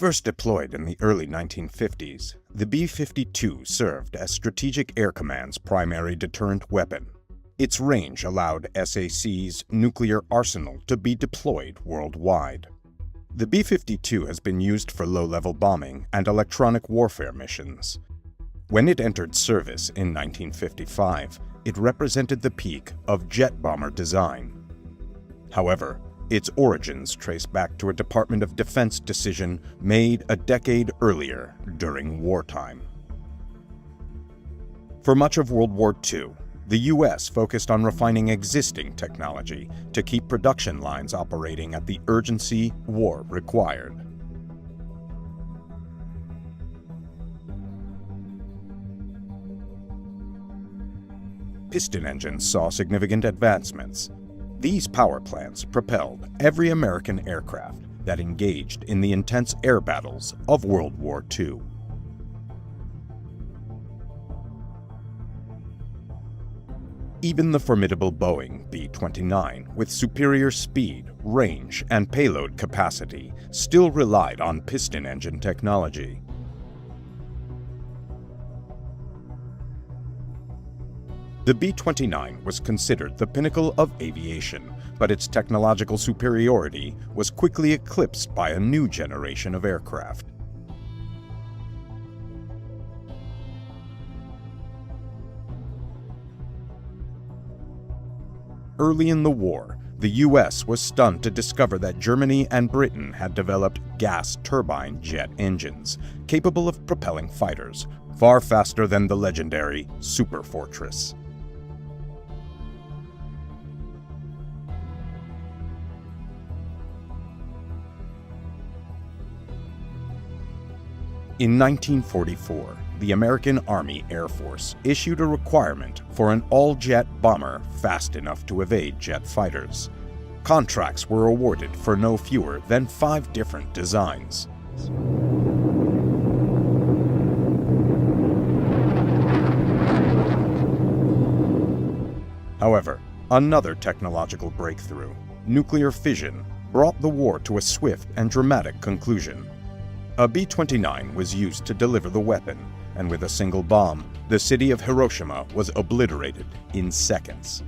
First deployed in the early 1950s, the B-52 served as Strategic Air Command's primary deterrent weapon. Its range allowed SAC's nuclear arsenal to be deployed worldwide. The B-52 has been used for low-level bombing and electronic warfare missions. When it entered service in 1955, it represented the peak of jet bomber design. However, its origins trace back to a Department of Defense decision made a decade earlier during wartime. For much of World War II, the U.S. focused on refining existing technology to keep production lines operating at the urgency war required. Piston engines saw significant advancements. These power plants propelled every American aircraft that engaged in the intense air battles of World War II. Even the formidable Boeing B-29, with superior speed, range, and payload capacity, still relied on piston engine technology. The B-29 was considered the pinnacle of aviation, but its technological superiority was quickly eclipsed by a new generation of aircraft. Early in the war, the U.S. was stunned to discover that Germany and Britain had developed gas turbine jet engines, capable of propelling fighters, far faster than the legendary Superfortress. In 1944, the American Army Air Force issued a requirement for an all-jet bomber fast enough to evade jet fighters. Contracts were awarded for no fewer than 5 different designs. However, another technological breakthrough, nuclear fission, brought the war to a swift and dramatic conclusion. A B-29 was used to deliver the weapon, and with a single bomb, the city of Hiroshima was obliterated in seconds.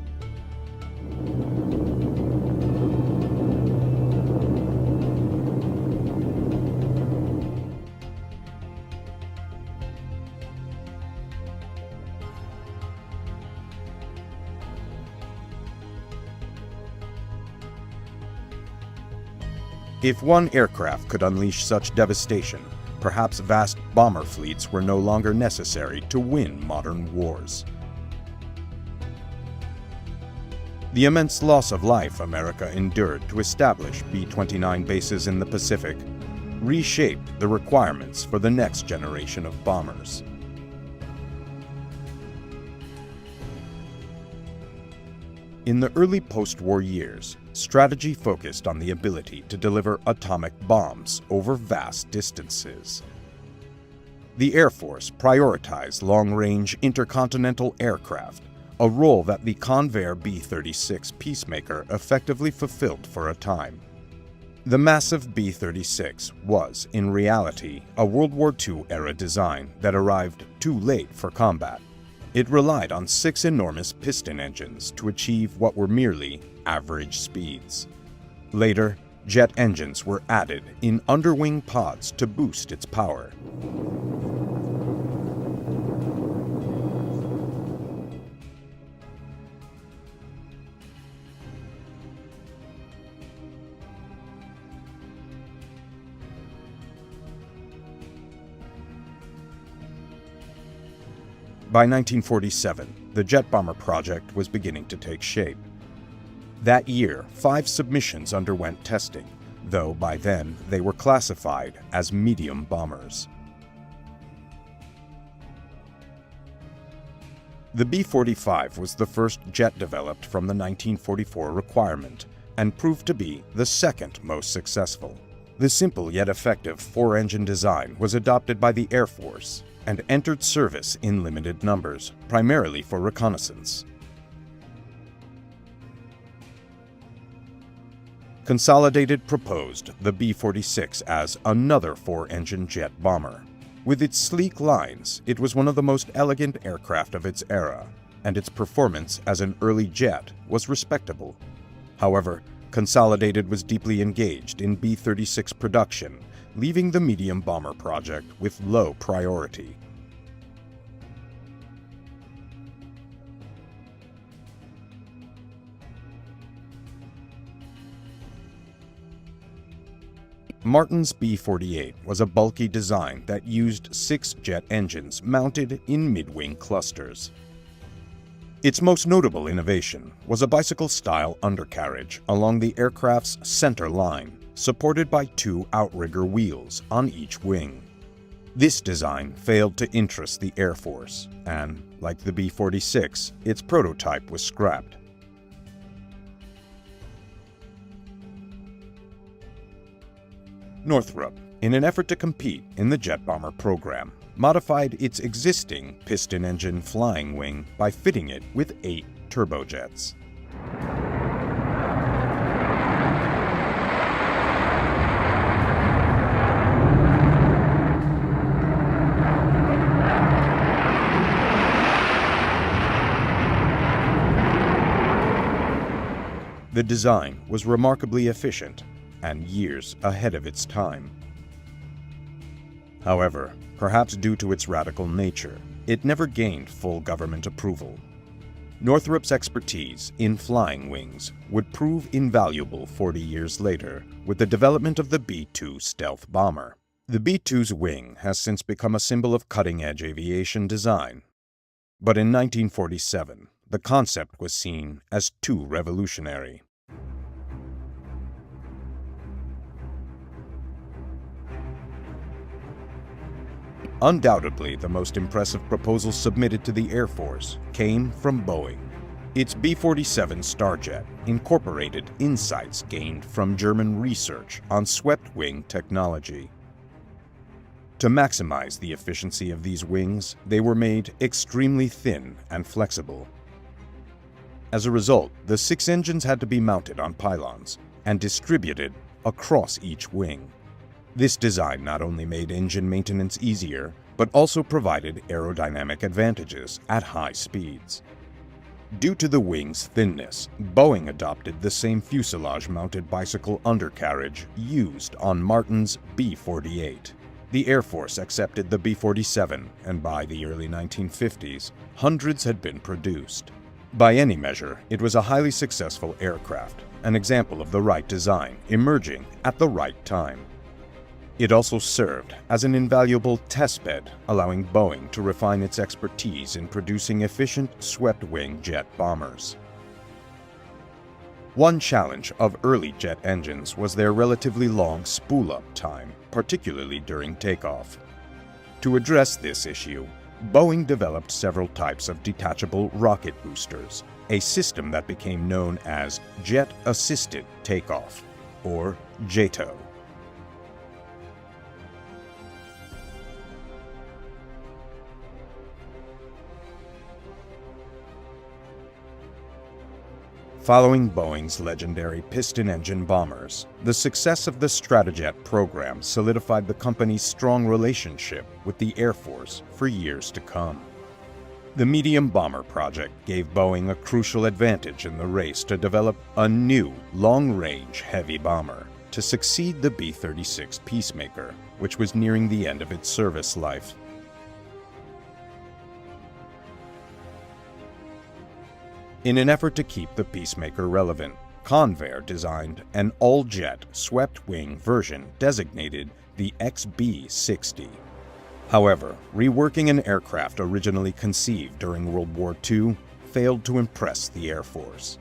If one aircraft could unleash such devastation, perhaps vast bomber fleets were no longer necessary to win modern wars. The immense loss of life America endured to establish B-29 bases in the Pacific reshaped the requirements for the next generation of bombers. In the early post-war years, strategy focused on the ability to deliver atomic bombs over vast distances. The Air Force prioritized long-range intercontinental aircraft, a role that the Convair B-36 Peacemaker effectively fulfilled for a time. The massive B-36 was, in reality, a World War II-era design that arrived too late for combat. It relied on 6 enormous piston engines to achieve what were merely average speeds. Later, jet engines were added in underwing pods to boost its power. By 1947, the jet bomber project was beginning to take shape. That year, 5 submissions underwent testing, though by then they were classified as medium bombers. The B-45 was the first jet developed from the 1944 requirement and proved to be the second most successful. The simple yet effective 4-engine design was adopted by the Air Force and entered service in limited numbers, primarily for reconnaissance. Consolidated proposed the B-46 as another four-engine jet bomber. With its sleek lines, it was one of the most elegant aircraft of its era, and its performance as an early jet was respectable. However, Consolidated was deeply engaged in B-36 production, leaving the medium bomber project with low priority. Martin's B-48 was a bulky design that used 6 jet engines mounted in mid-wing clusters. Its most notable innovation was a bicycle-style undercarriage along the aircraft's center line, supported by 2 outrigger wheels on each wing. This design failed to interest the Air Force, and, like the B-46, its prototype was scrapped. Northrop, in an effort to compete in the jet bomber program, modified its existing piston engine flying wing by fitting it with 8 turbojets. The design was remarkably efficient and years ahead of its time. However, perhaps due to its radical nature, it never gained full government approval. Northrop's expertise in flying wings would prove invaluable 40 years later with the development of the B-2 stealth bomber. The B-2's wing has since become a symbol of cutting-edge aviation design. But in 1947, the concept was seen as too revolutionary. Undoubtedly, the most impressive proposal submitted to the Air Force came from Boeing. Its B-47 Starjet incorporated insights gained from German research on swept-wing technology. To maximize the efficiency of these wings, they were made extremely thin and flexible. As a result, the 6 engines had to be mounted on pylons and distributed across each wing. This design not only made engine maintenance easier, but also provided aerodynamic advantages at high speeds. Due to the wing's thinness, Boeing adopted the same fuselage-mounted bicycle undercarriage used on Martin's B-48. The Air Force accepted the B-47, and by the early 1950s, hundreds had been produced. By any measure, it was a highly successful aircraft, an example of the right design emerging at the right time. It also served as an invaluable testbed, allowing Boeing to refine its expertise in producing efficient swept-wing jet bombers. One challenge of early jet engines was their relatively long spool-up time, particularly during takeoff. To address this issue, Boeing developed several types of detachable rocket boosters, a system that became known as Jet-Assisted Takeoff, or JATO. Following Boeing's legendary piston-engine bombers, the success of the Stratojet program solidified the company's strong relationship with the Air Force for years to come. The medium bomber project gave Boeing a crucial advantage in the race to develop a new long-range heavy bomber to succeed the B-36 Peacemaker, which was nearing the end of its service life. In an effort to keep the Peacemaker relevant, Convair designed an all-jet swept-wing version designated the XB-60. However, reworking an aircraft originally conceived during World War II failed to impress the Air Force.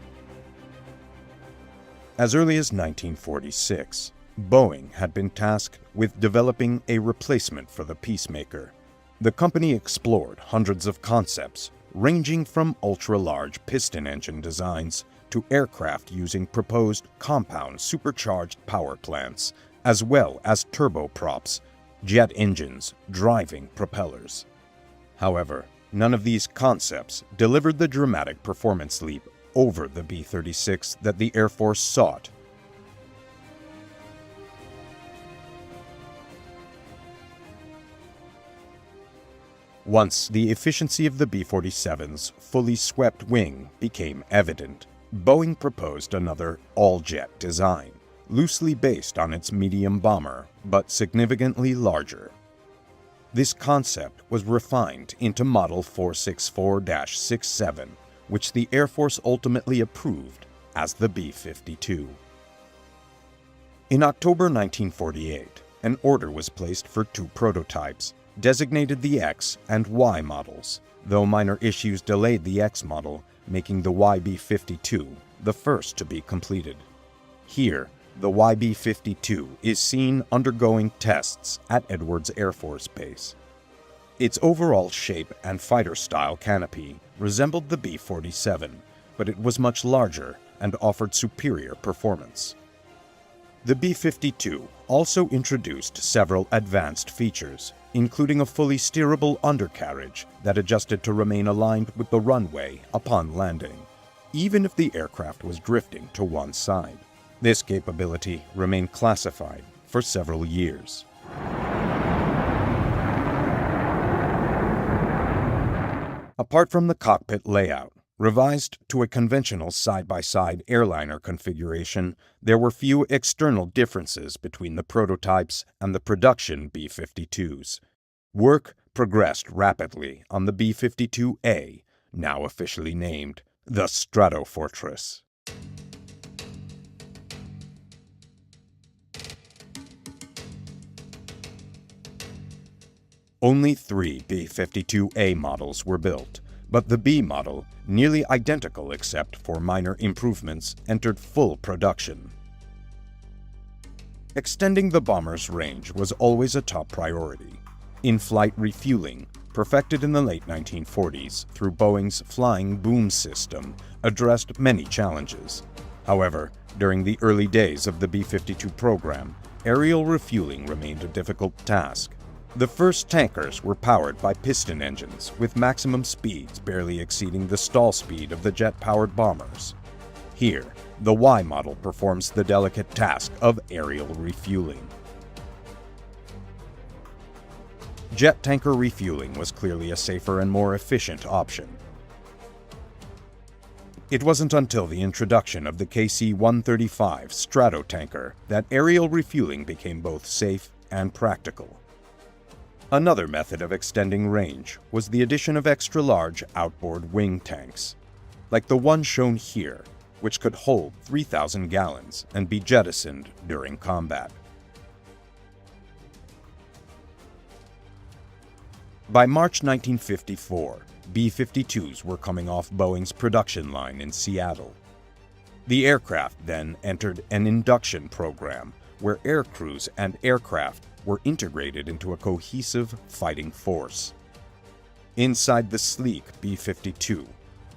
As early as 1946, Boeing had been tasked with developing a replacement for the Peacemaker. The company explored hundreds of concepts, ranging from ultra-large piston engine designs to aircraft using proposed compound supercharged power plants, as well as turboprops, jet engines driving propellers. However, none of these concepts delivered the dramatic performance leap over the B-36 that the Air Force sought. Once the efficiency of the B-47's fully swept wing became evident, Boeing proposed another all-jet design, loosely based on its medium bomber, but significantly larger. This concept was refined into Model 464-67, which the Air Force ultimately approved as the B-52. In October 1948, an order was placed for 2 prototypes, designated the X and Y models, though minor issues delayed the X model, making the YB-52 the first to be completed. Here, the YB-52 is seen undergoing tests at Edwards Air Force Base. Its overall shape and fighter-style canopy resembled the B-47, but it was much larger and offered superior performance. The B-52 also introduced several advanced features, including a fully steerable undercarriage that adjusted to remain aligned with the runway upon landing, even if the aircraft was drifting to one side. This capability remained classified for several years. Apart from the cockpit layout, revised to a conventional side-by-side airliner configuration, there were few external differences between the prototypes and the production B-52s. Work progressed rapidly on the B-52A, now officially named the Stratofortress. Only 3 B-52A models were built, but the B model, nearly identical except for minor improvements, entered full production. Extending the bomber's range was always a top priority. In-flight refueling, perfected in the late 1940s through Boeing's flying boom system, addressed many challenges. However, during the early days of the B-52 program, aerial refueling remained a difficult task. The first tankers were powered by piston engines, with maximum speeds barely exceeding the stall speed of the jet-powered bombers. Here, the Y model performs the delicate task of aerial refueling. Jet tanker refueling was clearly a safer and more efficient option. It wasn't until the introduction of the KC-135 Stratotanker that aerial refueling became both safe and practical. Another method of extending range was the addition of extra-large outboard wing tanks, like the one shown here, which could hold 3,000 gallons and be jettisoned during combat. By March 1954, B-52s were coming off Boeing's production line in Seattle. The aircraft then entered an induction program where air crews and aircraft were integrated into a cohesive fighting force. Inside the sleek B-52,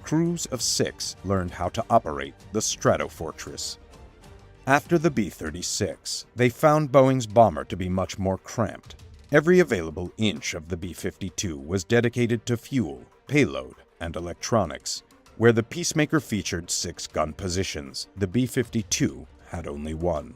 crews of 6 learned how to operate the Stratofortress. After the B-36, they found Boeing's bomber to be much more cramped. Every available inch of the B-52 was dedicated to fuel, payload, and electronics. Where the Peacemaker featured 6 gun positions, the B-52 had only 1.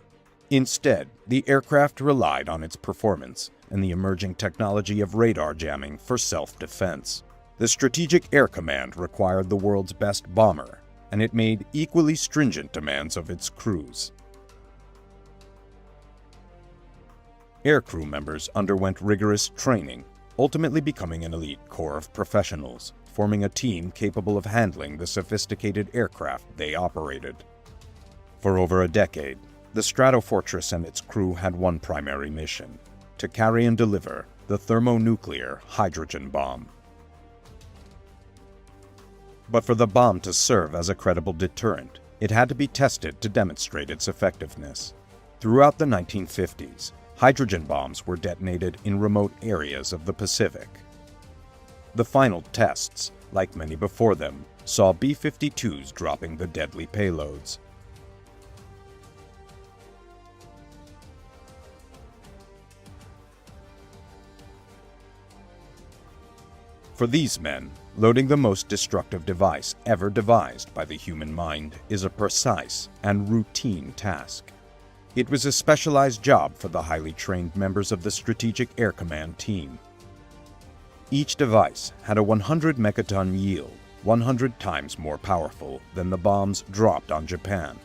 Instead, the aircraft relied on its performance and the emerging technology of radar jamming for self-defense. The Strategic Air Command required the world's best bomber, and it made equally stringent demands of its crews. Aircrew members underwent rigorous training, ultimately becoming an elite corps of professionals, forming a team capable of handling the sophisticated aircraft they operated. For over a decade, the Stratofortress and its crew had one primary mission: to carry and deliver the thermonuclear hydrogen bomb. But for the bomb to serve as a credible deterrent, it had to be tested to demonstrate its effectiveness. Throughout the 1950s, hydrogen bombs were detonated in remote areas of the Pacific. The final tests, like many before them, saw B-52s dropping the deadly payloads. For these men, loading the most destructive device ever devised by the human mind is a precise and routine task. It was a specialized job for the highly trained members of the Strategic Air Command team. Each device had a 100 megaton yield, 100 times more powerful than the bombs dropped on Japan.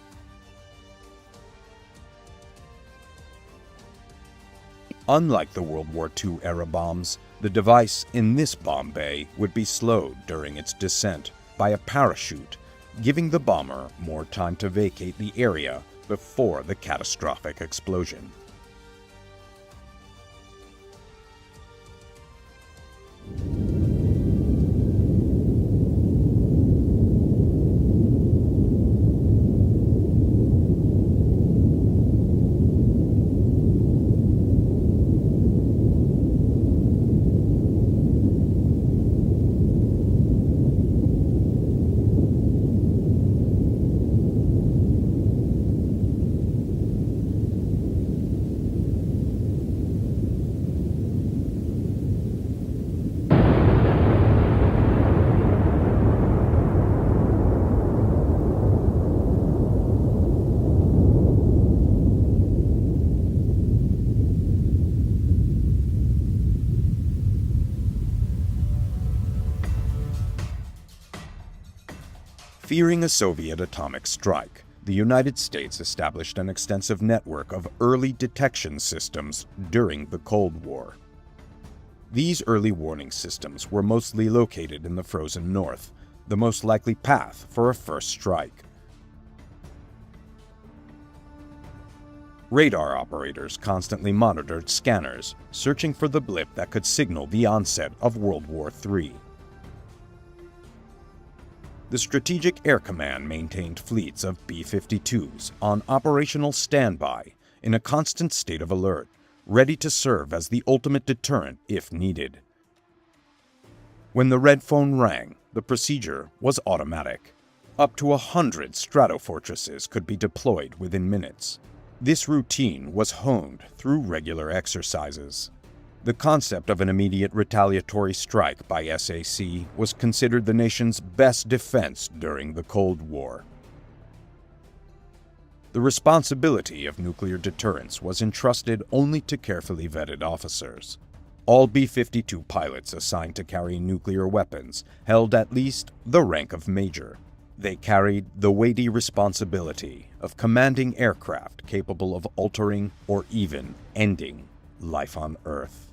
Unlike the World War II-era bombs, the device in this bomb bay would be slowed during its descent by a parachute, giving the bomber more time to vacate the area before the catastrophic explosion. Fearing a Soviet atomic strike, the United States established an extensive network of early detection systems during the Cold War. These early warning systems were mostly located in the frozen north, the most likely path for a first strike. Radar operators constantly monitored scanners, searching for the blip that could signal the onset of World War III. The Strategic Air Command maintained fleets of B-52s on operational standby in a constant state of alert, ready to serve as the ultimate deterrent if needed. When the red phone rang, the procedure was automatic. Up to 100 Stratofortresses could be deployed within minutes. This routine was honed through regular exercises. The concept of an immediate retaliatory strike by SAC was considered the nation's best defense during the Cold War. The responsibility of nuclear deterrence was entrusted only to carefully vetted officers. All B-52 pilots assigned to carry nuclear weapons held at least the rank of major. They carried the weighty responsibility of commanding aircraft capable of altering or even ending life on Earth.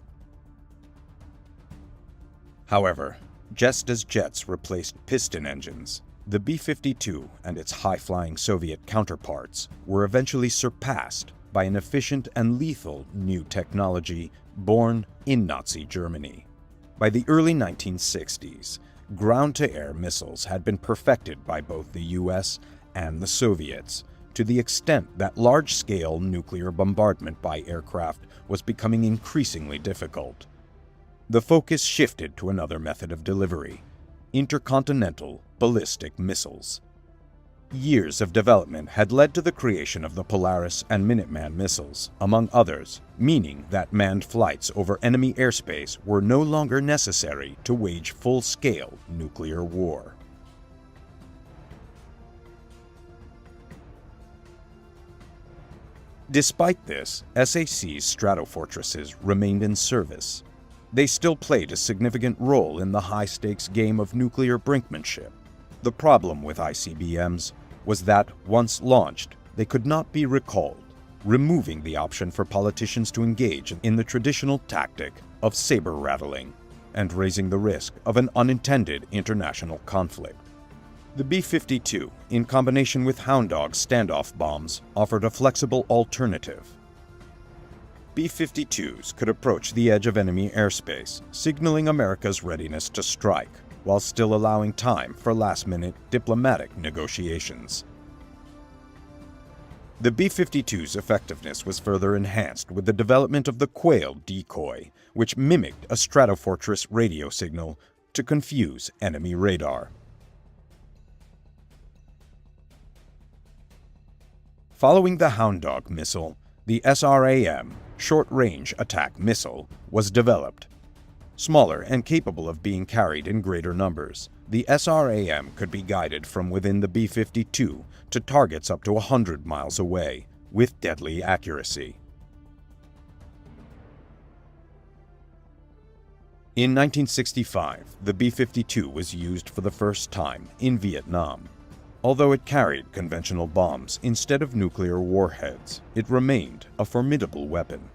However, just as jets replaced piston engines, the B-52 and its high-flying Soviet counterparts were eventually surpassed by an efficient and lethal new technology born in Nazi Germany. By the early 1960s, ground-to-air missiles had been perfected by both the US and the Soviets, to the extent that large-scale nuclear bombardment by aircraft was becoming increasingly difficult. The focus shifted to another method of delivery: intercontinental ballistic missiles. Years of development had led to the creation of the Polaris and Minuteman missiles, among others, meaning that manned flights over enemy airspace were no longer necessary to wage full-scale nuclear war. Despite this, SAC's Stratofortresses remained in service. They still played a significant role in the high-stakes game of nuclear brinkmanship. The problem with ICBMs was that, once launched, they could not be recalled, removing the option for politicians to engage in the traditional tactic of saber-rattling and raising the risk of an unintended international conflict. The B-52, in combination with Hound Dog standoff bombs, offered a flexible alternative. B-52s could approach the edge of enemy airspace, signaling America's readiness to strike, while still allowing time for last-minute diplomatic negotiations. The B-52's effectiveness was further enhanced with the development of the Quail decoy, which mimicked a Stratofortress radio signal to confuse enemy radar. Following the Hound Dog missile, the SRAM, Short-Range Attack Missile, was developed. Smaller and capable of being carried in greater numbers, the SRAM could be guided from within the B-52 to targets up to 100 miles away, with deadly accuracy. In 1965, the B-52 was used for the first time in Vietnam. Although it carried conventional bombs instead of nuclear warheads, it remained a formidable weapon.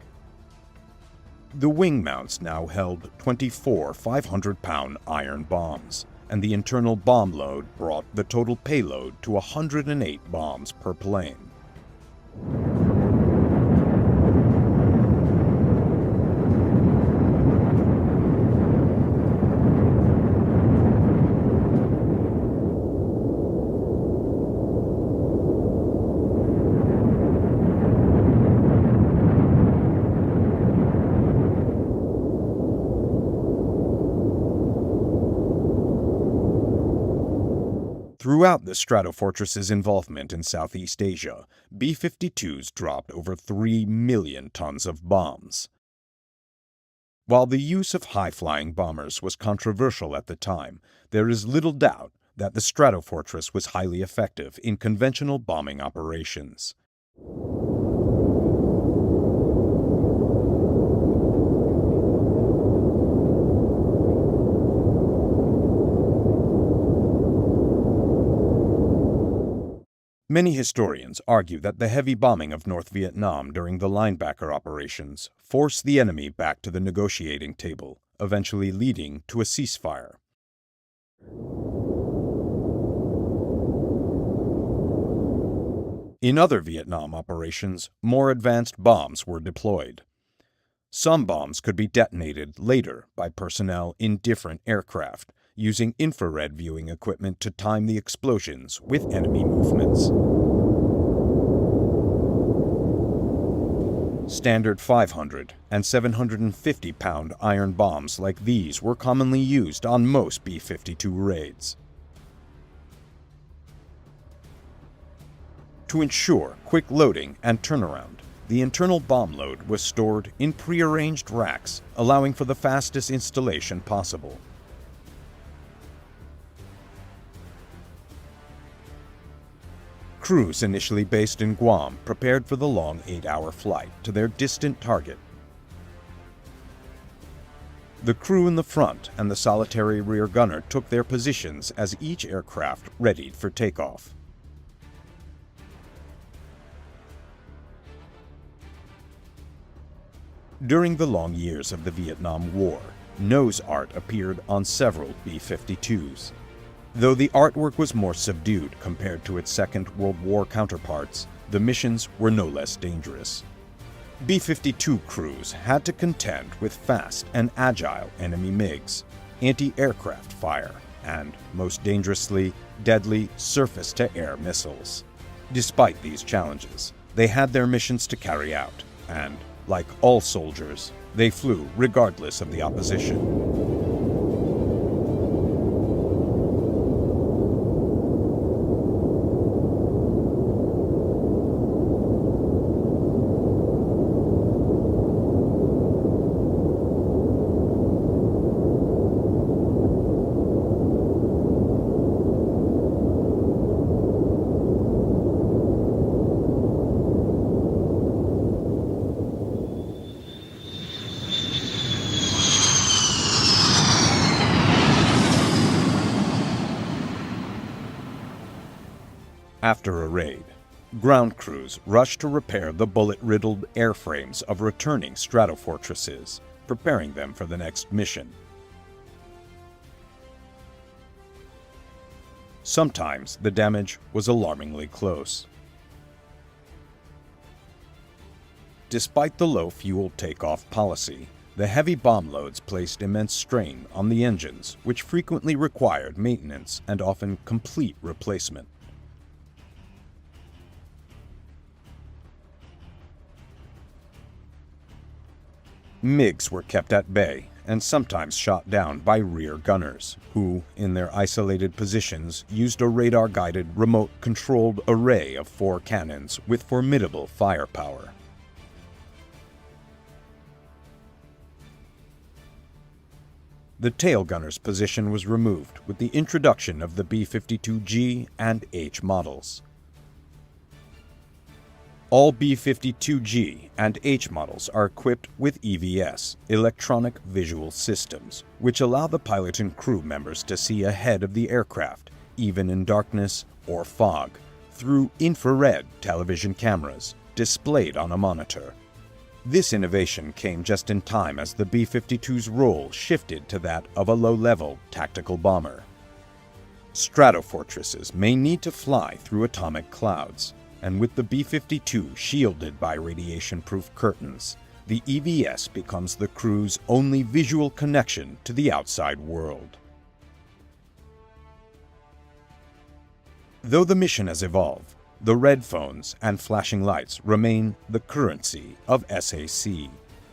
The wing mounts now held 24 500-pound iron bombs, and the internal bomb load brought the total payload to 108 bombs per plane. Throughout the Stratofortress's involvement in Southeast Asia, B-52s dropped over 3 million tons of bombs. While the use of high-flying bombers was controversial at the time, there is little doubt that the Stratofortress was highly effective in conventional bombing operations. Many historians argue that the heavy bombing of North Vietnam during the linebacker operations forced the enemy back to the negotiating table, eventually leading to a ceasefire. In other Vietnam operations, more advanced bombs were deployed. Some bombs could be detonated later by personnel in different aircraft, using infrared viewing equipment to time the explosions with enemy movements. Standard 500 and 750-pound iron bombs like these were commonly used on most B-52 raids. To ensure quick loading and turnaround, the internal bomb load was stored in prearranged racks, allowing for the fastest installation possible. Crews initially based in Guam prepared for the long 8-hour flight to their distant target. The crew in the front and the solitary rear gunner took their positions as each aircraft readied for takeoff. During the long years of the Vietnam War, nose art appeared on several B-52s. Though the artwork was more subdued compared to its Second World War counterparts, the missions were no less dangerous. B-52 crews had to contend with fast and agile enemy MiGs, anti-aircraft fire, and, most dangerously, deadly surface-to-air missiles. Despite these challenges, they had their missions to carry out, and, like all soldiers, they flew regardless of the opposition. After a raid, ground crews rushed to repair the bullet-riddled airframes of returning Stratofortresses, preparing them for the next mission. Sometimes the damage was alarmingly close. Despite the low fuel takeoff policy, the heavy bomb loads placed immense strain on the engines, which frequently required maintenance and often complete replacement. MiGs were kept at bay and sometimes shot down by rear gunners, who, in their isolated positions, used a radar-guided, remote-controlled array of 4 cannons with formidable firepower. The tail gunner's position was removed with the introduction of the B-52G and H models. All B-52G and H models are equipped with EVS, electronic visual systems, which allow the pilot and crew members to see ahead of the aircraft, even in darkness or fog, through infrared television cameras displayed on a monitor. This innovation came just in time as the B-52's role shifted to that of a low-level tactical bomber. Stratofortresses may need to fly through atomic clouds, and with the B-52 shielded by radiation-proof curtains, the EVS becomes the crew's only visual connection to the outside world. Though the mission has evolved, the red phones and flashing lights remain the currency of SAC.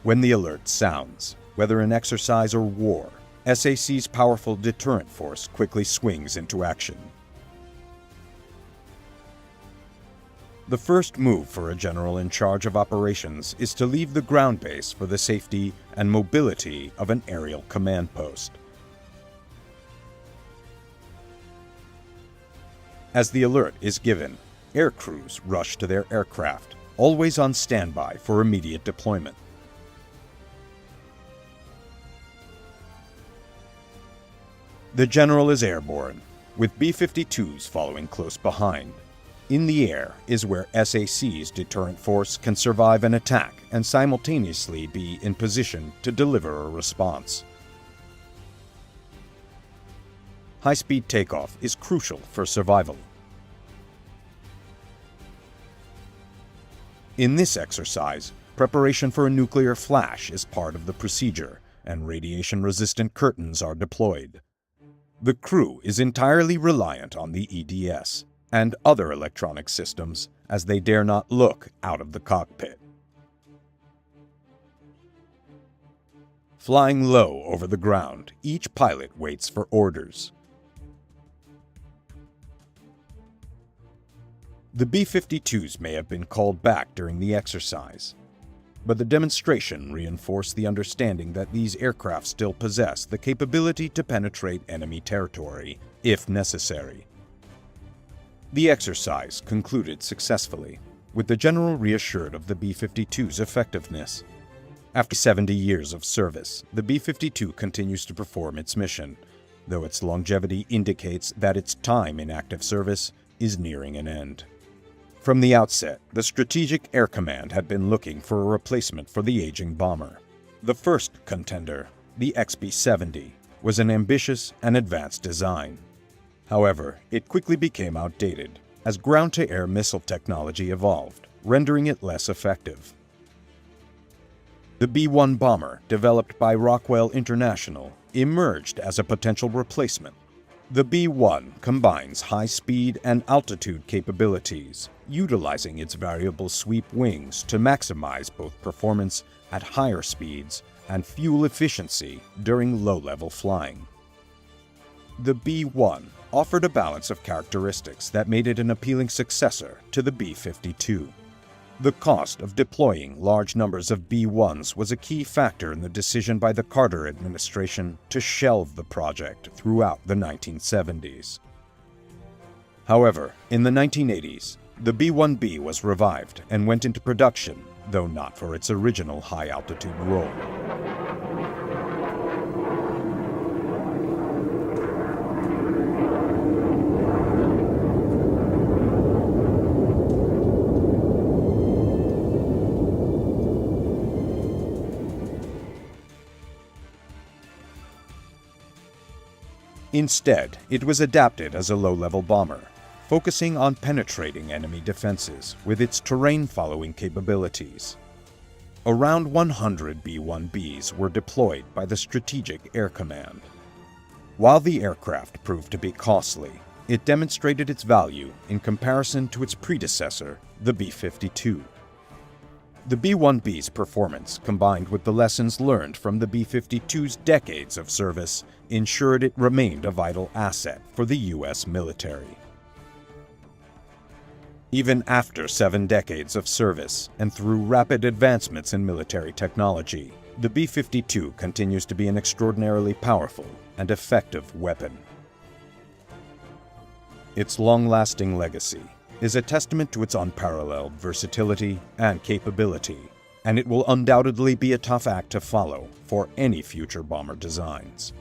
When the alert sounds, whether in exercise or war, SAC's powerful deterrent force quickly swings into action. The first move for a general in charge of operations is to leave the ground base for the safety and mobility of an aerial command post. As the alert is given, air crews rush to their aircraft, always on standby for immediate deployment. The general is airborne, with B-52s following close behind. In the air is where SAC's deterrent force can survive an attack and simultaneously be in position to deliver a response. High-speed takeoff is crucial for survival. In this exercise, preparation for a nuclear flash is part of the procedure, and radiation-resistant curtains are deployed. The crew is entirely reliant on the EDS and other electronic systems, as they dare not look out of the cockpit. Flying low over the ground, each pilot waits for orders. The B-52s may have been called back during the exercise, but the demonstration reinforced the understanding that these aircraft still possess the capability to penetrate enemy territory, if necessary. The exercise concluded successfully, with the general reassured of the B-52's effectiveness. After 70 years of service, the B-52 continues to perform its mission, though its longevity indicates that its time in active service is nearing an end. From the outset, the Strategic Air Command had been looking for a replacement for the aging bomber. The first contender, the XB-70, was an ambitious and advanced design. However, it quickly became outdated as ground-to-air missile technology evolved, rendering it less effective. The B-1 bomber, developed by Rockwell International, emerged as a potential replacement. The B-1 combines high speed and altitude capabilities, utilizing its variable sweep wings to maximize both performance at higher speeds and fuel efficiency during low-level flying. The B-1 offered a balance of characteristics that made it an appealing successor to the B-52. The cost of deploying large numbers of B-1s was a key factor in the decision by the Carter administration to shelve the project throughout the 1970s. However, in the 1980s, the B-1B was revived and went into production, though not for its original high-altitude role. Instead, it was adapted as a low-level bomber, focusing on penetrating enemy defenses with its terrain-following capabilities. Around 100 B-1Bs were deployed by the Strategic Air Command. While the aircraft proved to be costly, it demonstrated its value in comparison to its predecessor, the B-52. The B-1B's performance, combined with the lessons learned from the B-52's decades of service, ensured it remained a vital asset for the U.S. military. Even after 7 decades of service and through rapid advancements in military technology, the B-52 continues to be an extraordinarily powerful and effective weapon. Its long-lasting legacy is a testament to its unparalleled versatility and capability, and it will undoubtedly be a tough act to follow for any future bomber designs.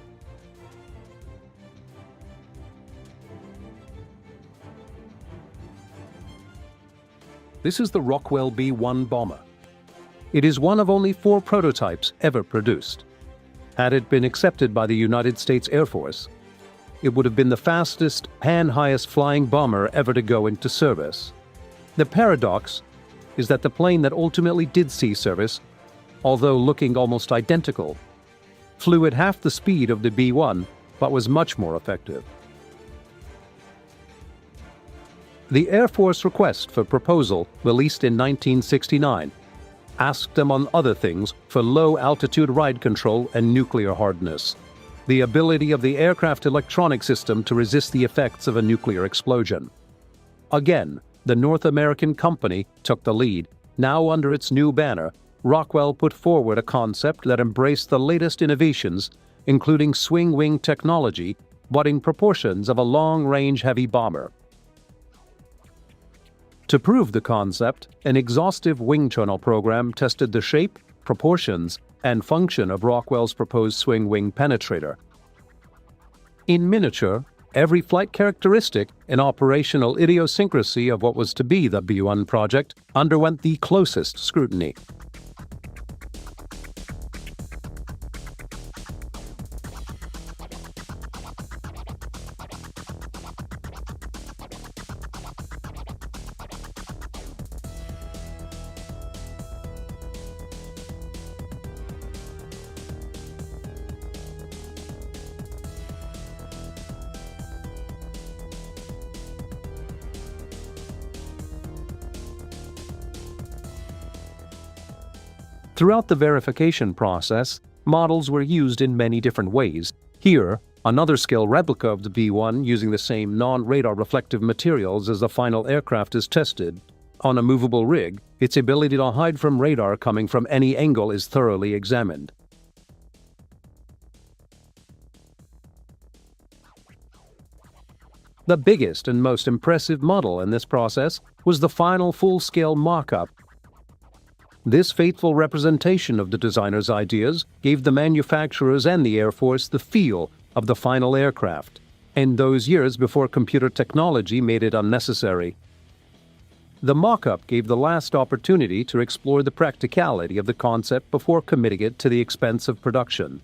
This is the Rockwell B-1 bomber. It is one of only 4 prototypes ever produced. Had it been accepted by the United States Air Force, it would have been the fastest and highest flying bomber ever to go into service. The paradox is that the plane that ultimately did see service, although looking almost identical, flew at half the speed of the B-1 but was much more effective. The Air Force request for proposal, released in 1969, asked, among other things, for low-altitude ride control and nuclear hardness, the ability of the aircraft electronic system to resist the effects of a nuclear explosion. Again, the North American company took the lead. Now under its new banner, Rockwell put forward a concept that embraced the latest innovations, including swing-wing technology, but in proportions of a long-range heavy bomber. To prove the concept, an exhaustive wing tunnel program tested the shape, proportions, and function of Rockwell's proposed swing-wing penetrator. In miniature, every flight characteristic and operational idiosyncrasy of what was to be the B-1 project underwent the closest scrutiny. Throughout the verification process, models were used in many different ways. Here, another scale replica of the B-1 using the same non-radar reflective materials as the final aircraft is tested. On a movable rig, its ability to hide from radar coming from any angle is thoroughly examined. The biggest and most impressive model in this process was the final full-scale mock-up. This faithful representation of the designer's ideas gave the manufacturers and the Air Force the feel of the final aircraft, in those years before computer technology made it unnecessary. The mock-up gave the last opportunity to explore the practicality of the concept before committing it to the expense of production.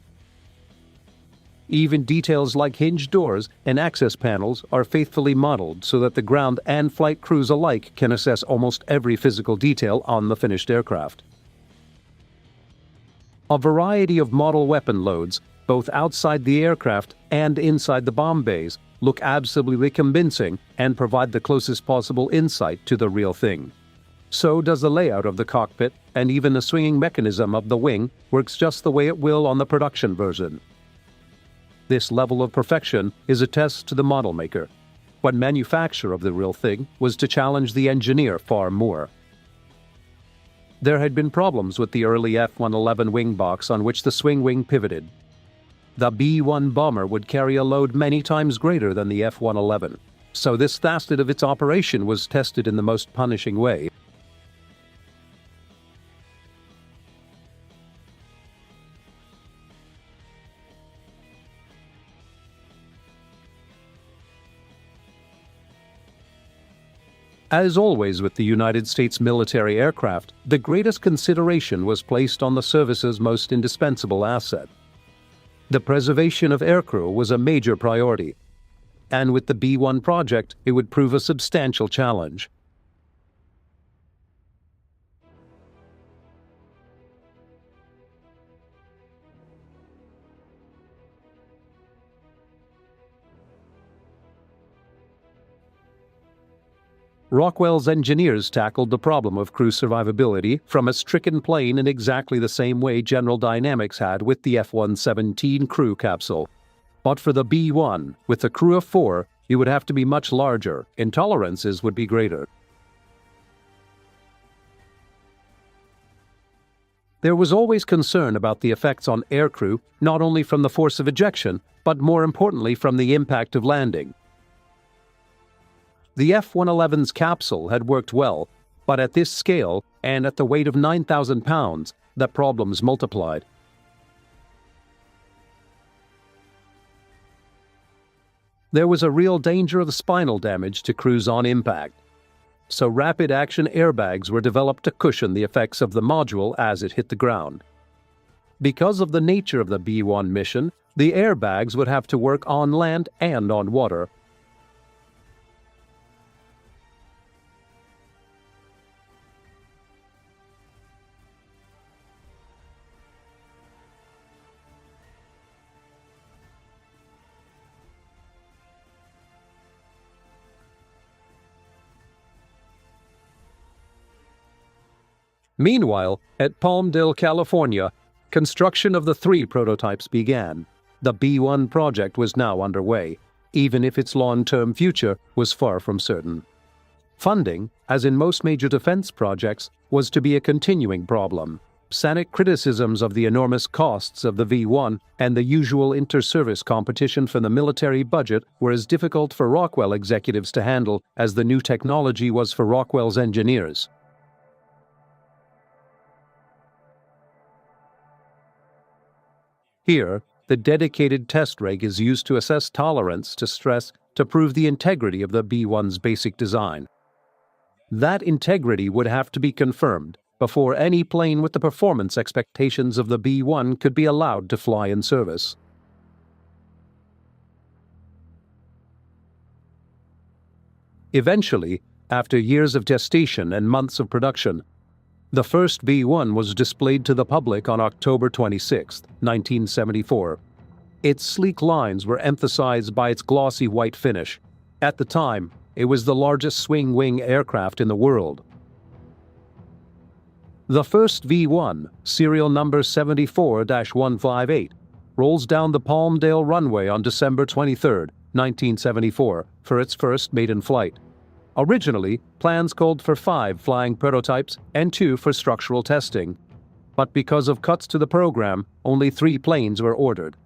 Even details like hinged doors and access panels are faithfully modeled so that the ground and flight crews alike can assess almost every physical detail on the finished aircraft. A variety of model weapon loads, both outside the aircraft and inside the bomb bays, look absolutely convincing and provide the closest possible insight to the real thing. So does the layout of the cockpit, and even the swinging mechanism of the wing works just the way it will on the production version. This level of perfection is a test to the model maker. What manufacture of the real thing was to challenge the engineer far more. There had been problems with the early F-111 wing box on which the swing wing pivoted. The B-1 bomber would carry a load many times greater than the F-111, so this facet of its operation was tested in the most punishing way. As always with the United States military aircraft, the greatest consideration was placed on the service's most indispensable asset. The preservation of aircrew was a major priority, and with the B-1 project, it would prove a substantial challenge. Rockwell's engineers tackled the problem of crew survivability from a stricken plane in exactly the same way General Dynamics had with the F-117 crew capsule. But for the B-1, with a crew of 4, you would have to be much larger, and tolerances would be greater. There was always concern about the effects on aircrew, not only from the force of ejection, but more importantly from the impact of landing. The F-111's capsule had worked well, but at this scale and at the weight of 9,000 pounds, the problems multiplied. There was a real danger of spinal damage to crews on impact, so rapid-action airbags were developed to cushion the effects of the module as it hit the ground. Because of the nature of the B-1 mission, the airbags would have to work on land and on water. Meanwhile, at Palmdale, California, construction of the 3 prototypes began. The B-1 project was now underway, even if its long-term future was far from certain. Funding, as in most major defense projects, was to be a continuing problem. Cynic criticisms of the enormous costs of the V-1 and the usual inter-service competition for the military budget were as difficult for Rockwell executives to handle as the new technology was for Rockwell's engineers. Here, the dedicated test rig is used to assess tolerance to stress to prove the integrity of the B-1's basic design. That integrity would have to be confirmed before any plane with the performance expectations of the B-1 could be allowed to fly in service. Eventually, after years of gestation and months of production, the first B-1 was displayed to the public on October 26, 1974. Its sleek lines were emphasized by its glossy white finish. At the time, it was the largest swing-wing aircraft in the world. The first V-1, serial number 74-158, rolls down the Palmdale runway on December 23, 1974, for its first maiden flight. Originally, plans called for 5 flying prototypes and 2 for structural testing, but because of cuts to the program, only 3 planes were ordered.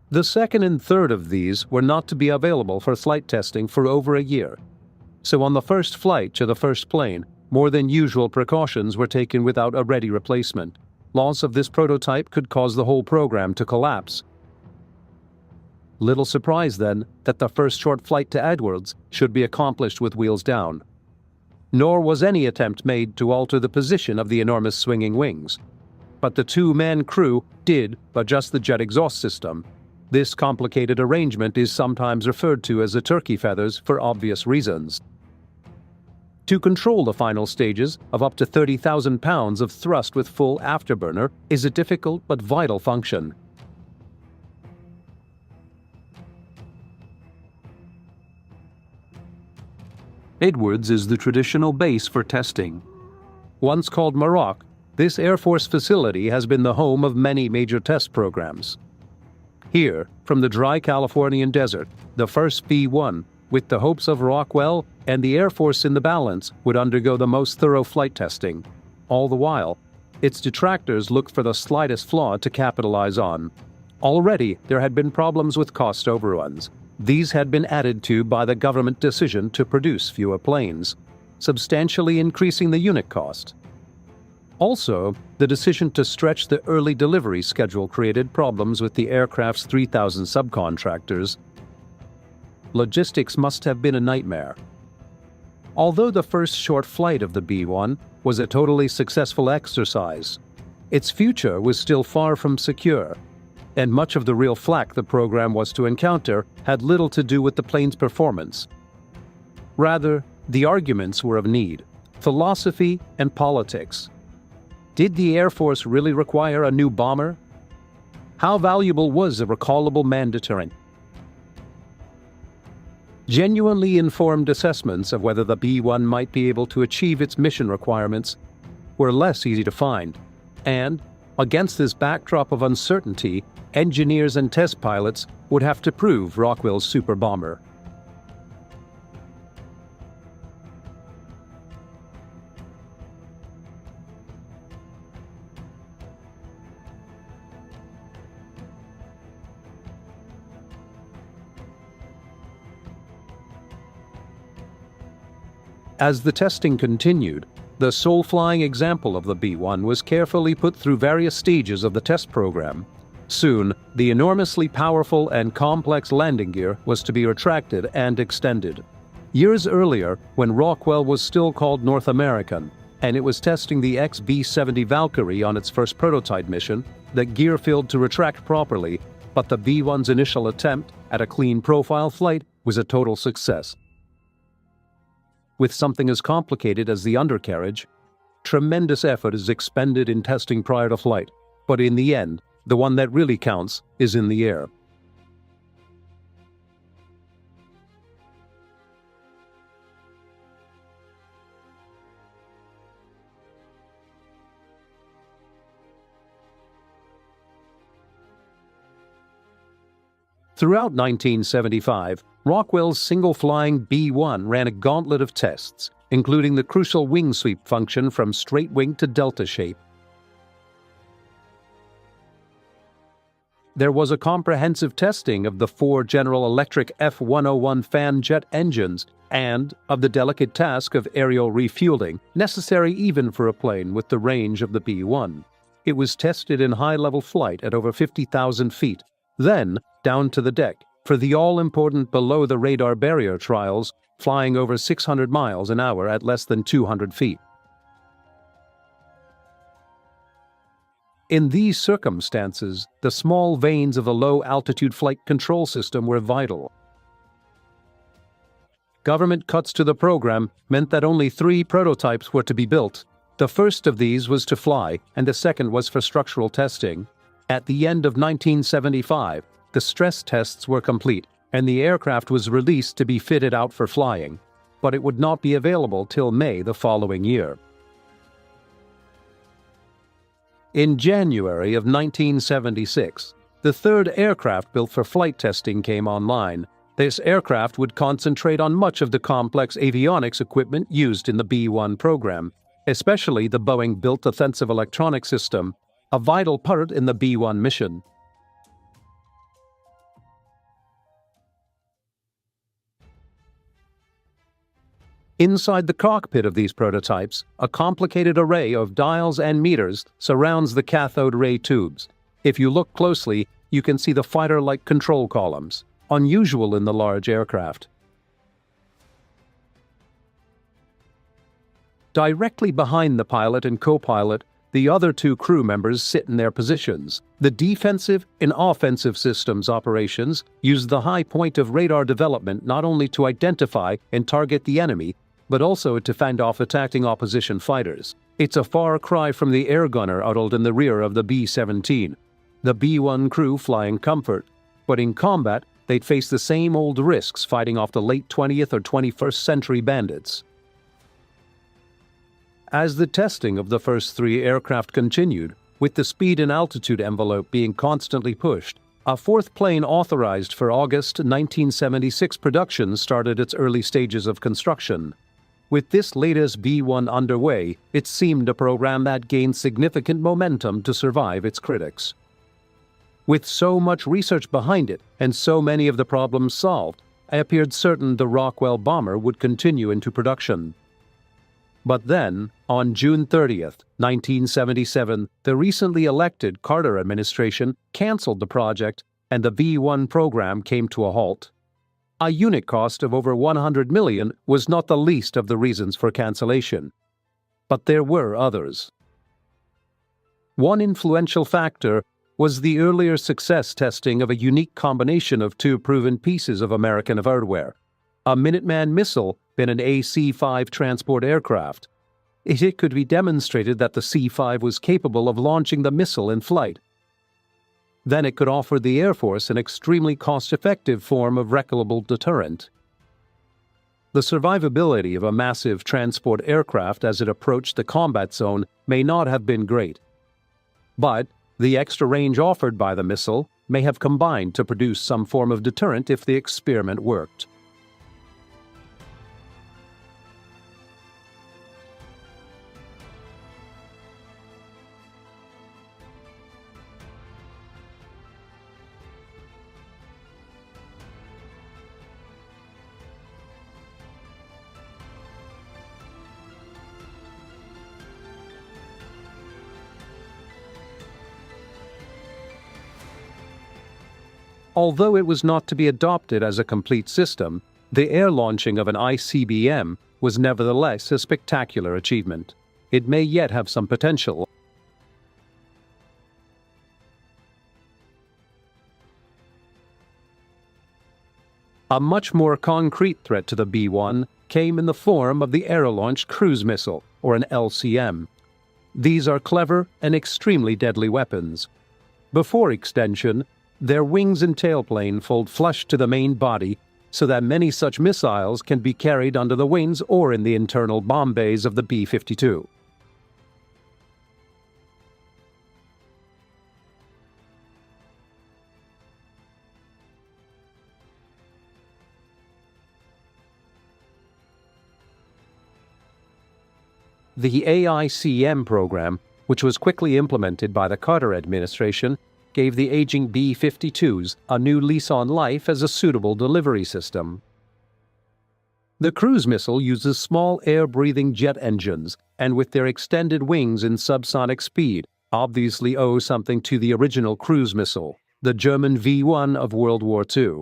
The second and third of these were not to be available for flight testing for over a year. So on the first flight to the first plane, more than usual precautions were taken without a ready replacement. Loss of this prototype could cause the whole program to collapse. Little surprise, then, that the first short flight to Edwards should be accomplished with wheels down. Nor was any attempt made to alter the position of the enormous swinging wings. But the 2-man crew did adjust the jet exhaust system. This complicated arrangement is sometimes referred to as the turkey feathers for obvious reasons. To control the final stages of up to 30,000 pounds of thrust with full afterburner is a difficult but vital function. Edwards is the traditional base for testing. Once called Maroc, this Air Force facility has been the home of many major test programs. Here, from the dry Californian desert, the first B-1, with the hopes of Rockwell and the Air Force in the balance, would undergo the most thorough flight testing. All the while, its detractors looked for the slightest flaw to capitalize on. Already, there had been problems with cost overruns. These had been added to by the government decision to produce fewer planes, substantially increasing the unit cost. Also, the decision to stretch the early delivery schedule created problems with the aircraft's 3,000 subcontractors. Logistics must have been a nightmare. Although the first short flight of the B-1 was a totally successful exercise, its future was still far from secure, and much of the real flak the program was to encounter had little to do with the plane's performance. Rather, the arguments were of need, philosophy and politics. Did the Air Force really require a new bomber? How valuable was a recallable man deterrent? Genuinely informed assessments of whether the B-1 might be able to achieve its mission requirements were less easy to find, and, against this backdrop of uncertainty, engineers and test pilots would have to prove Rockwell's super bomber. As the testing continued, the sole flying example of the B-1 was carefully put through various stages of the test program. Soon, the enormously powerful and complex landing gear was to be retracted and extended. Years earlier, when Rockwell was still called North American, and it was testing the XB-70 Valkyrie on its first prototype mission, the gear failed to retract properly, but the B-1's initial attempt at a clean profile flight was a total success. With something as complicated as the undercarriage, tremendous effort is expended in testing prior to flight, but in the end, the one that really counts is in the air. Throughout 1975, Rockwell's single-flying B-1 ran a gauntlet of tests, including the crucial wing sweep function from straight wing to delta shape. There was a comprehensive testing of the 4 General Electric F-101 fan jet engines and of the delicate task of aerial refueling, necessary even for a plane with the range of the B-1. It was tested in high-level flight at over 50,000 feet, then down to the deck for the all-important below-the-radar barrier trials, flying over 600 miles an hour at less than 200 feet. In these circumstances, the small vanes of the low-altitude flight control system were vital. Government cuts to the program meant that only 3 prototypes were to be built. The first of these was to fly, and the second was for structural testing. At the end of 1975, the stress tests were complete, and the aircraft was released to be fitted out for flying, but it would not be available till May the following year. In January of 1976, the third aircraft built for flight testing came online. This aircraft would concentrate on much of the complex avionics equipment used in the B-1 program, especially the Boeing-built offensive electronic system, a vital part in the B-1 mission. Inside the cockpit of these prototypes, a complicated array of dials and meters surrounds the cathode ray tubes. If you look closely, you can see the fighter-like control columns, unusual in the large aircraft. Directly behind the pilot and co-pilot, the other 2 crew members sit in their positions. The defensive and offensive systems operations use the high point of radar development not only to identify and target the enemy, but also to fend off attacking opposition fighters. It's a far cry from the air gunner huddled in the rear of the B-17. The B-1 crew fly in comfort, but in combat, they'd face the same old risks fighting off the late 20th or 21st century bandits. As the testing of the first 3 aircraft continued, with the speed and altitude envelope being constantly pushed, a 4th plane authorized for August 1976 production started its early stages of construction. With this latest B-1 underway, it seemed a program that gained significant momentum to survive its critics. With so much research behind it and so many of the problems solved, I appeared certain the Rockwell bomber would continue into production. But then, on June 30th, 1977, the recently elected Carter administration canceled the project and the B-1 program came to a halt. A unit cost of over $100 million was not the least of the reasons for cancellation. But there were others. One influential factor was the earlier success testing of a unique combination of 2 proven pieces of American hardware, a Minuteman missile and an AC-5 transport aircraft. It could be demonstrated that the C-5 was capable of launching the missile in flight. Then it could offer the Air Force an extremely cost-effective form of recoverable deterrent. The survivability of a massive transport aircraft as it approached the combat zone may not have been great. But the extra range offered by the missile may have combined to produce some form of deterrent if the experiment worked. Although it was not to be adopted as a complete system, the air launching of an ICBM was nevertheless a spectacular achievement. It may yet have some potential. A much more concrete threat to the B-1 came in the form of the Aero-Launched Cruise Missile, or an LCM. These are clever and extremely deadly weapons. Before extension, their wings and tailplane fold flush to the main body so that many such missiles can be carried under the wings or in the internal bomb bays of the B-52. The AICM program, which was quickly implemented by the Carter administration, gave the aging B-52s a new lease on life as a suitable delivery system. The cruise missile uses small air-breathing jet engines, and with their extended wings in subsonic speed, obviously owe something to the original cruise missile, the German V-1 of World War II.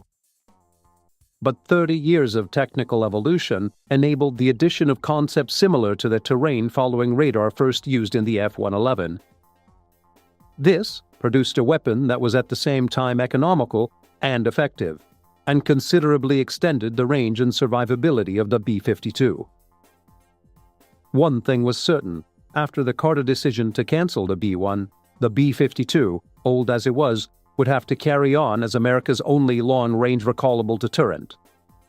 But 30 years of technical evolution enabled the addition of concepts similar to the terrain-following radar first used in the F-111. This produced a weapon that was at the same time economical and effective, and considerably extended the range and survivability of the B-52. One thing was certain: after the Carter decision to cancel the B-1, the B-52, old as it was, would have to carry on as America's only long-range recallable deterrent.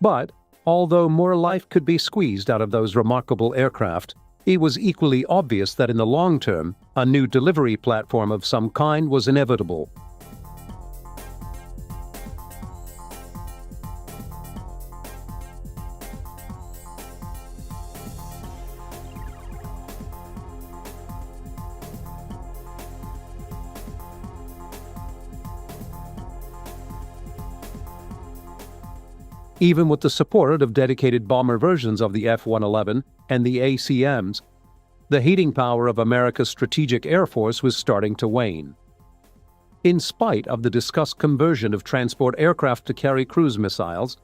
But, although more life could be squeezed out of those remarkable aircraft, it was equally obvious that in the long term, a new delivery platform of some kind was inevitable. Even with the support of dedicated bomber versions of the F-111 and the ACMs, the heating power of America's strategic air force was starting to wane. In spite of the discussed conversion of transport aircraft to carry cruise missiles,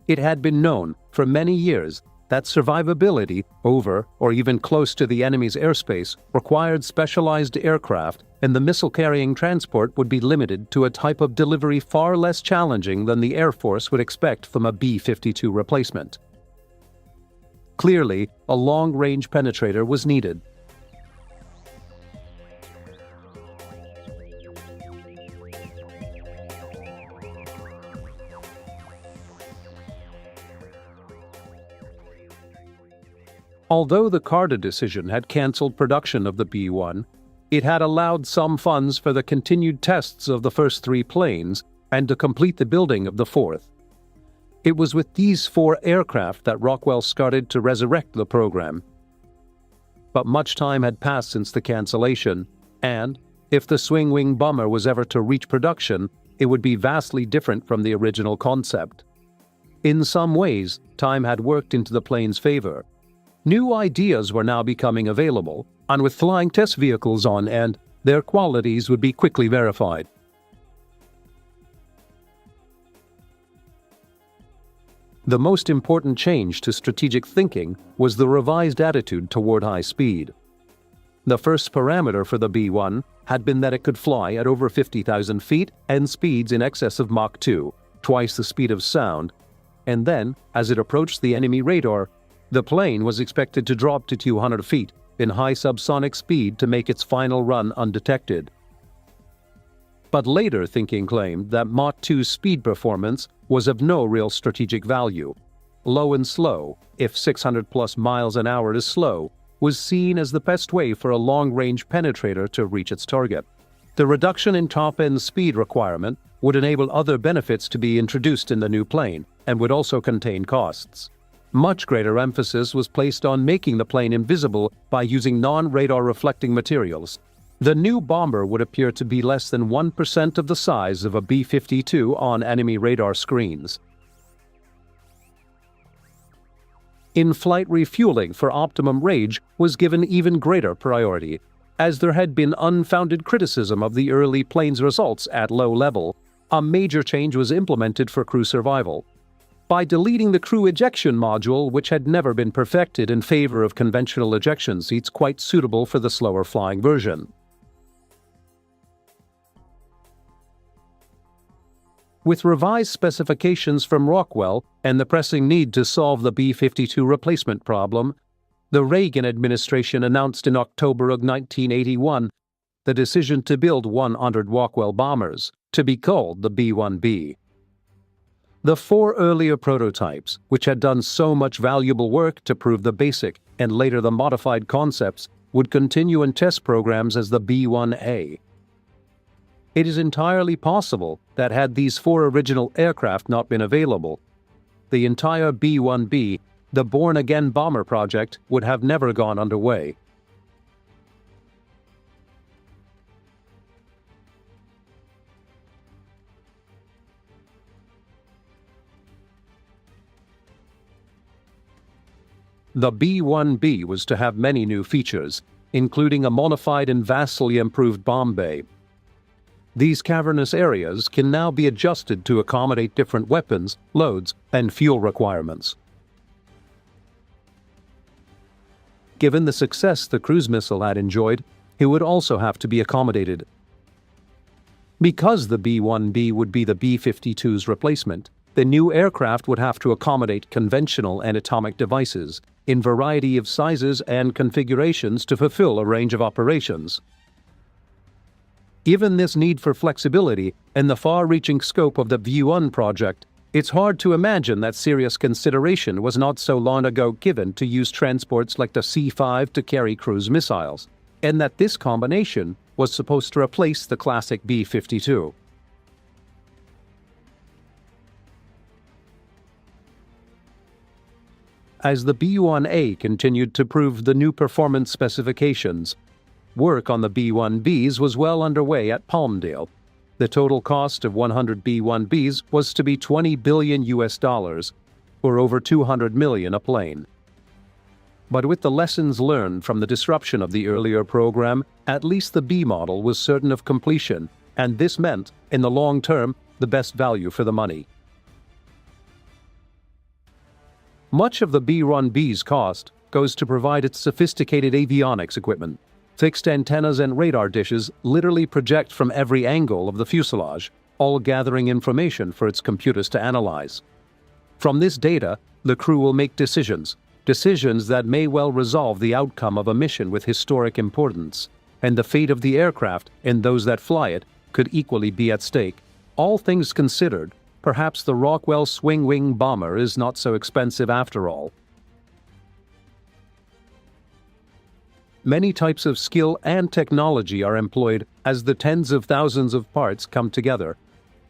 it had been known for many years that survivability over or even close to the enemy's airspace required specialized aircraft, and the missile-carrying transport would be limited to a type of delivery far less challenging than the Air Force would expect from a B-52 replacement. Clearly, a long-range penetrator was needed. Although the Carter decision had cancelled production of the B-1, it had allowed some funds for the continued tests of the first 3 planes and to complete the building of the 4th. It was with these 4 aircraft that Rockwell started to resurrect the program. But much time had passed since the cancellation, and, if the swing-wing bomber was ever to reach production, it would be vastly different from the original concept. In some ways, time had worked into the plane's favor. New ideas were now becoming available, and with flying test vehicles on end, their qualities would be quickly verified. The most important change to strategic thinking was the revised attitude toward high speed. The first parameter for the B-1 had been that it could fly at over 50,000 feet and speeds in excess of Mach 2, twice the speed of sound, and then, as it approached the enemy radar, the plane was expected to drop to 200 feet in high subsonic speed to make its final run undetected. But later thinking claimed that Mach 2's speed performance was of no real strategic value. Low and slow, if 600+ miles an hour is slow, was seen as the best way for a long-range penetrator to reach its target. The reduction in top-end speed requirement would enable other benefits to be introduced in the new plane and would also contain costs. Much greater emphasis was placed on making the plane invisible by using non-radar reflecting materials. The new bomber would appear to be less than 1% of the size of a B-52 on enemy radar screens. In-flight refueling for optimum range was given even greater priority, as there had been unfounded criticism of the early plane's results at low level, A major change was implemented for crew survival. By deleting the crew ejection module, which had never been perfected, in favor of conventional ejection seats quite suitable for the slower flying version. With revised specifications from Rockwell and the pressing need to solve the B-52 replacement problem, the Reagan administration announced in October of 1981 the decision to build 100 Rockwell bombers, to be called the B-1B. The 4 earlier prototypes, which had done so much valuable work to prove the basic and later the modified concepts, would continue in test programs as the B-1A. It is entirely possible that had these 4 original aircraft not been available, the entire B-1B, the born-again bomber project, would have never gone underway. The B-1B was to have many new features, including a modified and vastly improved bomb bay. These cavernous areas can now be adjusted to accommodate different weapons, loads, and fuel requirements. Given the success the cruise missile had enjoyed, it would also have to be accommodated. Because the B-1B would be the B-52's replacement, the new aircraft would have to accommodate conventional and atomic devices in variety of sizes and configurations to fulfill a range of operations. Given this need for flexibility and the far-reaching scope of the V1 project, it's hard to imagine that serious consideration was not so long ago given to use transports like the C-5 to carry cruise missiles, and that this combination was supposed to replace the classic B-52. As the B-1A continued to prove the new performance specifications, work on the B-1Bs was well underway at Palmdale. The total cost of 100 B-1Bs was to be $20 billion, or over $200 million a plane. But with the lessons learned from the disruption of the earlier program, at least the B model was certain of completion, and this meant, in the long term, the best value for the money. Much of the B-1B's cost goes to provide its sophisticated avionics equipment. Fixed antennas and radar dishes literally project from every angle of the fuselage, all gathering information for its computers to analyze. From this data, the crew will make decisions that may well resolve the outcome of a mission with historic importance, and the fate of the aircraft and those that fly it could equally be at stake. All things considered, perhaps the Rockwell swing-wing bomber is not so expensive after all. Many types of skill and technology are employed as the tens of thousands of parts come together,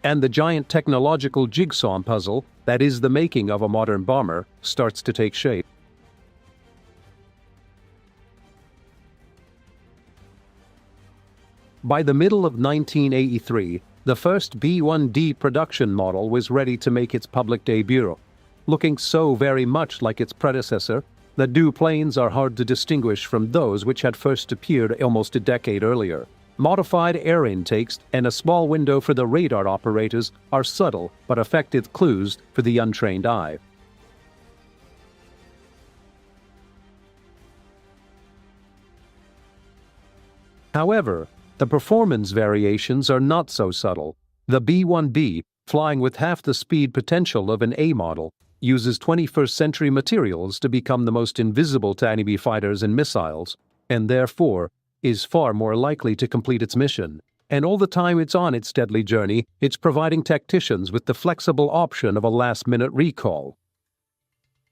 and the giant technological jigsaw puzzle that is the making of a modern bomber starts to take shape. By the middle of 1983, the first B-1D production model was ready to make its public debut. Looking so very much like its predecessor, the new planes are hard to distinguish from those which had first appeared almost a decade earlier. Modified air intakes and a small window for the radar operators are subtle but effective clues for the untrained eye. However, the performance variations are not so subtle. The B-1B, flying with half the speed potential of an A model, uses 21st century materials to become the most invisible to enemy fighters and missiles, and therefore is far more likely to complete its mission. And all the time it's on its deadly journey, it's providing tacticians with the flexible option of a last-minute recall.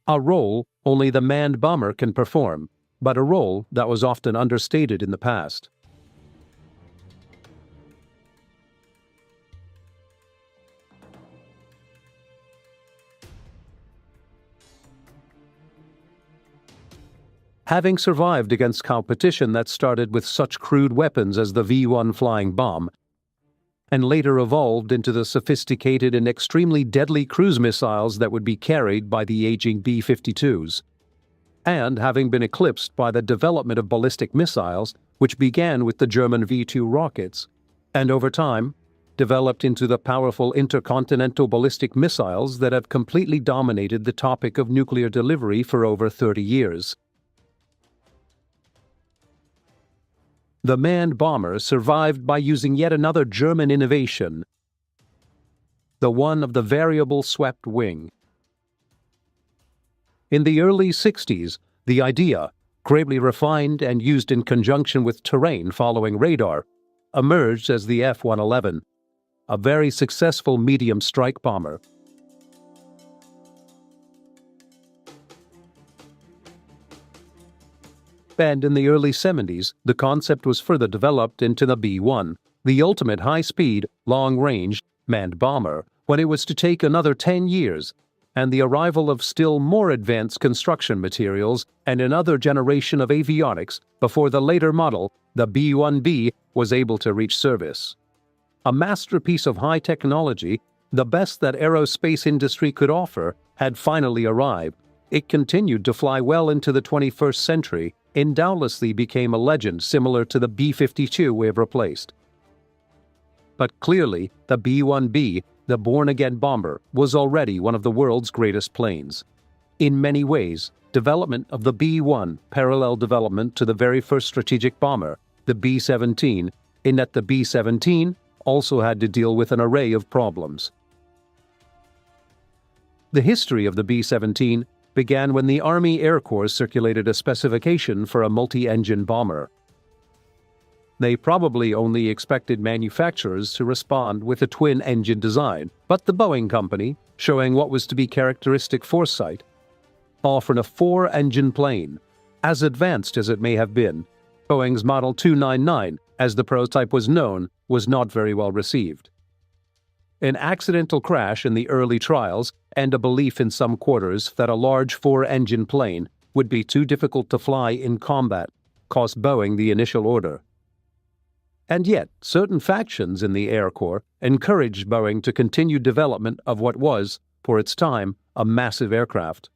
A role only the manned bomber can perform, but a role that was often understated in the past. Having survived against competition that started with such crude weapons as the V-1 flying bomb, and later evolved into the sophisticated and extremely deadly cruise missiles that would be carried by the aging B-52s, and having been eclipsed by the development of ballistic missiles, which began with the German V-2 rockets, and over time, developed into the powerful intercontinental ballistic missiles that have completely dominated the topic of nuclear delivery for over 30 years. The manned bomber survived by using yet another German innovation, the one of the variable swept wing. In the early 60s, the idea, greatly refined and used in conjunction with terrain following radar, emerged as the F-111, a very successful medium strike bomber. And in the early 70s, the concept was further developed into the B-1, the ultimate high-speed, long-range, manned bomber, when it was to take another 10 years, and the arrival of still more advanced construction materials and another generation of avionics before the later model, the B-1B, was able to reach service. A masterpiece of high technology, the best that aerospace industry could offer, had finally arrived. It continued to fly well into the 21st century and doubtlessly became a legend similar to the B-52 we've replaced. But clearly, the B-1B, the born-again bomber, was already one of the world's greatest planes. In many ways, development of the B-1 paralleled development to the very first strategic bomber, the B-17, in that the B-17 also had to deal with an array of problems. The history of the B-17 began when the Army Air Corps circulated a specification for a multi-engine bomber. They probably only expected manufacturers to respond with a twin-engine design, but the Boeing company, showing what was to be characteristic foresight, offered a four-engine plane. As advanced as it may have been, Boeing's Model 299, as the prototype was known, was not very well received. An accidental crash in the early trials and a belief in some quarters that a large four-engine plane would be too difficult to fly in combat cost Boeing the initial order. And yet, certain factions in the Air Corps encouraged Boeing to continue development of what was, for its time, a massive aircraft.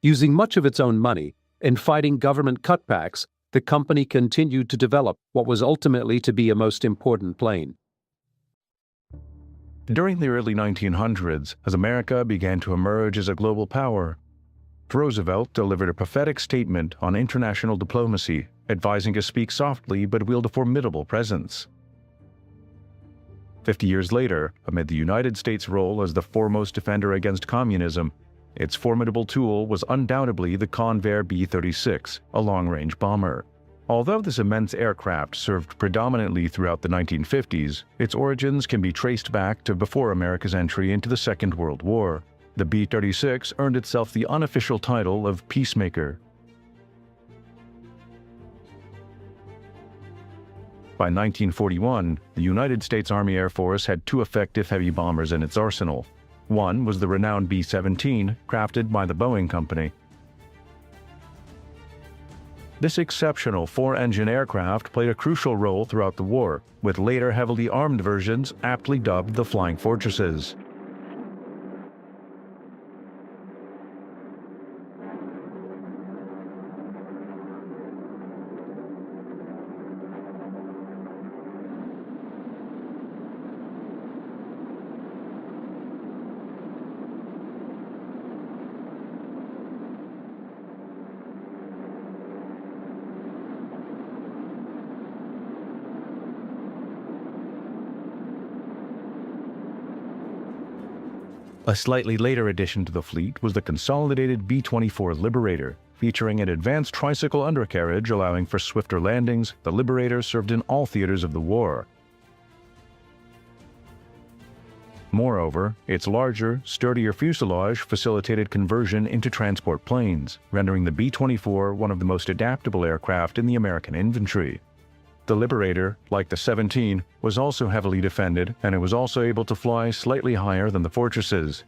Using much of its own money and fighting government cutbacks, the company continued to develop what was ultimately to be a most important plane. During the early 1900s, as America began to emerge as a global power, Roosevelt delivered a prophetic statement on international diplomacy, advising to speak softly but wield a formidable presence. 50 years later, amid the United States' role as the foremost defender against communism, its formidable tool was undoubtedly the Convair B-36, a long-range bomber. Although this immense aircraft served predominantly throughout the 1950s, its origins can be traced back to before America's entry into the Second World War. The B-36 earned itself the unofficial title of Peacemaker. By 1941, the United States Army Air Force had two effective heavy bombers in its arsenal. One was the renowned B-17, crafted by the Boeing Company. This exceptional four-engine aircraft played a crucial role throughout the war, with later heavily armed versions aptly dubbed the Flying Fortresses. A slightly later addition to the fleet was the consolidated B-24 Liberator. Featuring an advanced tricycle undercarriage allowing for swifter landings, the Liberator served in all theaters of the war. Moreover, its larger, sturdier fuselage facilitated conversion into transport planes, rendering the B-24 one of the most adaptable aircraft in the American infantry. The Liberator, like the 17, was also heavily defended, and it was also able to fly slightly higher than the Fortresses.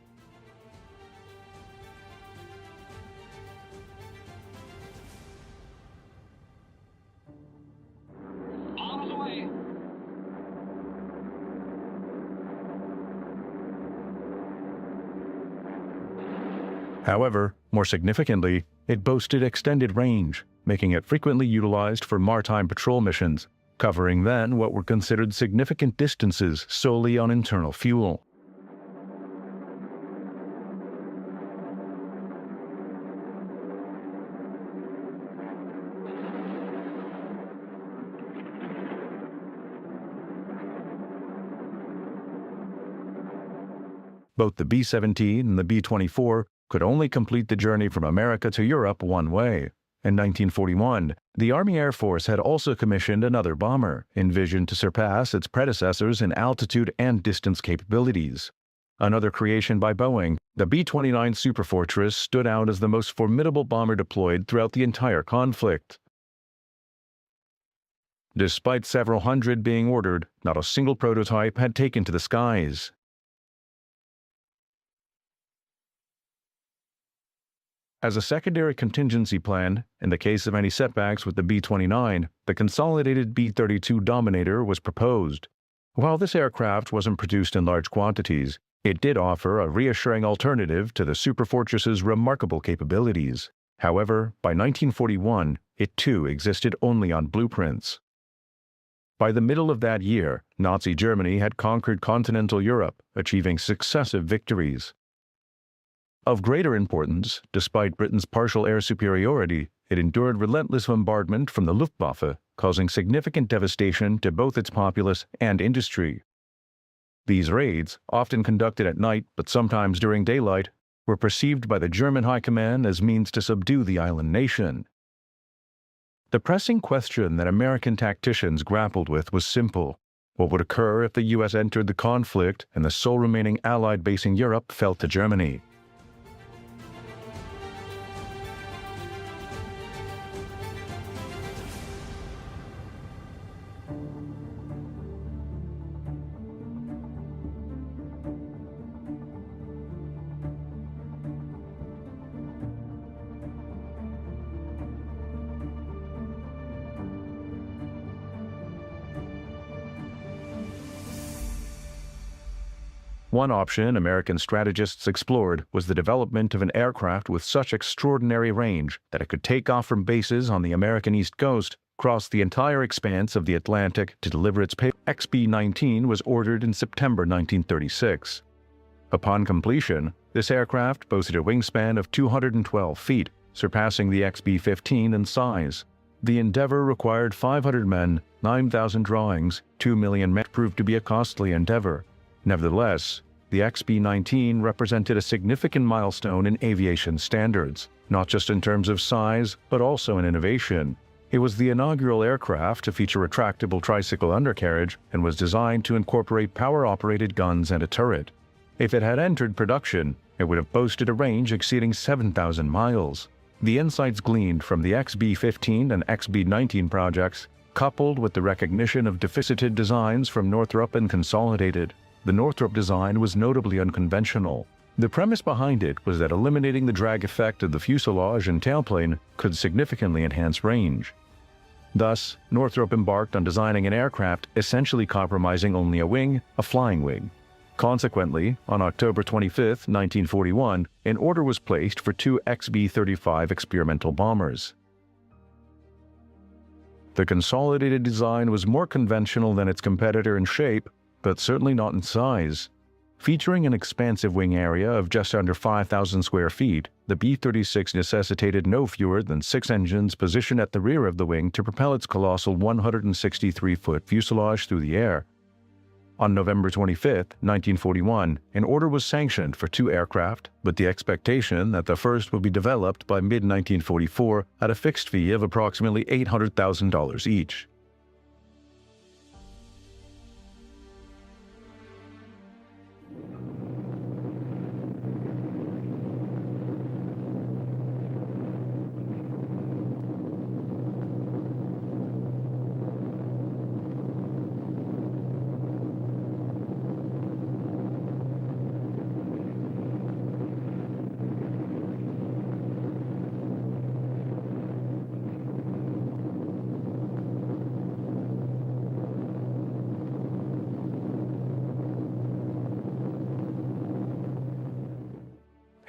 However, more significantly, it boasted extended range, making it frequently utilized for maritime patrol missions. covering then what were considered significant distances solely on internal fuel. Both the B-17 and the B-24 could only complete the journey from America to Europe one way. In 1941, the Army Air Force had also commissioned another bomber, envisioned to surpass its predecessors in altitude and distance capabilities. Another creation by Boeing, the B-29 Superfortress stood out as the most formidable bomber deployed throughout the entire conflict. Despite several hundred being ordered, not a single prototype had taken to the skies. As a secondary contingency plan, in the case of any setbacks with the B-29, the consolidated B-32 Dominator was proposed. While this aircraft wasn't produced in large quantities, it did offer a reassuring alternative to the Superfortress's remarkable capabilities. However, by 1941, it too existed only on blueprints. By the middle of that year, Nazi Germany had conquered continental Europe, achieving successive victories. Of greater importance, despite Britain's partial air superiority, it endured relentless bombardment from the Luftwaffe, causing significant devastation to both its populace and industry. These raids, often conducted at night but sometimes during daylight, were perceived by the German High Command as means to subdue the island nation. The pressing question that American tacticians grappled with was simple. What would occur if the U.S. entered the conflict and the sole remaining Allied base in Europe fell to Germany? One option American strategists explored was the development of an aircraft with such extraordinary range that it could take off from bases on the American East Coast, cross the entire expanse of the Atlantic to deliver its payload. XB-19 was ordered in September 1936. Upon completion, this aircraft boasted a wingspan of 212 feet, surpassing the XB-15 in size. The endeavor required 500 men, 9,000 drawings, 2 million men. Proved to be a costly endeavor. Nevertheless, the XB-19 represented a significant milestone in aviation standards, not just in terms of size, but also in innovation. It was the inaugural aircraft to feature retractable tricycle undercarriage and was designed to incorporate power-operated guns and a turret. If it had entered production, it would have boasted a range exceeding 7,000 miles. The insights gleaned from the XB-15 and XB-19 projects, coupled with the recognition of deficited designs from Northrop and Consolidated. The Northrop design was notably unconventional. The premise behind it was that eliminating the drag effect of the fuselage and tailplane could significantly enhance range. Thus, Northrop embarked on designing an aircraft essentially compromising only a wing, a flying wing. Consequently, on October 25, 1941, an order was placed for 2 XB-35 experimental bombers. The Consolidated design was more conventional than its competitor in shape, but certainly not in size. Featuring an expansive wing area of just under 5,000 square feet, the B-36 necessitated no fewer than 6 engines positioned at the rear of the wing to propel its colossal 163-foot fuselage through the air. On November 25, 1941, an order was sanctioned for 2 aircraft, with the expectation that the first would be developed by mid-1944 at a fixed fee of approximately $800,000 each.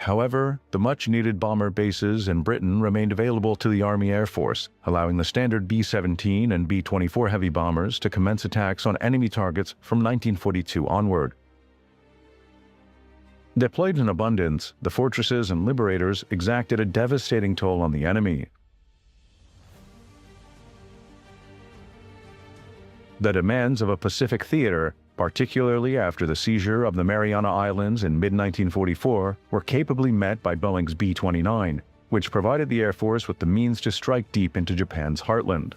However, the much-needed bomber bases in Britain remained available to the Army Air Force, allowing the standard B-17 and B-24 heavy bombers to commence attacks on enemy targets from 1942 onward. Deployed in abundance, the fortresses and liberators exacted a devastating toll on the enemy. The demands of a Pacific theater, particularly after the seizure of the Mariana Islands in mid-1944, were capably met by Boeing's B-29, which provided the Air Force with the means to strike deep into Japan's heartland.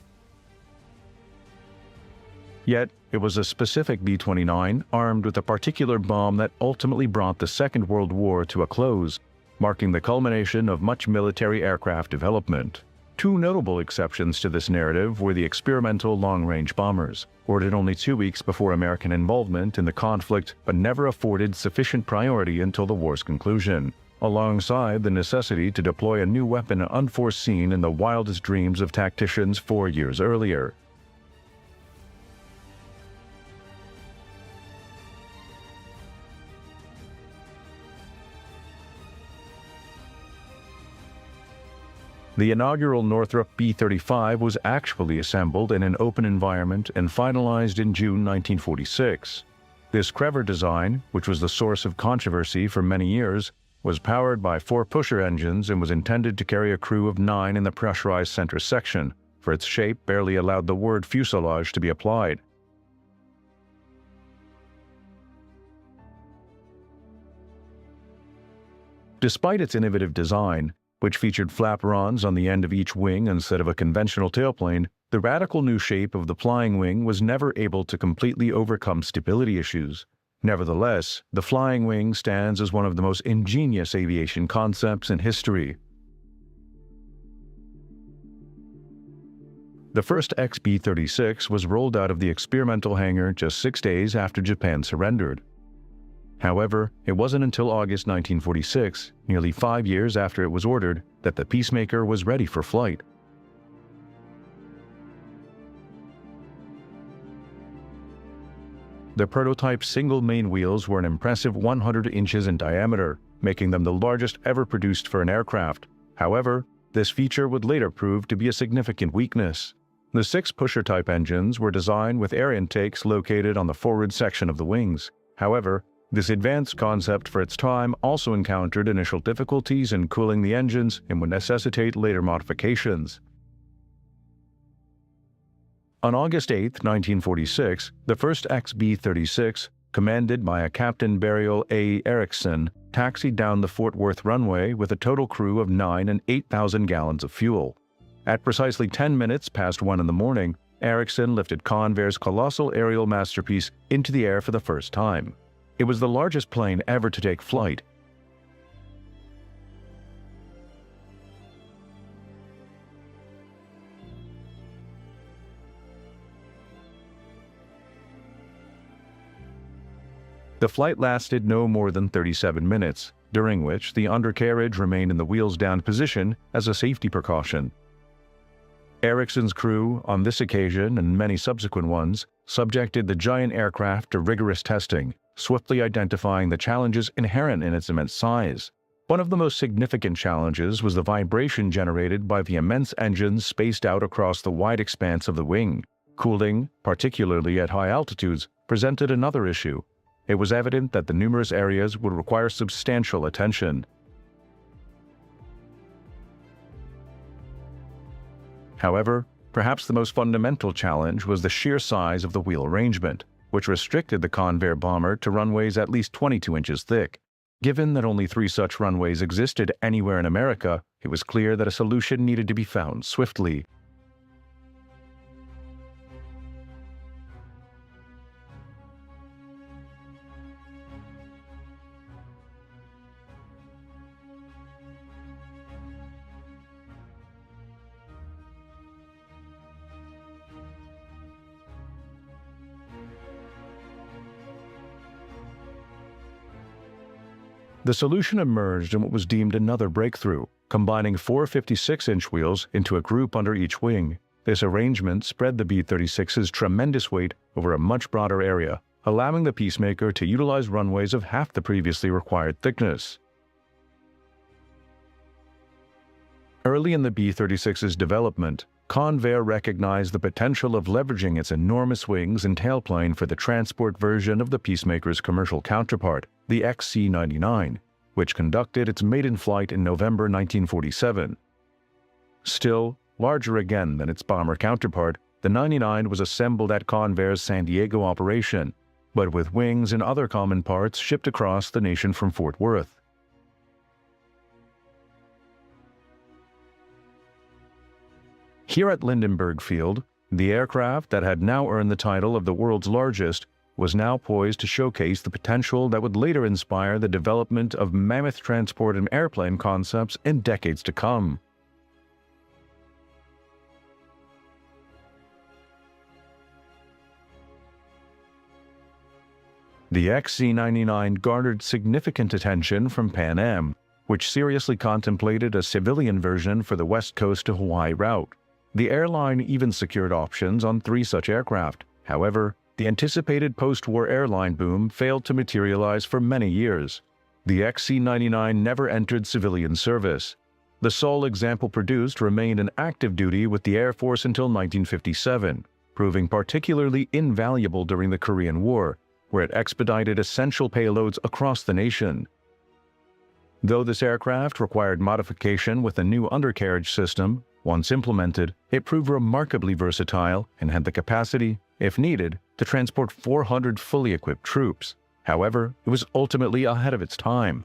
Yet, it was a specific B-29 armed with a particular bomb that ultimately brought the Second World War to a close, marking the culmination of much military aircraft development. Two notable exceptions to this narrative were the experimental long-range bombers, ordered only 2 weeks before American involvement in the conflict but never afforded sufficient priority until the war's conclusion, alongside the necessity to deploy a new weapon unforeseen in the wildest dreams of tacticians 4 years earlier. The inaugural Northrop B-35 was actually assembled in an open environment and finalized in June 1946. This clever design, which was the source of controversy for many years, was powered by 4 pusher engines and was intended to carry a crew of 9 in the pressurized center section, for its shape barely allowed the word fuselage to be applied. Despite its innovative design, which featured flaperons on the end of each wing instead of a conventional tailplane, the radical new shape of the flying wing was never able to completely overcome stability issues. Nevertheless, the flying wing stands as one of the most ingenious aviation concepts in history. The first XB-36 was rolled out of the experimental hangar just 6 days after Japan surrendered. However, it wasn't until August 1946, nearly 5 years after it was ordered, that the Peacemaker was ready for flight. The prototype's single main wheels were an impressive 100 inches in diameter, making them the largest ever produced for an aircraft. However, this feature would later prove to be a significant weakness. The 6 pusher-type engines were designed with air intakes located on the forward section of the wings. However, this advanced concept for its time also encountered initial difficulties in cooling the engines and would necessitate later modifications. On August 8, 1946, the first XB-36, commanded by a Captain Burial A. Erickson, taxied down the Fort Worth runway with a total crew of 9 and 8,000 gallons of fuel. At precisely 10 minutes past 1 in the morning, Erickson lifted Convair's colossal aerial masterpiece into the air for the first time. It was the largest plane ever to take flight. The flight lasted no more than 37 minutes, during which the undercarriage remained in the wheels-down position as a safety precaution. Erickson's crew, on this occasion and many subsequent ones, subjected the giant aircraft to rigorous testing, swiftly identifying the challenges inherent in its immense size. One of the most significant challenges was the vibration generated by the immense engines spaced out across the wide expanse of the wing. Cooling, particularly at high altitudes, presented another issue. It was evident that the numerous areas would require substantial attention. However, perhaps the most fundamental challenge was the sheer size of the wheel arrangement, which restricted the Convair bomber to runways at least 22 inches thick. Given that only 3 such runways existed anywhere in America, it was clear that a solution needed to be found swiftly. The solution emerged in what was deemed another breakthrough, combining 4 56-inch wheels into a group under each wing. This arrangement spread the B-36's tremendous weight over a much broader area, allowing the Peacemaker to utilize runways of half the previously required thickness. Early in the B-36's development, Convair recognized the potential of leveraging its enormous wings and tailplane for the transport version of the Peacemaker's commercial counterpart, the XC-99, which conducted its maiden flight in November 1947. Still, larger again than its bomber counterpart, the 99 was assembled at Convair's San Diego operation, but with wings and other common parts shipped across the nation from Fort Worth. Here at Lindenberg Field, the aircraft that had now earned the title of the world's largest was now poised to showcase the potential that would later inspire the development of mammoth transport and airplane concepts in decades to come. The XC-99 garnered significant attention from Pan Am, which seriously contemplated a civilian version for the West Coast to Hawaii route. The airline even secured options on 3 such aircraft. However, the anticipated post-war airline boom failed to materialize for many years. The XC-99 never entered civilian service. The sole example produced remained in active duty with the Air Force until 1957, proving particularly invaluable during the Korean War, where it expedited essential payloads across the nation. Though this aircraft required modification with a new undercarriage system, once implemented, it proved remarkably versatile and had the capacity, if needed, to transport 400 fully equipped troops. However, it was ultimately ahead of its time.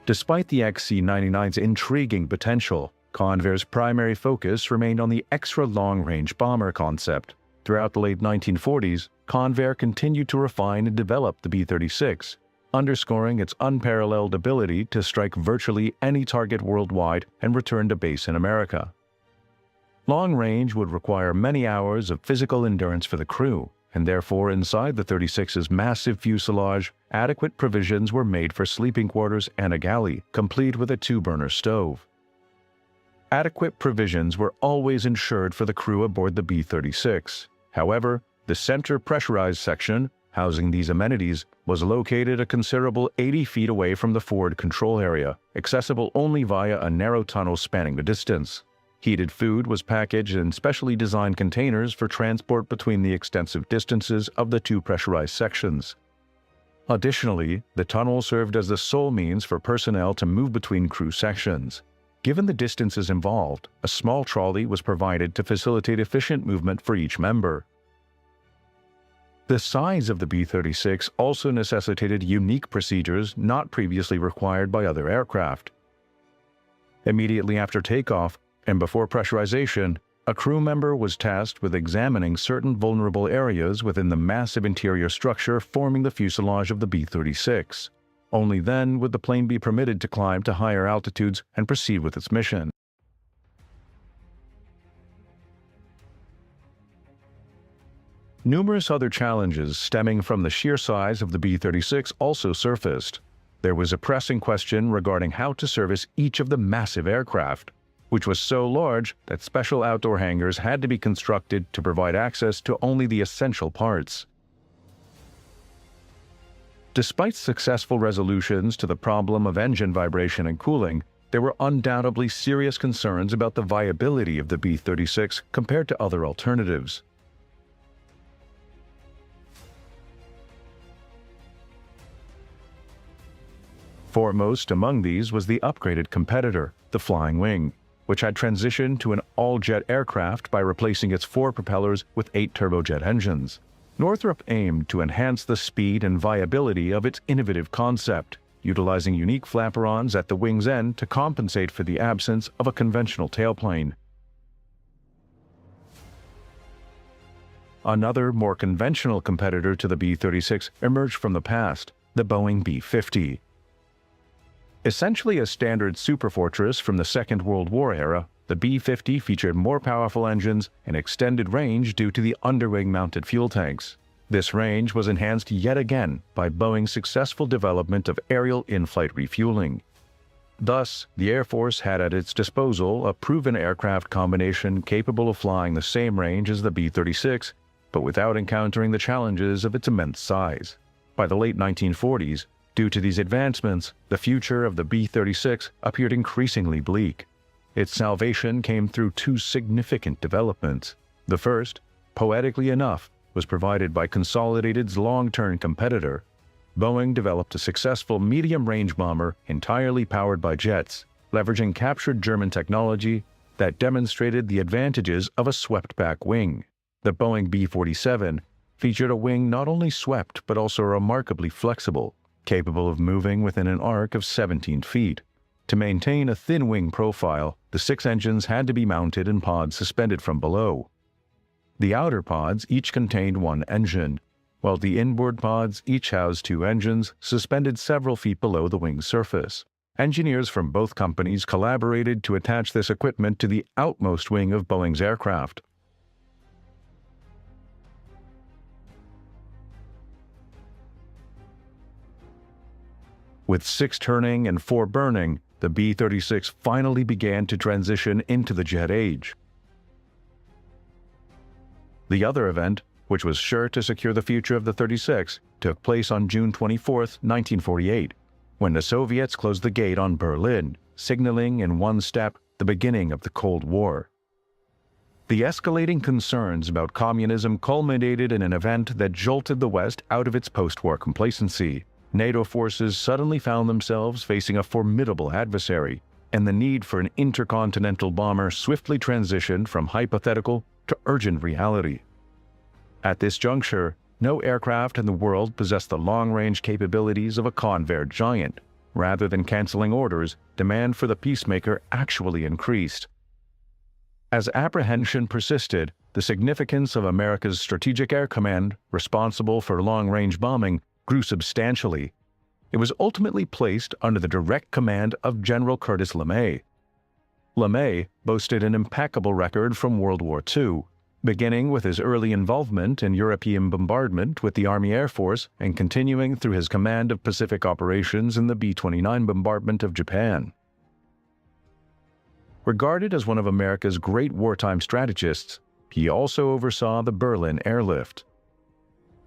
Despite the XC-99's intriguing potential, Convair's primary focus remained on the extra-long-range bomber concept. Throughout the late 1940s, Convair continued to refine and develop the B-36, underscoring its unparalleled ability to strike virtually any target worldwide and return to base in America. Long range would require many hours of physical endurance for the crew, and therefore inside the 36's massive fuselage, adequate provisions were made for sleeping quarters and a galley, complete with a 2-burner stove. Adequate provisions were always ensured for the crew aboard the B-36. However, the center pressurized section, housing these amenities, was located a considerable 80 feet away from the forward control area, accessible only via a narrow tunnel spanning the distance. Heated food was packaged in specially designed containers for transport between the extensive distances of the 2 pressurized sections. Additionally, the tunnel served as the sole means for personnel to move between crew sections. Given the distances involved, a small trolley was provided to facilitate efficient movement for each member. The size of the B-36 also necessitated unique procedures not previously required by other aircraft. Immediately after takeoff, and before pressurization, a crew member was tasked with examining certain vulnerable areas within the massive interior structure forming the fuselage of the B-36. Only then would the plane be permitted to climb to higher altitudes and proceed with its mission. Numerous other challenges stemming from the sheer size of the B-36 also surfaced. There was a pressing question regarding how to service each of the massive aircraft, which was so large that special outdoor hangars had to be constructed to provide access to only the essential parts. Despite successful resolutions to the problem of engine vibration and cooling, there were undoubtedly serious concerns about the viability of the B-36 compared to other alternatives. Foremost among these was the upgraded competitor, the Flying Wing, which had transitioned to an all-jet aircraft by replacing its 4 propellers with 8 turbojet engines. Northrop aimed to enhance the speed and viability of its innovative concept, utilizing unique flaperons at the wing's end to compensate for the absence of a conventional tailplane. Another, more conventional competitor to the B-36 emerged from the past, the Boeing B-50. Essentially a standard Superfortress from the Second World War era, the B-50 featured more powerful engines and extended range due to the underwing-mounted fuel tanks. This range was enhanced yet again by Boeing's successful development of aerial in-flight refueling. Thus, the Air Force had at its disposal a proven aircraft combination capable of flying the same range as the B-36, but without encountering the challenges of its immense size. By the late 1940s, due to these advancements, the future of the B-36 appeared increasingly bleak. Its salvation came through two significant developments. The first, poetically enough, was provided by Consolidated's long-term competitor. Boeing developed a successful medium-range bomber entirely powered by jets, leveraging captured German technology that demonstrated the advantages of a swept-back wing. The Boeing B-47 featured a wing not only swept but also remarkably flexible, capable of moving within an arc of 17 feet. To maintain a thin wing profile, the 6 engines had to be mounted in pods suspended from below. The outer pods each contained 1 engine, while the inboard pods each housed 2 engines suspended several feet below the wing surface. Engineers from both companies collaborated to attach this equipment to the outmost wing of Boeing's aircraft. With 6 turning and 4 burning, the B-36 finally began to transition into the jet age. The other event, which was sure to secure the future of the 36, took place on June 24, 1948, when the Soviets closed the gate on Berlin, signaling in one step the beginning of the Cold War. The escalating concerns about communism culminated in an event that jolted the West out of its post-war complacency. NATO forces suddenly found themselves facing a formidable adversary, and the need for an intercontinental bomber swiftly transitioned from hypothetical to urgent reality. At this juncture, no aircraft in the world possessed the long-range capabilities of a Convair giant. Rather than canceling orders, demand for the Peacemaker actually increased. As apprehension persisted, the significance of America's Strategic Air Command, responsible for long-range bombing, grew substantially. It was ultimately placed under the direct command of General Curtis LeMay. LeMay boasted an impeccable record from World War II, beginning with his early involvement in European bombardment with the Army Air Force and continuing through his command of Pacific operations in the B-29 bombardment of Japan. Regarded as one of America's great wartime strategists, he also oversaw the Berlin airlift.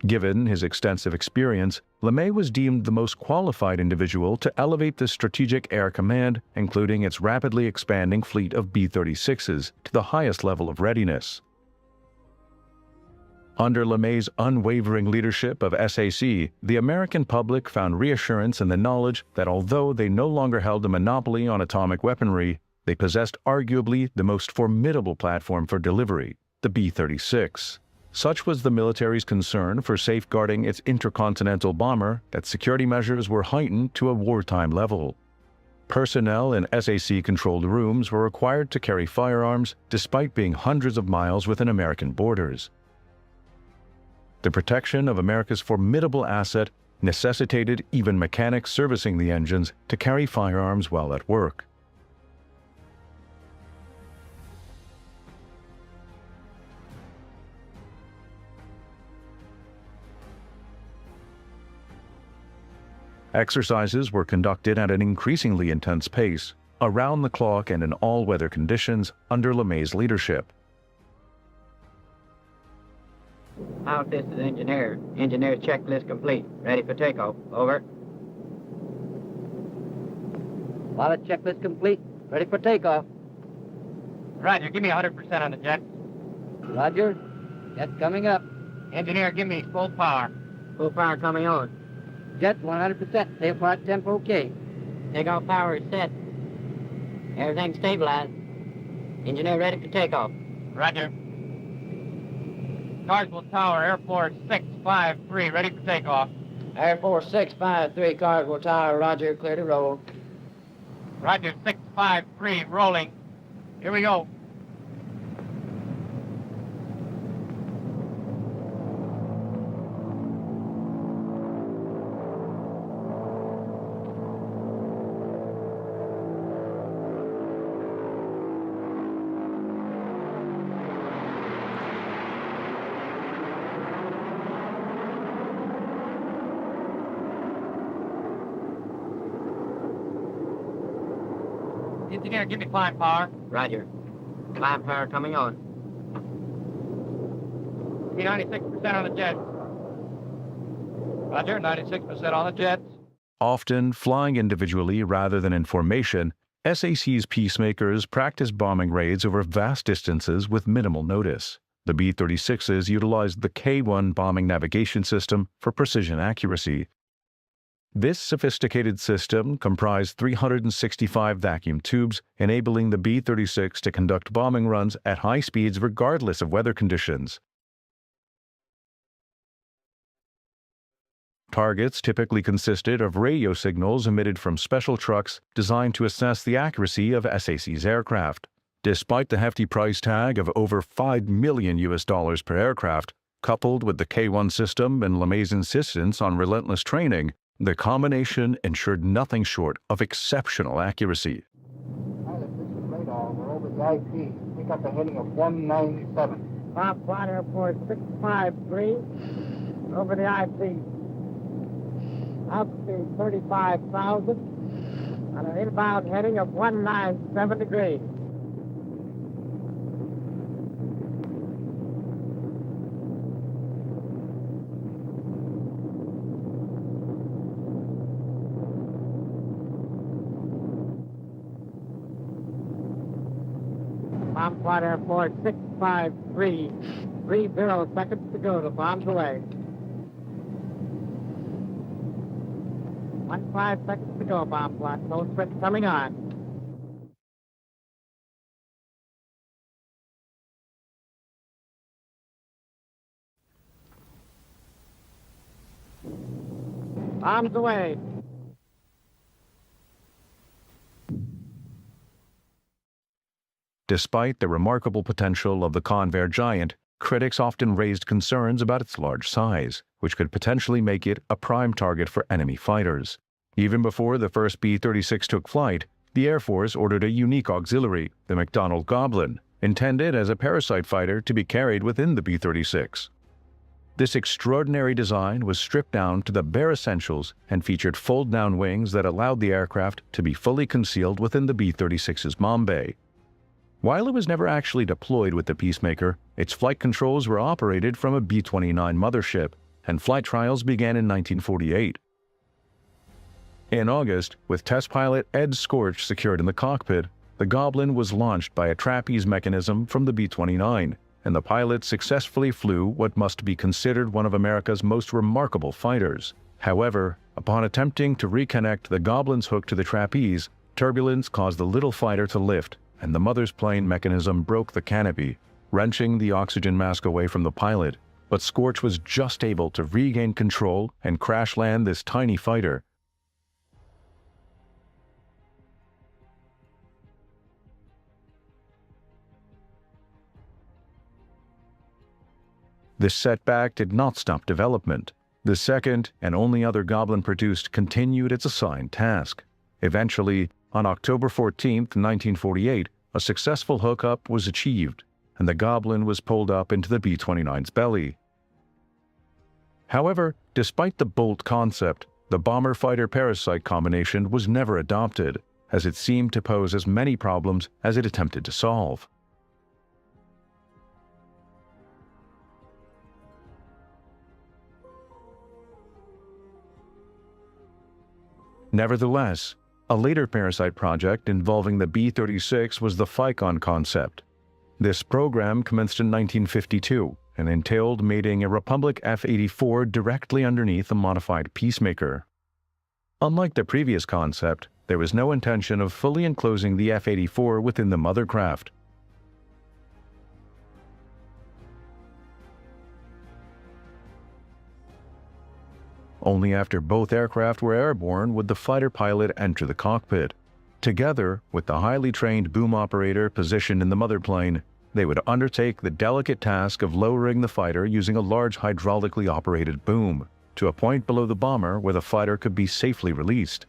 Given his extensive experience, LeMay was deemed the most qualified individual to elevate the Strategic Air Command, including its rapidly expanding fleet of B-36s, to the highest level of readiness. Under LeMay's unwavering leadership of SAC, the American public found reassurance in the knowledge that although they no longer held a monopoly on atomic weaponry, they possessed arguably the most formidable platform for delivery, the B-36. Such was the military's concern for safeguarding its intercontinental bomber that security measures were heightened to a wartime level. Personnel in SAC-controlled rooms were required to carry firearms despite being hundreds of miles within American borders. The protection of America's formidable asset necessitated even mechanics servicing the engines to carry firearms while at work. Exercises were conducted at an increasingly intense pace, around the clock and in all-weather conditions under LeMay's leadership. Out, this is engineer. Engineer's checklist complete. Ready for takeoff. Over. Pilot checklist complete. Ready for takeoff. Roger, give me 100% on the jet. Roger. Jet coming up. Engineer, give me full power. Full power coming on. Jet 100%. Safe flight temp okay. Takeoff power is set. Everything stabilized. Engineer ready for takeoff. Roger. Carswell Tower, Air Force 653, ready for takeoff. Air Force 653, Carswell Tower, roger, clear to roll. Roger, 653, rolling. Here we go. Engineer, give me climb power. Roger. Climb power coming on. Be 96% on the jets. Roger, 96% on the jets. Often flying individually rather than in formation, SAC's peacemakers practiced bombing raids over vast distances with minimal notice. The B-36s utilized the K-1 bombing navigation system for precision accuracy. This sophisticated system comprised 365 vacuum tubes, enabling the B-36 to conduct bombing runs at high speeds regardless of weather conditions. Targets typically consisted of radio signals emitted from special trucks designed to assess the accuracy of SAC's aircraft. Despite the hefty price tag of over $5 million per aircraft, coupled with the K-1 system and LeMay's insistence on relentless training, the combination ensured nothing short of exceptional accuracy. Pilot, this is radar. We're over the IP. Pick up a heading of 197. Bob Flight Airport 653 over the IP. Altitude 35,000 on an inbound heading of 197 degrees. Bomb Flight Airport 653, 30 seconds to go to bombs away. 15 seconds to go, bomb flight. No switch coming on. Bombs away. Despite the remarkable potential of the Convair giant, critics often raised concerns about its large size, which could potentially make it a prime target for enemy fighters. Even before the first B-36 took flight, the Air Force ordered a unique auxiliary, the McDonnell Goblin, intended as a parasite fighter to be carried within the B-36. This extraordinary design was stripped down to the bare essentials and featured fold-down wings that allowed the aircraft to be fully concealed within the B-36's bomb bay. While it was never actually deployed with the Peacemaker, its flight controls were operated from a B-29 mothership, and flight trials began in 1948. In August, with test pilot Ed Scorch secured in the cockpit, the Goblin was launched by a trapeze mechanism from the B-29, and the pilot successfully flew what must be considered one of America's most remarkable fighters. However, upon attempting to reconnect the Goblin's hook to the trapeze, turbulence caused the little fighter to lift, and the mother's plane mechanism broke the canopy, wrenching the oxygen mask away from the pilot. But Scorch was just able to regain control and crash land this tiny fighter. This setback did not stop development. The second and only other Goblin produced continued its assigned task. Eventually, on October 14, 1948, a successful hookup was achieved, and the Goblin was pulled up into the B-29's belly. However, despite the bold concept, the bomber-fighter-parasite combination was never adopted, as it seemed to pose as many problems as it attempted to solve. Nevertheless, a later parasite project involving the B-36 was the Phycon concept. This program commenced in 1952 and entailed mating a Republic F-84 directly underneath a modified Peacemaker. Unlike the previous concept, there was no intention of fully enclosing the F-84 within the mothercraft. Only after both aircraft were airborne would the fighter pilot enter the cockpit. Together, with the highly trained boom operator positioned in the mother plane, they would undertake the delicate task of lowering the fighter using a large hydraulically operated boom to a point below the bomber where the fighter could be safely released.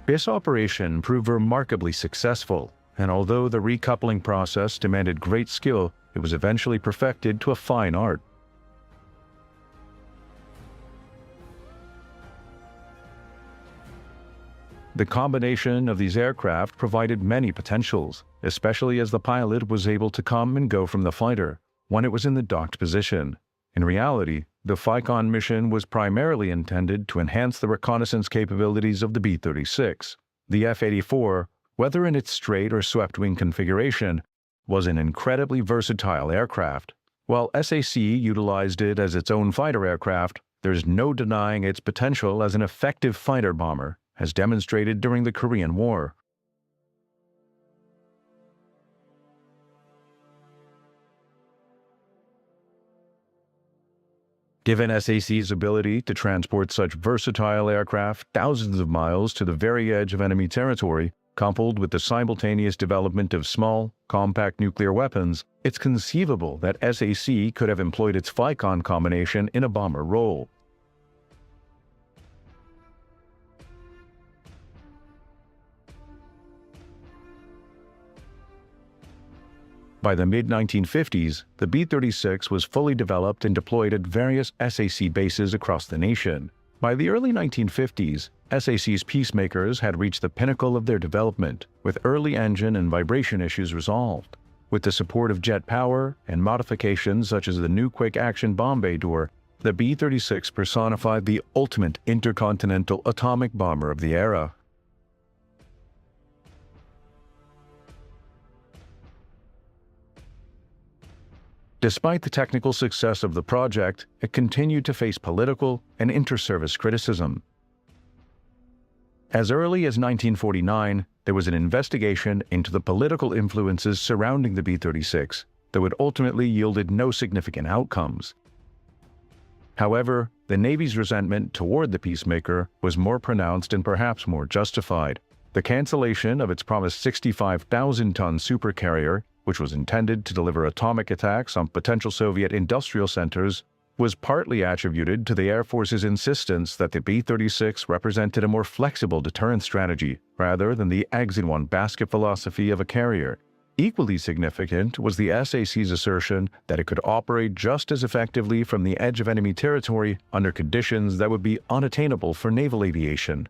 This operation proved remarkably successful, and although the recoupling process demanded great skill, it was eventually perfected to a fine art. The combination of these aircraft provided many potentials, especially as the pilot was able to come and go from the fighter when it was in the docked position. In reality, the FICON mission was primarily intended to enhance the reconnaissance capabilities of the B-36. The F-84, whether in its straight or swept-wing configuration, was an incredibly versatile aircraft. While SAC utilized it as its own fighter aircraft, there's no denying its potential as an effective fighter bomber, as demonstrated during the Korean War. Given SAC's ability to transport such versatile aircraft thousands of miles to the very edge of enemy territory, coupled with the simultaneous development of small, compact nuclear weapons, it's conceivable that SAC could have employed its FICON combination in a bomber role. By the mid-1950s, the B-36 was fully developed and deployed at various SAC bases across the nation. By the early 1950s, SAC's peacemakers had reached the pinnacle of their development, with early engine and vibration issues resolved. With the support of jet power and modifications such as the new quick-action bomb bay door, the B-36 personified the ultimate intercontinental atomic bomber of the era. Despite the technical success of the project, it continued to face political and inter-service criticism. As early as 1949, there was an investigation into the political influences surrounding the B-36, though it ultimately yielded no significant outcomes. However, the Navy's resentment toward the Peacemaker was more pronounced and perhaps more justified. The cancellation of its promised 65,000-ton supercarrier, which was intended to deliver atomic attacks on potential Soviet industrial centers, was partly attributed to the Air Force's insistence that the B-36 represented a more flexible deterrence strategy rather than the eggs-in-one-basket philosophy of a carrier. Equally significant was the SAC's assertion that it could operate just as effectively from the edge of enemy territory under conditions that would be unattainable for naval aviation.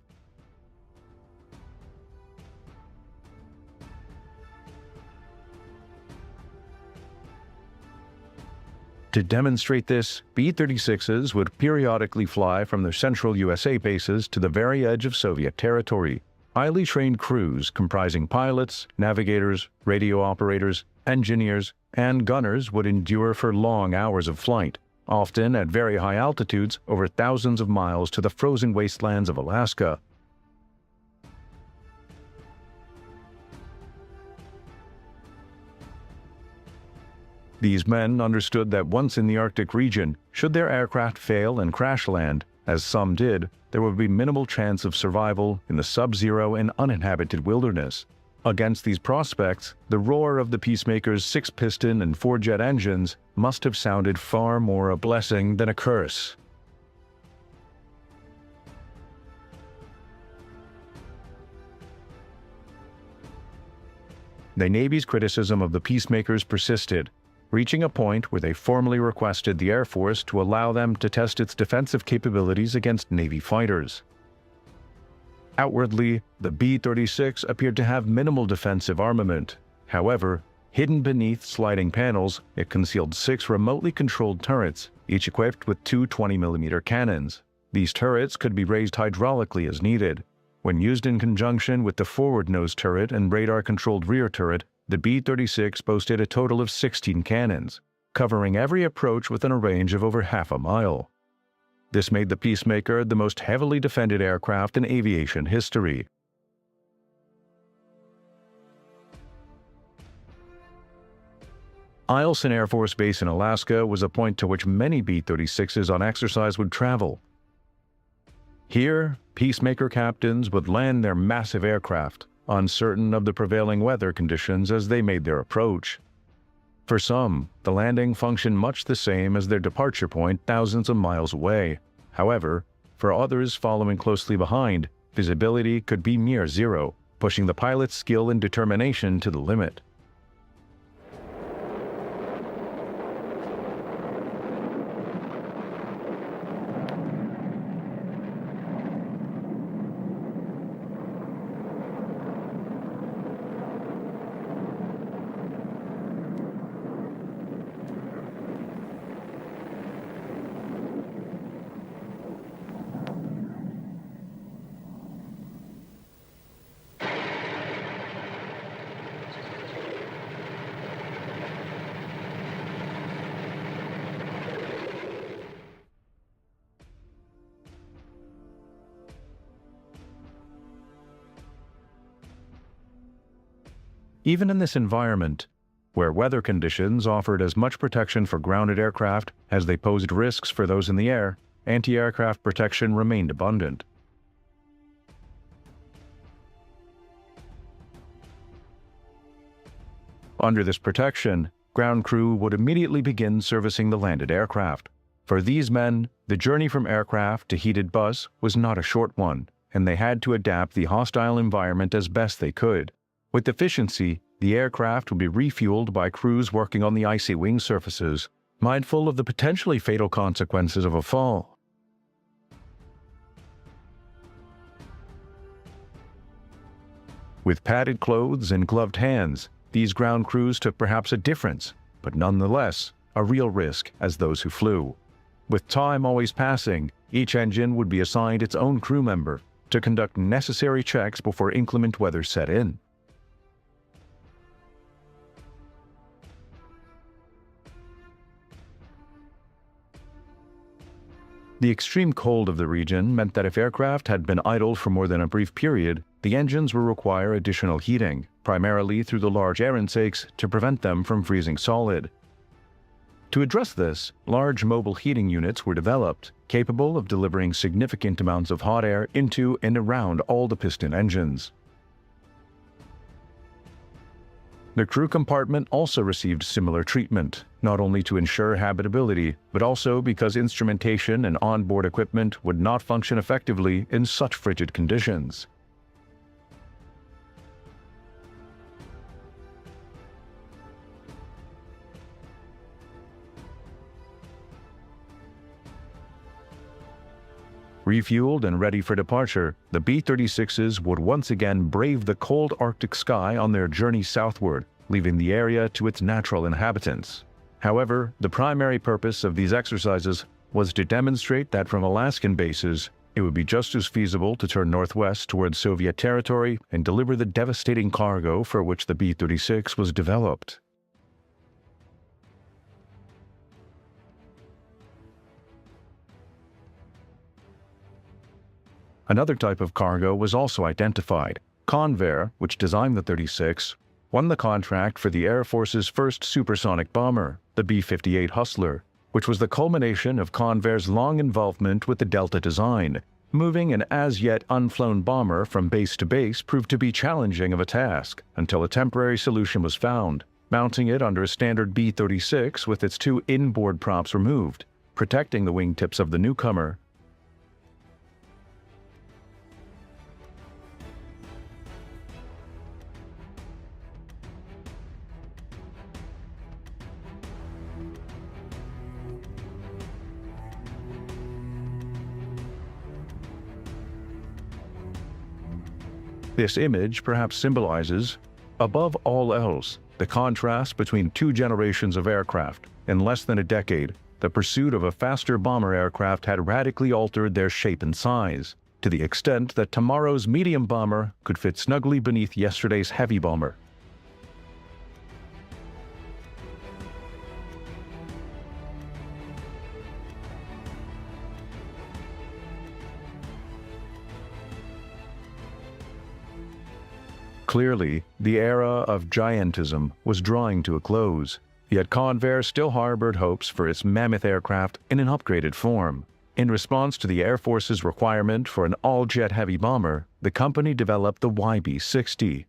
To demonstrate this, B-36s would periodically fly from their central USA bases to the very edge of Soviet territory. Highly trained crews comprising pilots, navigators, radio operators, engineers, and gunners would endure for long hours of flight, often at very high altitudes over thousands of miles to the frozen wastelands of Alaska. These men understood that once in the Arctic region, should their aircraft fail and crash land, as some did, there would be minimal chance of survival in the sub-zero and uninhabited wilderness. Against these prospects, the roar of the Peacemaker's 6-piston and 4-jet engines must have sounded far more a blessing than a curse. The Navy's criticism of the Peacemakers persisted, reaching a point where they formally requested the Air Force to allow them to test its defensive capabilities against Navy fighters. Outwardly, the B-36 appeared to have minimal defensive armament. However, hidden beneath sliding panels, it concealed 6 remotely controlled turrets, each equipped with 2 20mm cannons. These turrets could be raised hydraulically as needed. When used in conjunction with the forward nose turret and radar-controlled rear turret, the B-36 boasted a total of 16 cannons, covering every approach within a range of over half a mile. This made the Peacemaker the most heavily defended aircraft in aviation history. Eielson Air Force Base in Alaska was a point to which many B-36s on exercise would travel. Here, Peacemaker captains would land their massive aircraft, uncertain of the prevailing weather conditions as they made their approach. For some, the landing functioned much the same as their departure point thousands of miles away. However, for others following closely behind, visibility could be near zero, pushing the pilot's skill and determination to the limit. Even in this environment, where weather conditions offered as much protection for grounded aircraft as they posed risks for those in the air, anti-aircraft protection remained abundant. Under this protection, ground crew would immediately begin servicing the landed aircraft. For these men, the journey from aircraft to heated bus was not a short one, and they had to adapt the hostile environment as best they could. With efficiency, the aircraft would be refueled by crews working on the icy wing surfaces, mindful of the potentially fatal consequences of a fall. With padded clothes and gloved hands, these ground crews took perhaps a difference, but nonetheless, a real risk as those who flew. With time always passing, each engine would be assigned its own crew member to conduct necessary checks before inclement weather set in. The extreme cold of the region meant that if aircraft had been idle for more than a brief period, the engines would require additional heating, primarily through the large air intakes, to prevent them from freezing solid. To address this, large mobile heating units were developed, capable of delivering significant amounts of hot air into and around all the piston engines. The crew compartment also received similar treatment, not only to ensure habitability, but also because instrumentation and onboard equipment would not function effectively in such frigid conditions. Refueled and ready for departure, the B-36s would once again brave the cold Arctic sky on their journey southward, leaving the area to its natural inhabitants. However, the primary purpose of these exercises was to demonstrate that from Alaskan bases, it would be just as feasible to turn northwest towards Soviet territory and deliver the devastating cargo for which the B-36 was developed. Another type of cargo was also identified. Convair, which designed the 36, won the contract for the Air Force's first supersonic bomber, the B-58 Hustler, which was the culmination of Convair's long involvement with the Delta design. Moving an as-yet unflown bomber from base to base proved to be challenging of a task, until a temporary solution was found, mounting it under a standard B-36 with its two inboard props removed, protecting the wingtips of the newcomer. This image perhaps symbolizes, above all else, the contrast between two generations of aircraft. In less than a decade, the pursuit of a faster bomber aircraft had radically altered their shape and size, to the extent that tomorrow's medium bomber could fit snugly beneath yesterday's heavy bomber. Clearly, the era of giantism was drawing to a close, yet Convair still harbored hopes for its mammoth aircraft in an upgraded form. In response to the Air Force's requirement for an all-jet heavy bomber, the company developed the YB-60.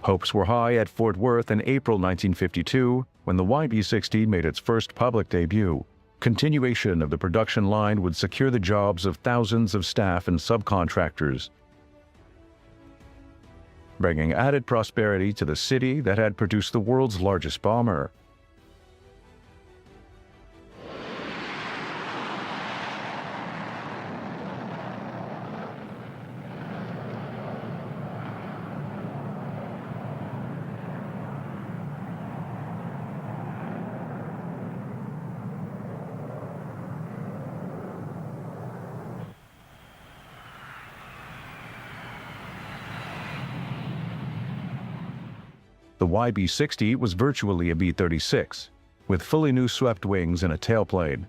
Hopes were high at Fort Worth in April 1952, when the YB-60 made its first public debut. Continuation of the production line would secure the jobs of thousands of staff and subcontractors, bringing added prosperity to the city that had produced the world's largest bomber. The YB-60 was virtually a B-36, with fully new swept wings and a tailplane.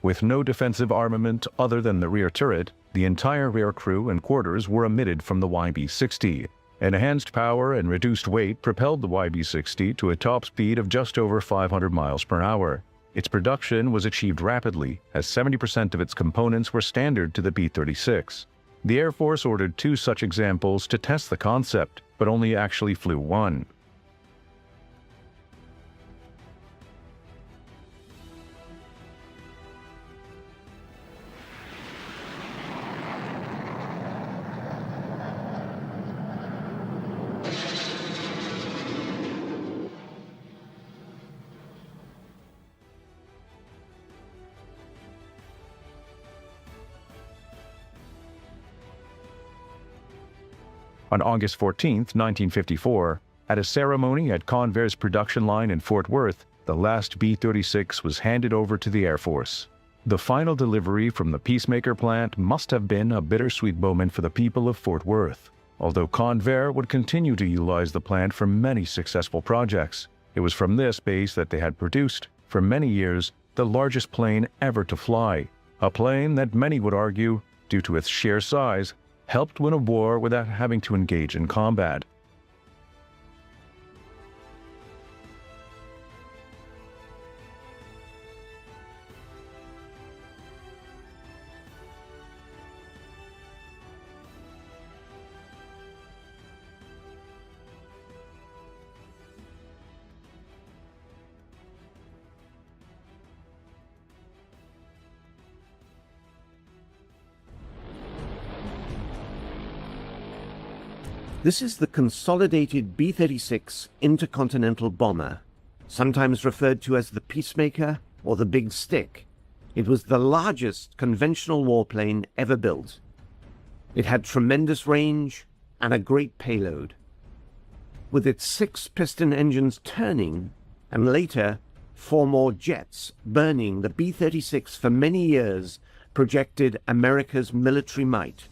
With no defensive armament other than the rear turret, the entire rear crew and quarters were omitted from the YB-60. Enhanced power and reduced weight propelled the YB-60 to a top speed of just over 500 miles per hour. Its production was achieved rapidly, as 70% of its components were standard to the B-36. The Air Force ordered 2 such examples to test the concept, but only actually flew one. On August 14, 1954, at a ceremony at Convair's production line in Fort Worth, the last B-36 was handed over to the Air Force. The final delivery from the Peacemaker plant must have been a bittersweet moment for the people of Fort Worth. Although Convair would continue to utilize the plant for many successful projects, it was from this base that they had produced, for many years, the largest plane ever to fly, a plane that many would argue, due to its sheer size, helped win a war without having to engage in combat. This is the consolidated B-36 intercontinental bomber, sometimes referred to as the Peacemaker or the Big Stick. It was the largest conventional warplane ever built. It had tremendous range and a great payload. With its 6 piston engines turning, and later 4 more jets burning, the B-36 for many years projected America's military might.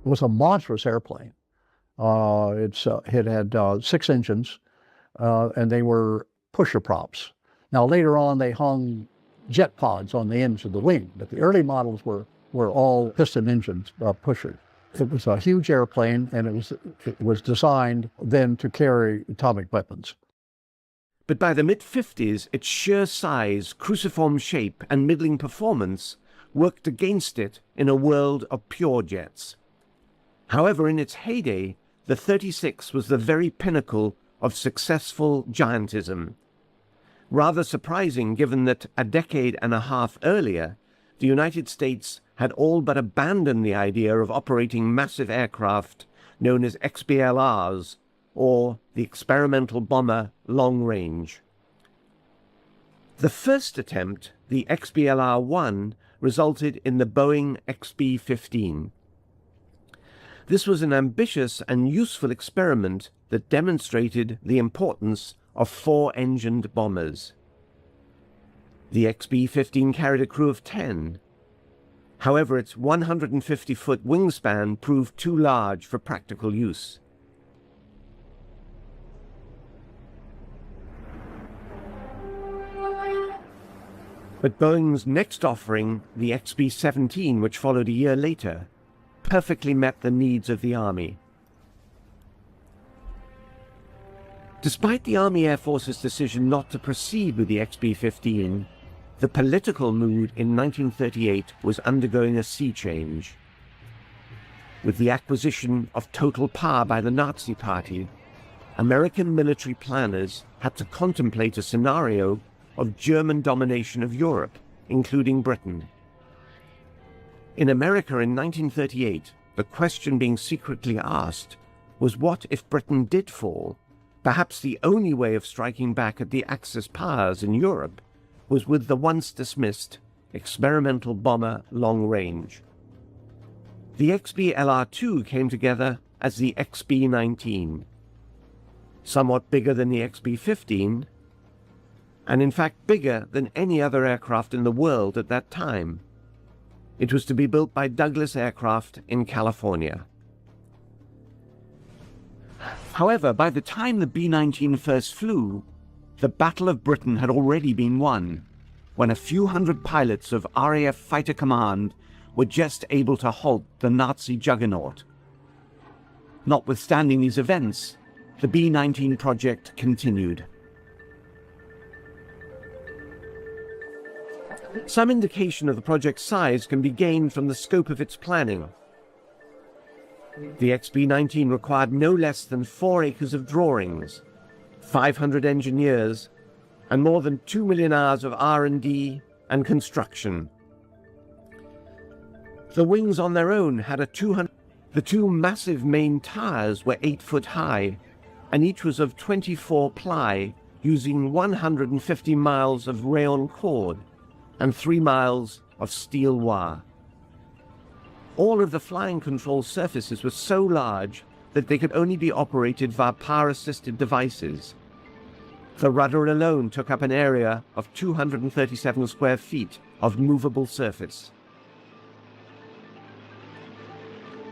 It was a monstrous airplane. It had 6 engines, and they were pusher props. Now later on, they hung jet pods on the ends of the wing, but the early models were all piston engines, pushers. It was a huge airplane, and it was designed then to carry atomic weapons. But by the mid-50s, its sheer size, cruciform shape, and middling performance worked against it in a world of pure jets. However, in its heyday, the 36 was the very pinnacle of successful giantism. Rather surprising given that a decade and a half earlier, the United States had all but abandoned the idea of operating massive aircraft known as XBLRs, or the Experimental Bomber Long Range. The first attempt, the XBLR-1, resulted in the Boeing XB-15. This was an ambitious and useful experiment that demonstrated the importance of 4-engined bombers. The XB-15 carried a crew of 10. However, its 150-foot wingspan proved too large for practical use. But Boeing's next offering, the XB-17, which followed a year later, perfectly met the needs of the Army. Despite the Army Air Force's decision not to proceed with the XB-15, the political mood in 1938 was undergoing a sea change. With the acquisition of total power by the Nazi Party, American military planners had to contemplate a scenario of German domination of Europe, including Britain. In America in 1938, the question being secretly asked was, what if Britain did fall? Perhaps the only way of striking back at the Axis powers in Europe was with the once dismissed experimental bomber Long Range. The XB-LR-2 came together as the XB-19, somewhat bigger than the XB-15, and in fact bigger than any other aircraft in the world at that time. It was to be built by Douglas Aircraft in California. However, by the time the B-19 first flew, the Battle of Britain had already been won, when a few hundred pilots of RAF Fighter Command were just able to halt the Nazi juggernaut. Notwithstanding these events, the B-19 project continued. Some indication of the project's size can be gained from the scope of its planning. The XB-19 required no less than 4 acres of drawings, 500 engineers, and more than 2 million hours of R&D and construction. The wings on their own had the 2 massive main tires were 8 foot high, and each was of 24 ply, using 150 miles of rayon cord and 3 miles of steel wire. All of the flying control surfaces were so large that they could only be operated via power-assisted devices. The rudder alone took up an area of 237 square feet of movable surface.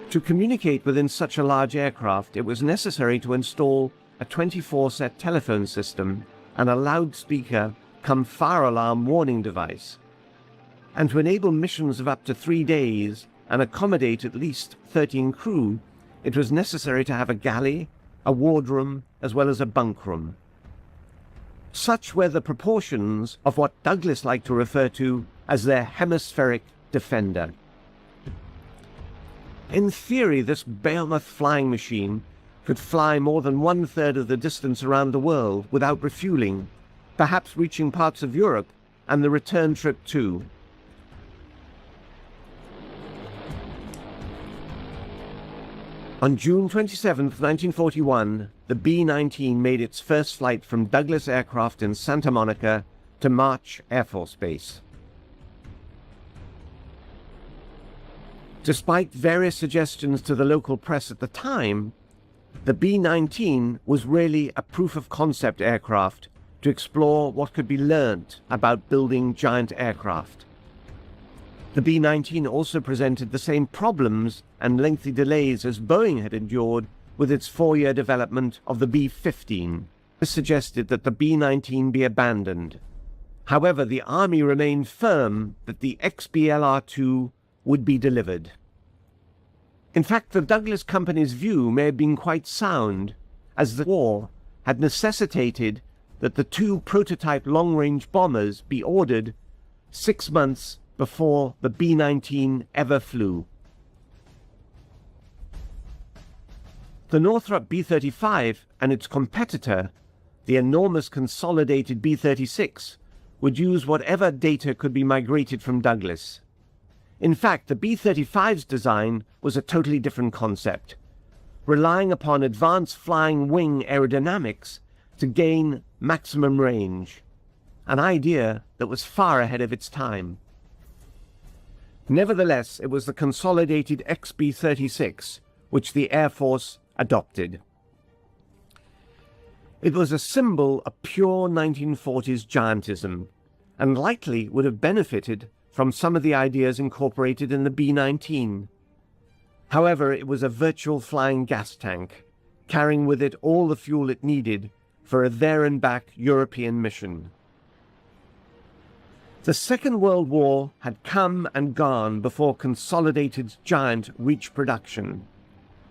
To communicate within such a large aircraft, it was necessary to install a 24-set telephone system and a loudspeaker come fire alarm warning device. And to enable missions of up to 3 days and accommodate at least 13 crew, it was necessary to have a galley, a wardroom, as well as a bunk room. Such were the proportions of what Douglas liked to refer to as their hemispheric defender. In theory, this behemoth flying machine could fly more than 1/3 of the distance around the world without refueling, perhaps reaching parts of Europe and the return trip too. On June 27, 1941, the B-19 made its first flight from Douglas Aircraft in Santa Monica to March Air Force Base. Despite various suggestions to the local press at the time, the B-19 was really a proof-of-concept aircraft to explore what could be learnt about building giant aircraft. The B-19 also presented the same problems and lengthy delays as Boeing had endured with its 4-year development of the B-15. This suggested that the B-19 be abandoned. However, the Army remained firm that the XBLR-2 would be delivered. In fact, the Douglas Company's view may have been quite sound, as the war had necessitated that the 2 prototype long-range bombers be ordered 6 months before the B-19 ever flew. The Northrop B-35 and its competitor, the enormous consolidated B-36, would use whatever data could be migrated from Douglas. In fact, the B-35's design was a totally different concept, relying upon advanced flying wing aerodynamics to gain maximum range, an idea that was far ahead of its time. Nevertheless, it was the consolidated XB-36 which the Air Force adopted. It was a symbol of pure 1940s giantism, and likely would have benefited from some of the ideas incorporated in the B-19. However, it was a virtual flying gas tank, carrying with it all the fuel it needed for a there-and-back European mission. The Second World War had come and gone before Consolidated's giant reached production,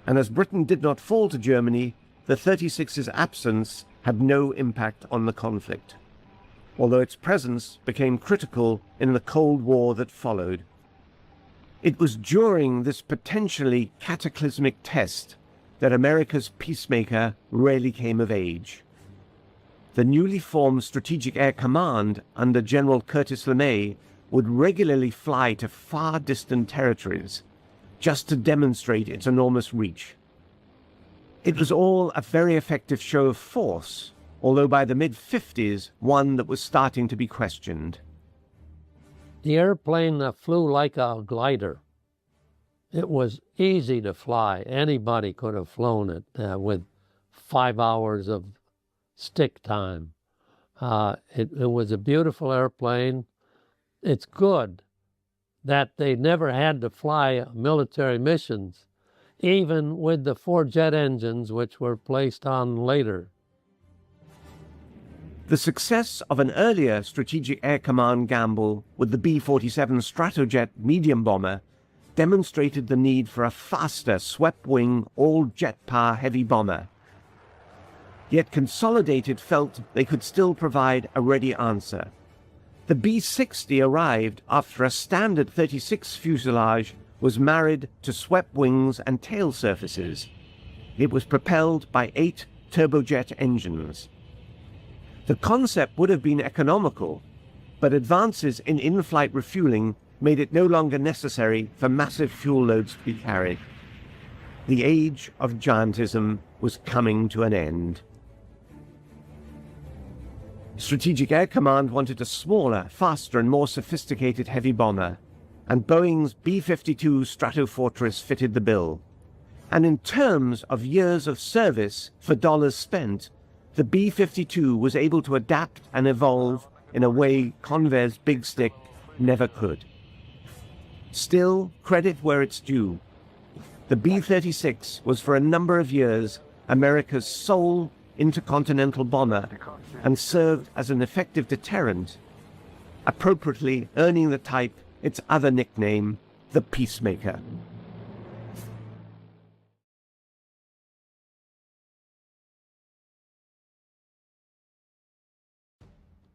and as Britain did not fall to Germany, the 36's absence had no impact on the conflict, although its presence became critical in the Cold War that followed. It was during this potentially cataclysmic test that America's peacemaker really came of age. The newly formed Strategic Air Command under General Curtis LeMay would regularly fly to far distant territories just to demonstrate its enormous reach. It was all a very effective show of force, although by the mid-50s, one that was starting to be questioned. The airplane flew like a glider. It was easy to fly. Anybody could have flown it with 5 hours of stick time. It was a beautiful airplane. It's good that they never had to fly military missions, even with the 4 jet engines which were placed on later. The success of an earlier Strategic Air Command gamble with the B-47 Stratojet medium bomber demonstrated the need for a faster swept-wing, all-jet power heavy bomber. Yet Consolidated felt they could still provide a ready answer. The B-60 arrived after a standard 36 fuselage was married to swept wings and tail surfaces. It was propelled by 8 turbojet engines. The concept would have been economical, but advances in in-flight refueling made it no longer necessary for massive fuel loads to be carried. The age of giantism was coming to an end. Strategic Air Command wanted a smaller, faster and more sophisticated heavy bomber, and Boeing's B-52 Stratofortress fitted the bill. And in terms of years of service for dollars spent, the B-52 was able to adapt and evolve in a way Convair's Big Stick never could. Still, credit where it's due. The B-36 was for a number of years America's sole intercontinental bomber and served as an effective deterrent, appropriately earning the type its other nickname, the Peacemaker.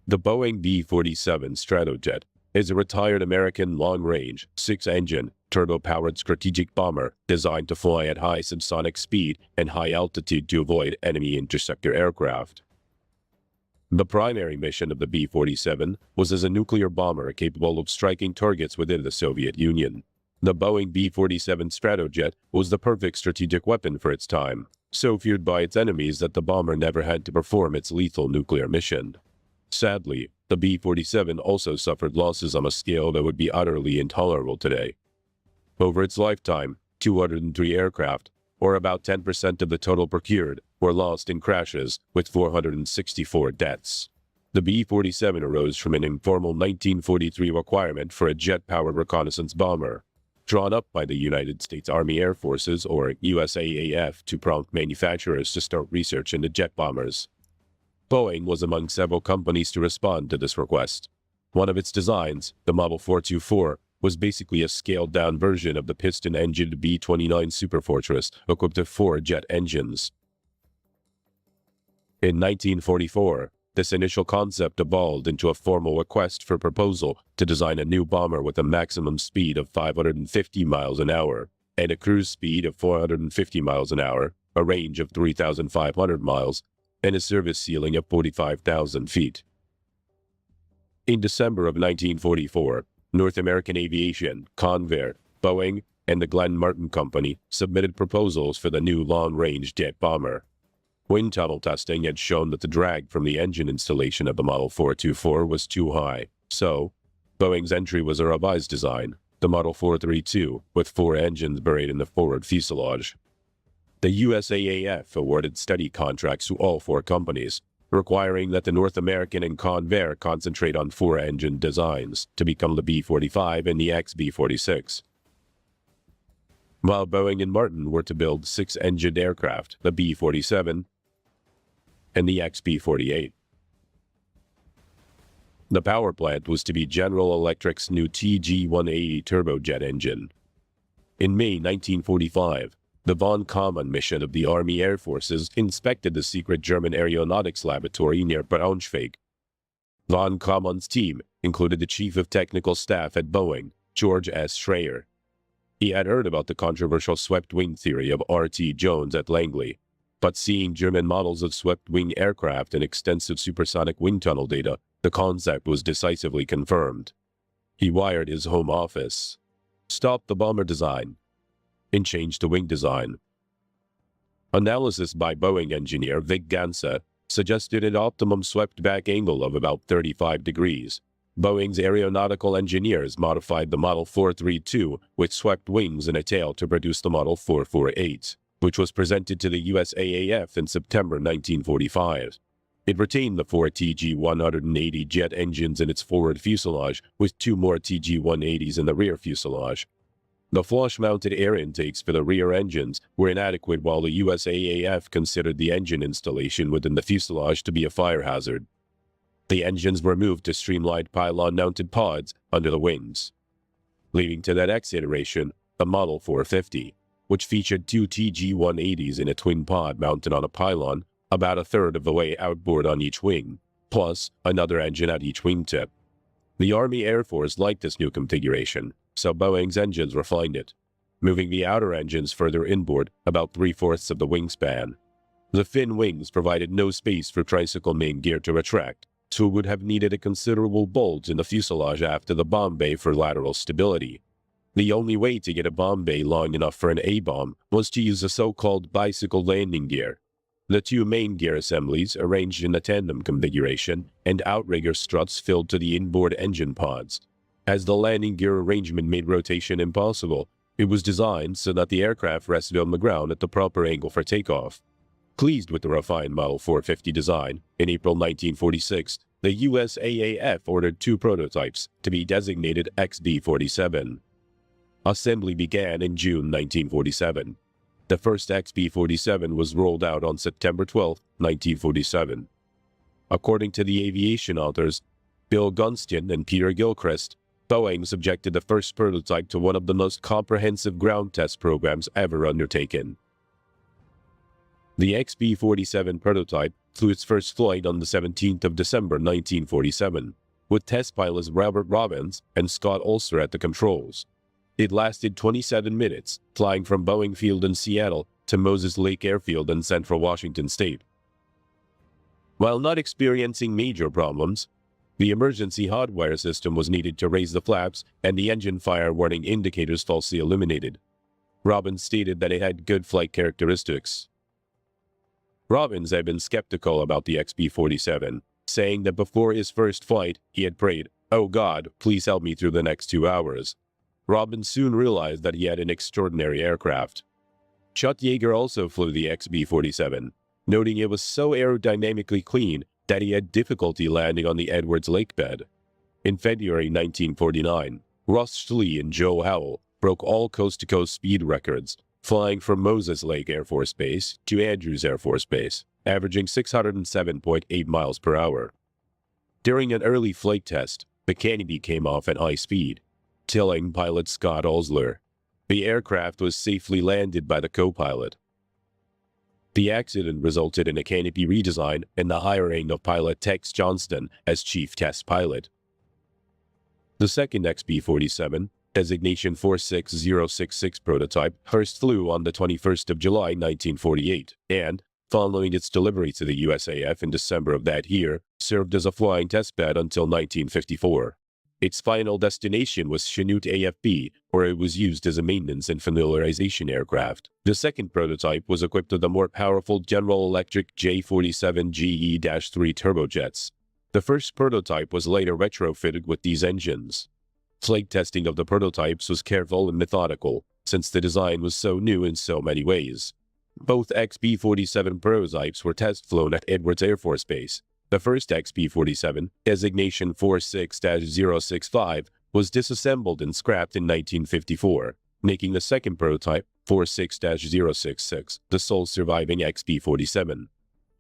The Boeing B-47 Stratojet is a retired American long-range, 6-engine, turbo-powered strategic bomber designed to fly at high subsonic speed and high altitude to avoid enemy interceptor aircraft. The primary mission of the B-47 was as a nuclear bomber capable of striking targets within the Soviet Union. The Boeing B-47 Stratojet was the perfect strategic weapon for its time, so feared by its enemies that the bomber never had to perform its lethal nuclear mission. Sadly, the B-47 also suffered losses on a scale that would be utterly intolerable today. Over its lifetime, 203 aircraft, or about 10% of the total procured, were lost in crashes, with 464 deaths. The B-47 arose from an informal 1943 requirement for a jet-powered reconnaissance bomber, drawn up by the United States Army Air Forces, or USAAF, to prompt manufacturers to start research into jet bombers. Boeing was among several companies to respond to this request. One of its designs, the Model 424, was basically a scaled-down version of the piston-engined B-29 Superfortress, equipped with 4 jet engines. In 1944, this initial concept evolved into a formal request for proposal to design a new bomber with a maximum speed of 550 miles an hour and a cruise speed of 450 miles an hour, a range of 3,500 miles, and a service ceiling of 45,000 feet. In December of 1944, North American Aviation, Convair, Boeing, and the Glenn Martin Company submitted proposals for the new long-range jet bomber. Wind tunnel testing had shown that the drag from the engine installation of the Model 424 was too high, so Boeing's entry was a revised design, the Model 432, with 4 engines buried in the forward fuselage. The USAAF awarded study contracts to all 4 companies, requiring that the North American and Convair concentrate on 4-engine designs to become the B-45 and the XB-46. While Boeing and Martin were to build 6-engined aircraft, the B-47 and the XB-48. The power plant was to be General Electric's new TG-180 turbojet engine. In May 1945, the von Kaumann mission of the Army Air Forces inspected the secret German aeronautics laboratory near Braunschweig. Von Kaumann's team included the Chief of Technical Staff at Boeing, George S. Schreier. He had heard about the controversial swept-wing theory of R.T. Jones at Langley, but seeing German models of swept-wing aircraft and extensive supersonic wind tunnel data, the concept was decisively confirmed. He wired his home office, stopped the bomber design, and changed the wing design. Analysis by Boeing engineer Vic Gansa suggested an optimum swept-back angle of about 35 degrees. Boeing's aeronautical engineers modified the Model 432 with swept wings and a tail to produce the Model 448, which was presented to the USAAF in September 1945. It retained the 4 TG-180 jet engines in its forward fuselage, with 2 more TG-180s in the rear fuselage. The flush-mounted air intakes for the rear engines were inadequate, while the USAAF considered the engine installation within the fuselage to be a fire hazard. The engines were moved to streamlined pylon-mounted pods under the wings, leading to the next iteration, the Model 450, which featured 2 TG-180s in a twin pod mounted on a pylon about a third of the way outboard on each wing, plus another engine at each wingtip. The Army Air Force liked this new configuration, so Boeing's engines refined it, moving the outer engines further inboard about 3/4 of the wingspan. The fin wings provided no space for tricycle main gear to retract, so it would have needed a considerable bulge in the fuselage after the bomb bay for lateral stability. The only way to get a bomb bay long enough for an A-bomb was to use a so-called bicycle landing gear. The 2 main gear assemblies, arranged in a tandem configuration, and outrigger struts filled to the inboard engine pods. As the landing gear arrangement made rotation impossible, it was designed so that the aircraft rested on the ground at the proper angle for takeoff. Pleased with the refined Model 450 design, in April 1946, the USAAF ordered 2 prototypes to be designated XB-47. Assembly began in June 1947. The first XB-47 was rolled out on September 12, 1947. According to the aviation authors, Bill Gunston and Peter Gilchrist, Boeing subjected the first prototype to one of the most comprehensive ground test programs ever undertaken. The XB-47 prototype flew its first flight on the 17th of December 1947, with test pilots Robert Robbins and Scott Ulster at the controls. It lasted 27 minutes, flying from Boeing Field in Seattle to Moses Lake Airfield in central Washington state. While not experiencing major problems, the emergency hotwire system was needed to raise the flaps and the engine fire warning indicators falsely illuminated. Robbins stated that it had good flight characteristics. Robbins had been skeptical about the XB-47, saying that before his first flight, he had prayed, "Oh God, please help me through the next 2 hours." Robbins soon realized that he had an extraordinary aircraft. Chet Yeager also flew the XB-47, noting it was so aerodynamically clean that he had difficulty landing on the Edwards Lake bed. In February 1949, Russ Schley and Joe Howell broke all coast-to-coast speed records, flying from Moses Lake Air Force Base to Andrews Air Force Base, averaging 607.8 miles per hour. During an early flight test, the canopy came off at high speed, killing pilot Scott Ulster. The aircraft was safely landed by the co-pilot. The accident resulted in a canopy redesign and the hiring of pilot Tex Johnston as chief test pilot. The second XB-47, designation 46066 prototype, first flew on the 21st of July 1948, and, following its delivery to the USAF in December of that year, served as a flying testbed until 1954. Its final destination was Chanute AFB, where it was used as a maintenance and familiarization aircraft. The second prototype was equipped with the more powerful General Electric J47GE-3 turbojets. The first prototype was later retrofitted with these engines. Flight testing of the prototypes was careful and methodical, since the design was so new in so many ways. Both XB-47 prototypes were test flown at Edwards Air Force Base. The first XB-47, designation 46-065, was disassembled and scrapped in 1954, making the second prototype, 46-066, the sole surviving XB-47.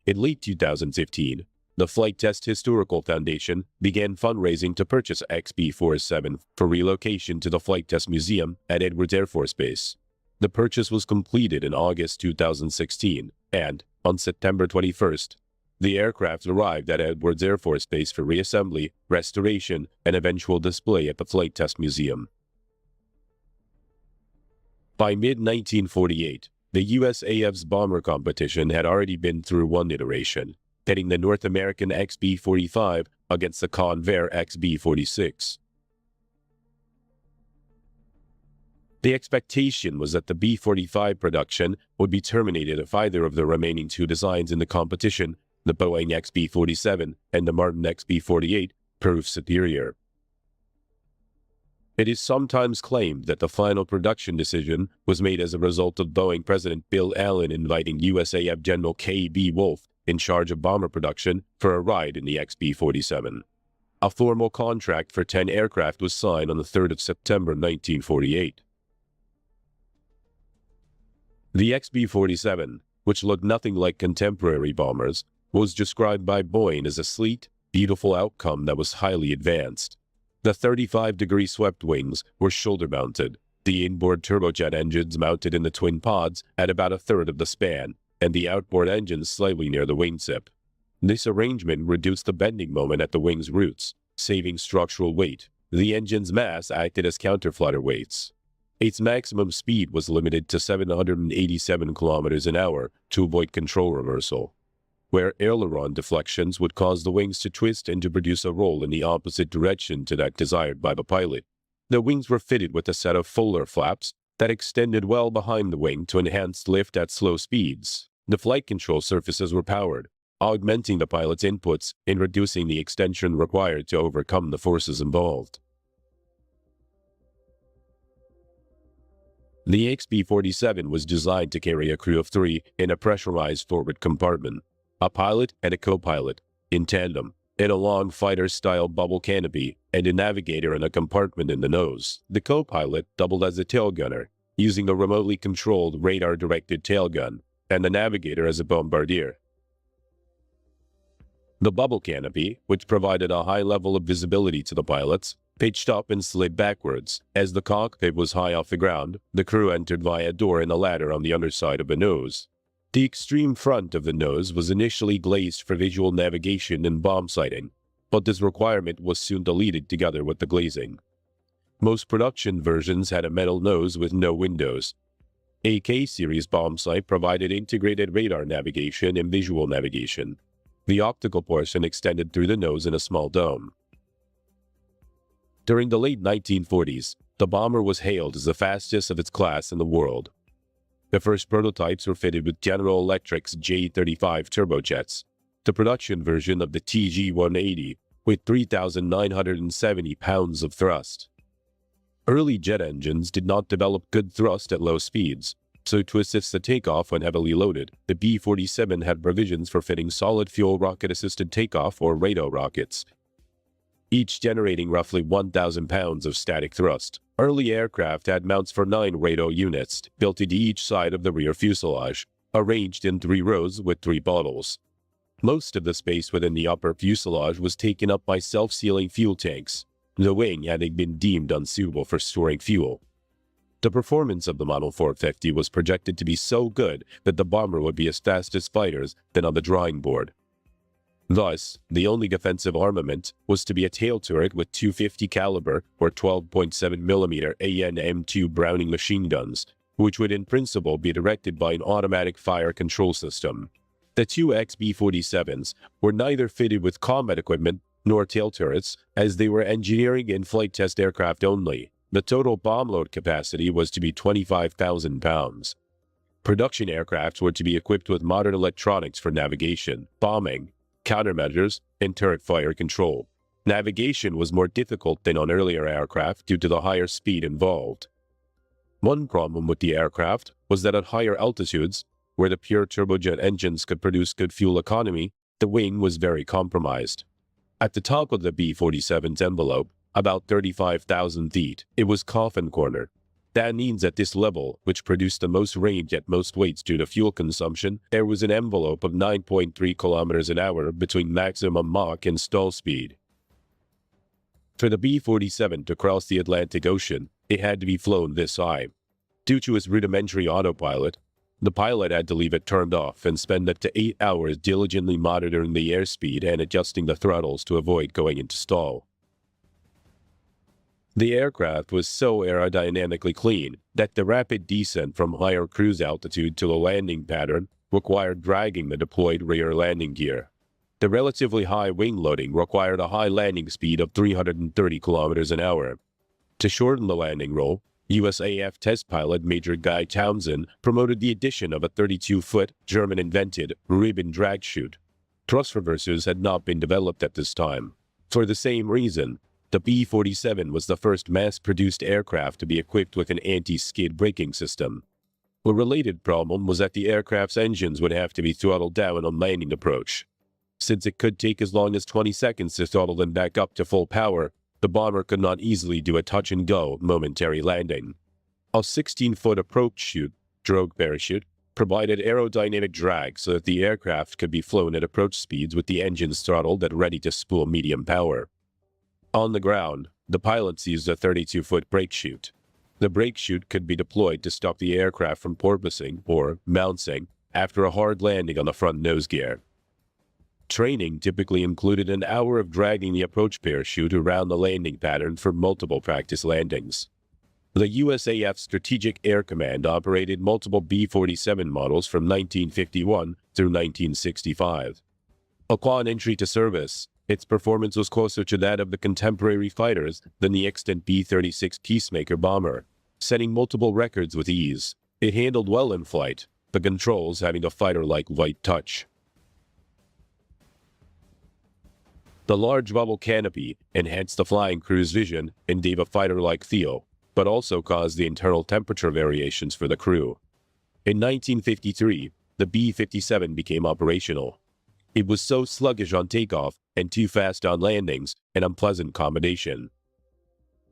In late 2015, the Flight Test Historical Foundation began fundraising to purchase XB-47 for relocation to the Flight Test Museum at Edwards Air Force Base. The purchase was completed in August 2016, and, on September 21st, the aircraft arrived at Edwards Air Force Base for reassembly, restoration, and eventual display at the Flight Test Museum. By mid-1948, the USAF's bomber competition had already been through one iteration, pitting the North American XB-45 against the Convair XB-46. The expectation was that the B-45 production would be terminated if either of the remaining 2 designs in the competition, the Boeing XB-47 and the Martin XB-48, proved superior. It is sometimes claimed that the final production decision was made as a result of Boeing President Bill Allen inviting USAF General K.B. Wolfe in charge of bomber production, for a ride in the XB-47. A formal contract for 10 aircraft was signed on the 3rd of September 1948. The XB-47, which looked nothing like contemporary bombers, was described by Boeing as a sleek, beautiful outcome that was highly advanced. The 35-degree swept wings were shoulder-mounted, the inboard turbojet engines mounted in the twin pods at about a third of the span, and the outboard engines slightly near the wingtip. This arrangement reduced the bending moment at the wing's roots, saving structural weight. The engine's mass acted as counterflutter weights. Its maximum speed was limited to 787 kilometers an hour to avoid control reversal, where aileron deflections would cause the wings to twist and to produce a roll in the opposite direction to that desired by the pilot. The wings were fitted with a set of Fuller flaps that extended well behind the wing to enhance lift at slow speeds. The flight control surfaces were powered, augmenting the pilot's inputs and reducing the extension required to overcome the forces involved. The XB-47 was designed to carry a crew of 3 in a pressurized forward compartment, a pilot and a co-pilot, in tandem, in a long fighter-style bubble canopy, and a navigator in a compartment in the nose. The co-pilot doubled as a tail gunner, using a remotely controlled radar-directed tail gun, and the navigator as a bombardier. The bubble canopy, which provided a high level of visibility to the pilots, pitched up and slid backwards. As the cockpit was high off the ground, the crew entered via a door in a ladder on the underside of the nose. The extreme front of the nose was initially glazed for visual navigation and bomb sighting, but this requirement was soon deleted together with the glazing. Most production versions had a metal nose with no windows. A K-series bomb sight provided integrated radar navigation and visual navigation. The optical portion extended through the nose in a small dome. During the late 1940s, the bomber was hailed as the fastest of its class in the world. The first prototypes were fitted with General Electric's J-35 turbojets, the production version of the TG-180, with 3,970 pounds of thrust. Early jet engines did not develop good thrust at low speeds, so to assist the takeoff when heavily loaded, the B-47 had provisions for fitting solid-fuel rocket-assisted takeoff or RATO rockets, each generating roughly 1,000 pounds of static thrust. Early aircraft had mounts for 9 RATO units, built into each side of the rear fuselage, arranged in 3 rows with 3 bottles. Most of the space within the upper fuselage was taken up by self-sealing fuel tanks, the wing having been deemed unsuitable for storing fuel. The performance of the Model 450 was projected to be so good that the bomber would be as fast as fighters than on the drawing board. Thus, the only defensive armament was to be a tail turret with 250 caliber or 12.7 mm AN-M2 Browning machine guns, which would in principle be directed by an automatic fire control system. The 2 XB-47s were neither fitted with combat equipment nor tail turrets, as they were engineering and flight test aircraft only. The total bomb load capacity was to be 25,000 pounds. Production aircraft were to be equipped with modern electronics for navigation, bombing, countermeasures, and turret fire control. Navigation was more difficult than on earlier aircraft due to the higher speed involved. One problem with the aircraft was that at higher altitudes, where the pure turbojet engines could produce good fuel economy, the wing was very compromised. At the top of the B-47's envelope, about 35,000 feet, it was coffin corner. That means at this level, which produced the most range at most weights due to fuel consumption, there was an envelope of 9.3 kilometers an hour between maximum Mach and stall speed. For the B-47 to cross the Atlantic Ocean, it had to be flown this high. Due to its rudimentary autopilot, the pilot had to leave it turned off and spend up to 8 hours diligently monitoring the airspeed and adjusting the throttles to avoid going into stall. The aircraft was so aerodynamically clean that the rapid descent from higher cruise altitude to the landing pattern required dragging the deployed rear landing gear. The relatively high wing loading required a high landing speed of 330 kilometers an hour. To shorten the landing roll, USAF test pilot Major Guy Townsend promoted the addition of a 32-foot German-invented ribbon drag chute. Thrust reversers had not been developed at this time. For the same reason, the B-47 was the first mass-produced aircraft to be equipped with an anti-skid braking system. A related problem was that the aircraft's engines would have to be throttled down on landing approach. Since it could take as long as 20 seconds to throttle them back up to full power, the bomber could not easily do a touch-and-go momentary landing. A 16-foot approach chute, drogue parachute, provided aerodynamic drag so that the aircraft could be flown at approach speeds with the engines throttled and ready to spool medium power. On the ground, the pilots used a 32-foot brake chute. The brake chute could be deployed to stop the aircraft from porpoising or bouncing after a hard landing on the front nose gear. Training typically included an hour of dragging the approach parachute around the landing pattern for multiple practice landings. The USAF Strategic Air Command operated multiple B-47 models from 1951 through 1965. Upon entry to service, its performance was closer to that of the contemporary fighters than the extant B-36 Peacemaker bomber, setting multiple records with ease. It handled well in flight, the controls having a fighter-like light touch. The large bubble canopy enhanced the flying crew's vision and gave a fighter-like feel, but also caused the internal temperature variations for the crew. In 1953, the B-57 became operational. It was so sluggish on takeoff and too fast on landings, an unpleasant combination.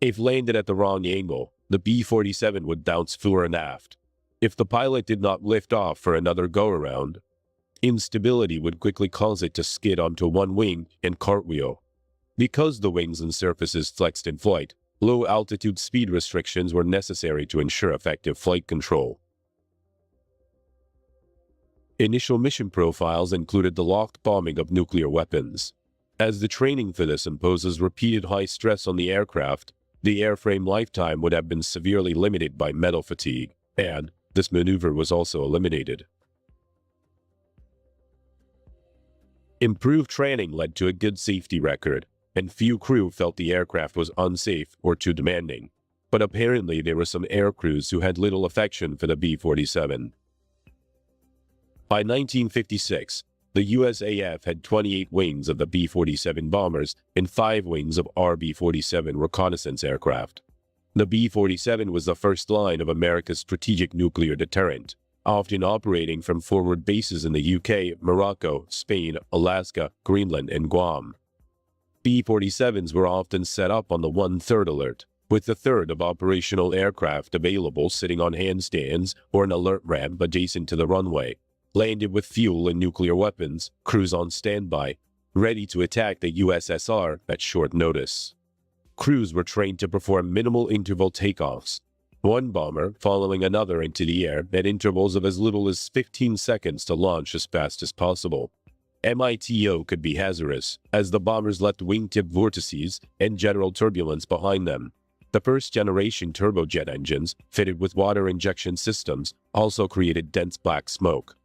If landed at the wrong angle, the B-47 would bounce fore and aft. If the pilot did not lift off for another go-around, instability would quickly cause it to skid onto one wing and cartwheel. Because the wings and surfaces flexed in flight, low-altitude speed restrictions were necessary to ensure effective flight control. Initial mission profiles included the locked bombing of nuclear weapons. As the training for this imposes repeated high stress on the aircraft, the airframe lifetime would have been severely limited by metal fatigue, and this maneuver was also eliminated. Improved training led to a good safety record, and few crew felt the aircraft was unsafe or too demanding. But apparently there were some air crews who had little affection for the B-47. By 1956, the USAF had 28 wings of the B-47 bombers and 5 wings of B-47 reconnaissance aircraft. The B-47 was the first line of America's strategic nuclear deterrent, often operating from forward bases in the UK, Morocco, Spain, Alaska, Greenland, and Guam. B-47s were often set up on the 1/3 alert, with a third of operational aircraft available sitting on handstands or an alert ramp adjacent to the runway, landed with fuel and nuclear weapons, crews on standby, ready to attack the USSR at short notice. Crews were trained to perform minimal interval takeoffs, one bomber following another into the air at intervals of as little as 15 seconds to launch as fast as possible. MITO could be hazardous, as the bombers left wingtip vortices and general turbulence behind them. The first-generation turbojet engines, fitted with water injection systems, also created dense black smoke.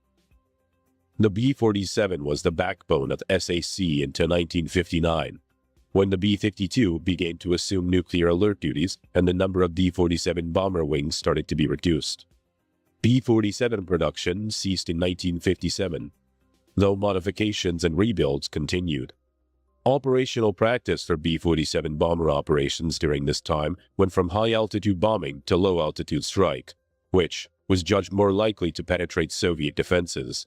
The B-47 was the backbone of SAC until 1959, when the B-52 began to assume nuclear alert duties and the number of B-47 bomber wings started to be reduced. B-47 production ceased in 1957, though modifications and rebuilds continued. Operational practice for B-47 bomber operations during this time went from high-altitude bombing to low-altitude strike, which was judged more likely to penetrate Soviet defenses.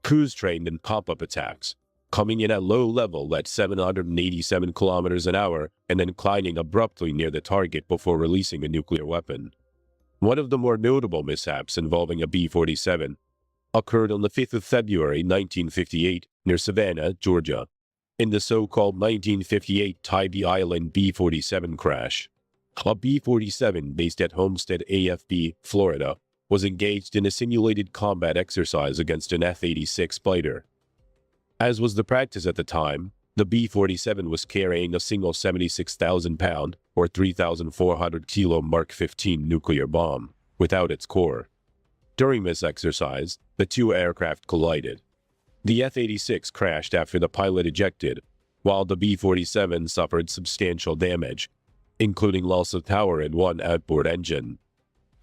Crews trained in pop-up attacks, coming in at low level at 787 kilometers an hour and then gliding abruptly near the target before releasing a nuclear weapon. One of the more notable mishaps involving a B-47 occurred on the 5th of February 1958 near Savannah, Georgia, in the so-called 1958 Tybee Island B-47 crash. A B-47 based at Homestead AFB, Florida, was engaged in a simulated combat exercise against an F-86 fighter. As was the practice at the time, the B-47 was carrying a single 76,000-pound or 3,400 kilo Mark 15 nuclear bomb without its core. During this exercise, the two aircraft collided. The F-86 crashed after the pilot ejected, while the B-47 suffered substantial damage, including loss of power and one outboard engine.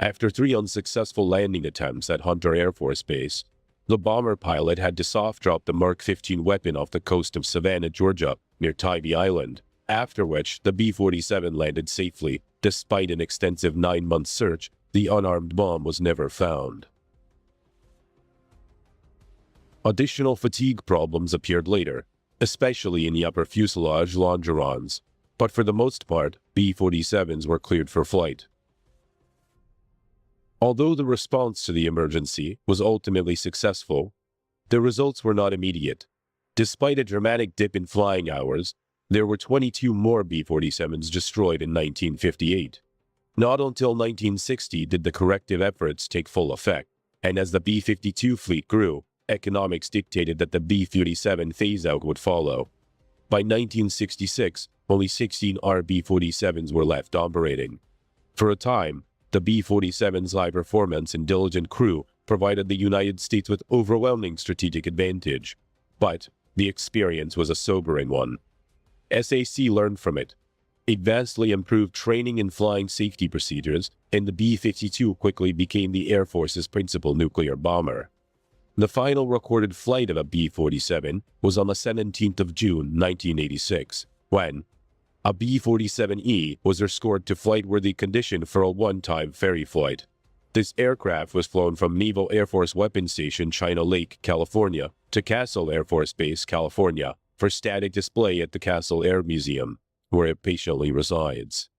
After 3 unsuccessful landing attempts at Hunter Air Force Base, the bomber pilot had to soft-drop the Mark 15 weapon off the coast of Savannah, Georgia, near Tybee Island, after which the B-47 landed safely. Despite an extensive 9-month search, the unarmed bomb was never found. Additional fatigue problems appeared later, especially in the upper fuselage longerons, but for the most part, B-47s were cleared for flight. Although the response to the emergency was ultimately successful, the results were not immediate. Despite a dramatic dip in flying hours, there were 22 more B-47s destroyed in 1958. Not until 1960 did the corrective efforts take full effect, and as the B-52 fleet grew, economics dictated that the B-57 phase-out would follow. By 1966, only 16 B-47s were left operating. For a time, the B-47's high performance and diligent crew provided the United States with overwhelming strategic advantage, but the experience was a sobering one. SAC learned from it. It vastly improved training and flying safety procedures, and the B-52 quickly became the Air Force's principal nuclear bomber. The final recorded flight of a B-47 was on the 17th of June, 1986, when a B-47E was restored to flight-worthy condition for a one-time ferry flight. This aircraft was flown from Naval Air Force Weapons Station, China Lake, California, to Castle Air Force Base, California, for static display at the Castle Air Museum, where it patiently resides.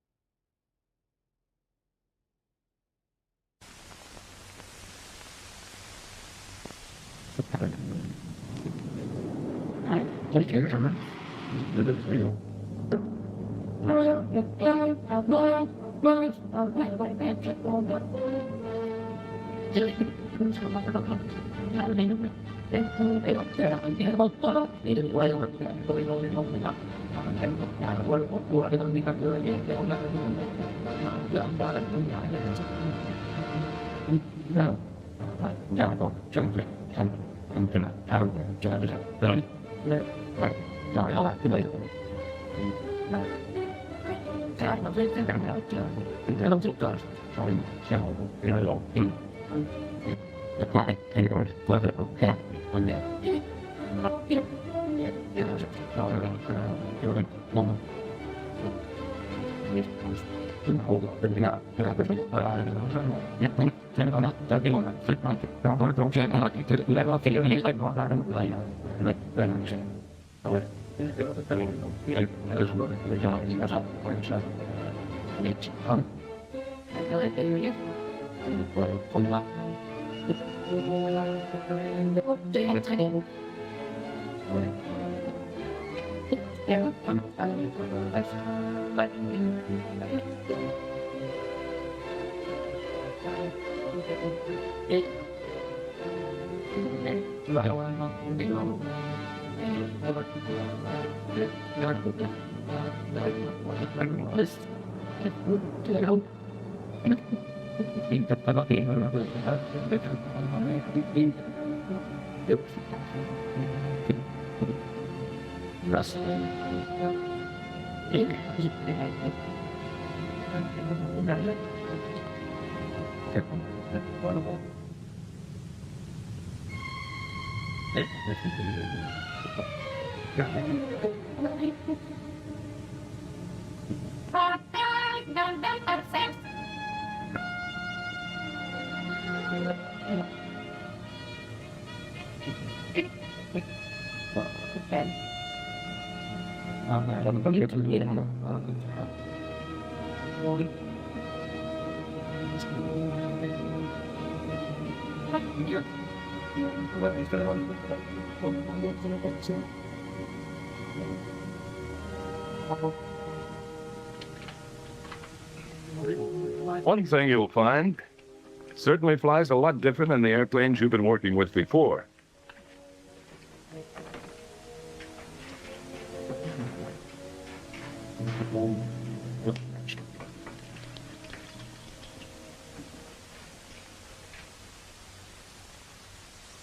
One thing you'll find, it certainly flies a lot different than the airplanes you've been working with before.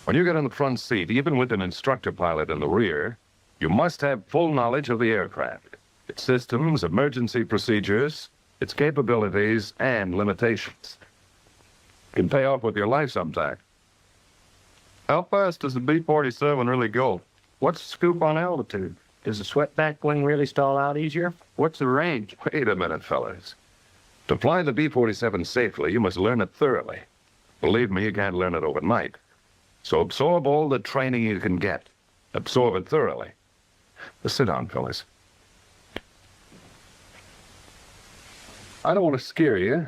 When you get in the front seat, even with an instructor pilot in the rear, you must have full knowledge of the aircraft, its systems, emergency procedures, its capabilities, and limitations. It can pay off with your life sometime. How fast does the B-47 really go? What's the scoop on altitude? Does the swept-back wing really stall out easier? What's the range? Wait a minute, fellas. To fly the B-47 safely, you must learn it thoroughly. Believe me, you can't learn it overnight. So absorb all the training you can get. Absorb it thoroughly. Sit down, fellas. I don't want to scare you.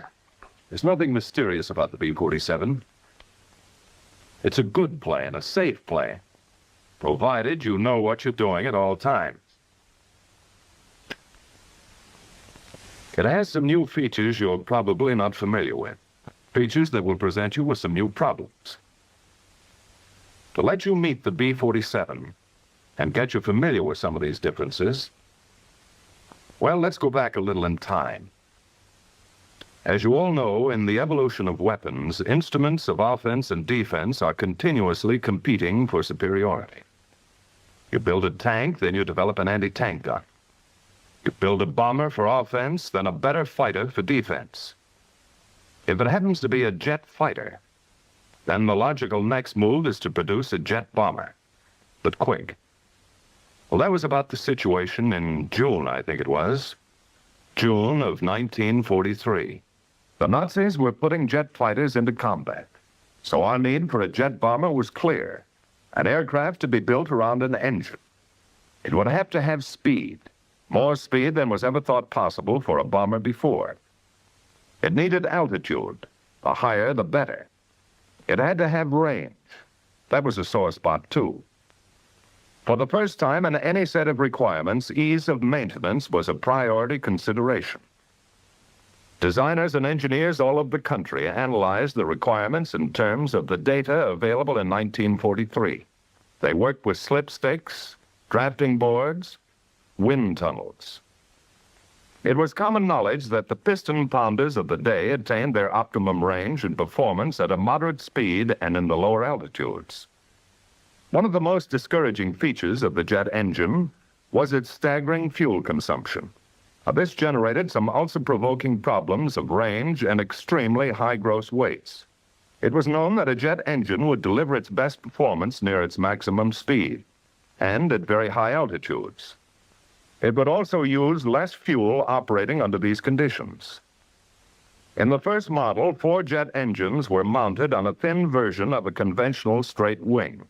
There's nothing mysterious about the B-47. It's a good plane, a safe plane, provided you know what you're doing at all times. It has some new features you're probably not familiar with, features that will present you with some new problems. To let you meet the B-47 and get you familiar with some of these differences, well, let's go back a little in time. As you all know, in the evolution of weapons, instruments of offense and defense are continuously competing for superiority. You build a tank, then you develop an anti-tank gun. You build a bomber for offense, then a better fighter for defense. If it happens to be a jet fighter, then the logical next move is to produce a jet bomber, but quick. Well, that was about the situation in June, I think it was. June of 1943. The Nazis were putting jet fighters into combat, so our need for a jet bomber was clear, an aircraft to be built around an engine. It would have to have speed, more speed than was ever thought possible for a bomber before. It needed altitude, the higher the better. It had to have range. That was a sore spot too. For the first time in any set of requirements, ease of maintenance was a priority consideration. Designers and engineers all over the country analyzed the requirements in terms of the data available in 1943. They worked with slipsticks, drafting boards, wind tunnels. It was common knowledge that the piston pounders of the day attained their optimum range and performance at a moderate speed and in the lower altitudes. One of the most discouraging features of the jet engine was its staggering fuel consumption. This generated some also-provoking problems of range and extremely high gross weights. It was known that a jet engine would deliver its best performance near its maximum speed and at very high altitudes. It would also use less fuel operating under these conditions. In the first model, 4 jet engines were mounted on a thin version of a conventional straight wing.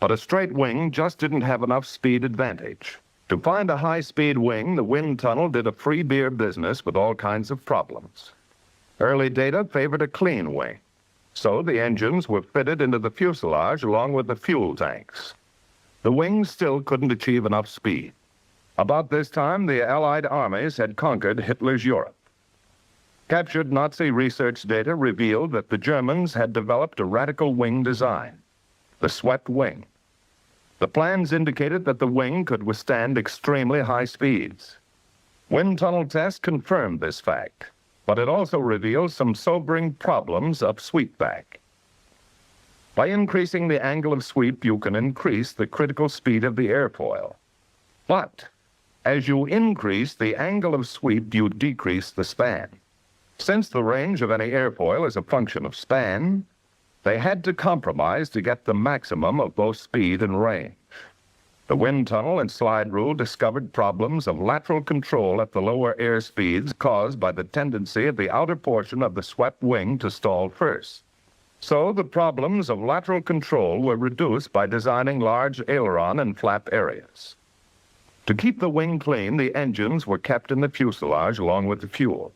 But a straight wing just didn't have enough speed advantage. To find a high-speed wing, the wind tunnel did a free beer business with all kinds of problems. Early data favored a clean wing, so the engines were fitted into the fuselage along with the fuel tanks. The wings still couldn't achieve enough speed. About this time, the Allied armies had conquered Hitler's Europe. Captured Nazi research data revealed that the Germans had developed a radical wing design, the swept wing. The plans indicated that the wing could withstand extremely high speeds. Wind tunnel tests confirmed this fact, but it also revealed some sobering problems of sweepback. By increasing the angle of sweep, you can increase the critical speed of the airfoil. But as you increase the angle of sweep, you decrease the span. Since the range of any airfoil is a function of span, they had to compromise to get the maximum of both speed and range. The wind tunnel and slide rule discovered problems of lateral control at the lower air speeds caused by the tendency of the outer portion of the swept wing to stall first. So the problems of lateral control were reduced by designing large aileron and flap areas. To keep the wing clean, the engines were kept in the fuselage along with the fuel.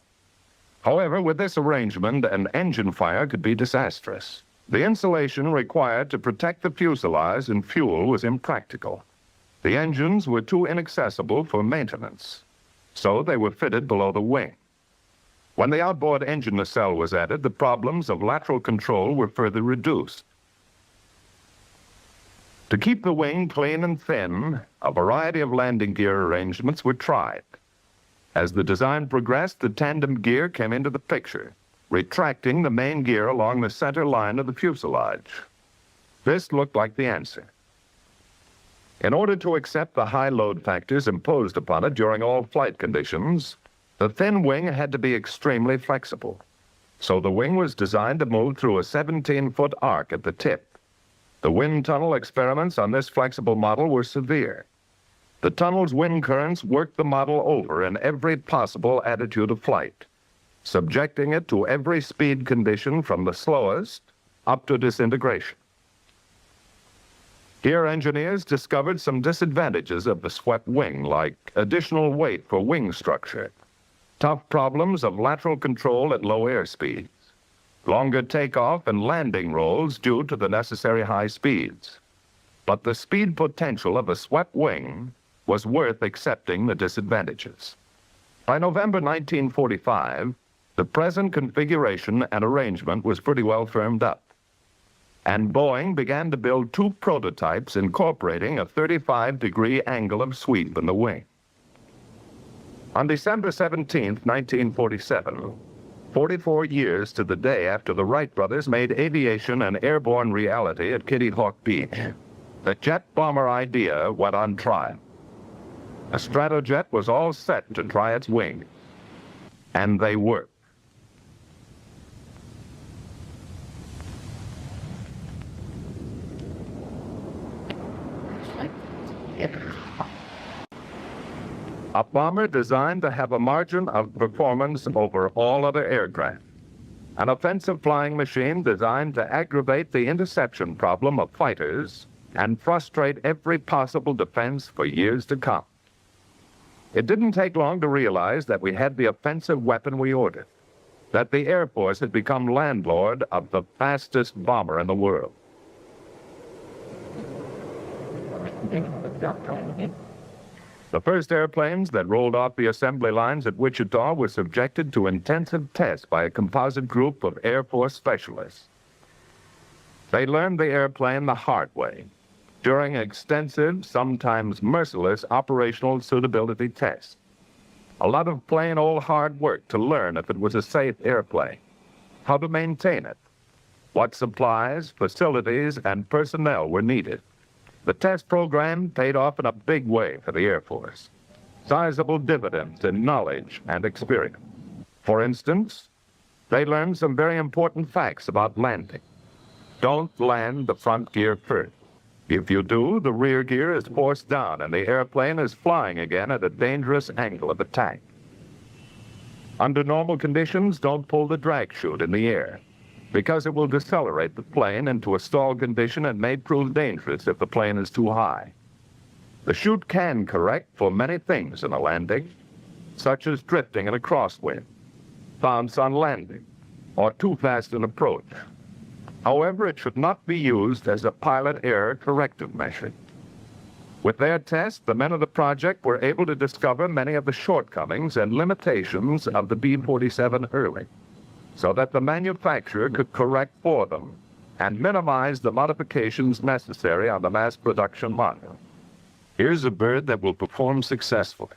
However, with this arrangement, an engine fire could be disastrous. The insulation required to protect the fuselage and fuel was impractical. The engines were too inaccessible for maintenance, so they were fitted below the wing. When the outboard engine nacelle was added, the problems of lateral control were further reduced. To keep the wing clean and thin, a variety of landing gear arrangements were tried. As the design progressed, the tandem gear came into the picture, retracting the main gear along the center line of the fuselage. This looked like the answer. In order to accept the high load factors imposed upon it during all flight conditions, the thin wing had to be extremely flexible. So the wing was designed to move through a 17-foot arc at the tip. The wind tunnel experiments on this flexible model were severe. The tunnel's wind currents worked the model over in every possible attitude of flight, subjecting it to every speed condition from the slowest up to disintegration. Here, engineers discovered some disadvantages of the swept wing, like additional weight for wing structure, tough problems of lateral control at low airspeeds, longer takeoff and landing rolls due to the necessary high speeds. But the speed potential of a swept wing was worth accepting the disadvantages. By November 1945, the present configuration and arrangement was pretty well firmed up, and Boeing began to build 2 prototypes incorporating a 35-degree angle of sweep in the wing. On December 17, 1947, 44 years to the day after the Wright brothers made aviation an airborne reality at Kitty Hawk Beach, the jet bomber idea went on trial. A Stratojet was all set to try its wing, and they worked. A bomber designed to have a margin of performance over all other aircraft. An offensive flying machine designed to aggravate the interception problem of fighters and frustrate every possible defense for years to come. It didn't take long to realize that we had the offensive weapon we ordered, that the Air Force had become landlord of the fastest bomber in the world. The first airplanes that rolled off the assembly lines at Wichita were subjected to intensive tests by a composite group of Air Force specialists. They learned the airplane the hard way during extensive, sometimes merciless, operational suitability tests. A lot of plain old hard work to learn if it was a safe airplane, how to maintain it, what supplies, facilities, and personnel were needed. The test program paid off in a big way for the Air Force. Sizable dividends in knowledge and experience. For instance, they learned some very important facts about landing. Don't land the front gear first. If you do, the rear gear is forced down and the airplane is flying again at a dangerous angle of attack. Under normal conditions, don't pull the drag chute in the air, because it will decelerate the plane into a stall condition and may prove dangerous if the plane is too high. The chute can correct for many things in a landing, such as drifting in a crosswind, bounce on landing, or too fast an approach. However, it should not be used as a pilot error corrective measure. With their test, the men of the project were able to discover many of the shortcomings and limitations of the B-47 early, so that the manufacturer could correct for them and minimize the modifications necessary on the mass production model. Here's a bird that will perform successfully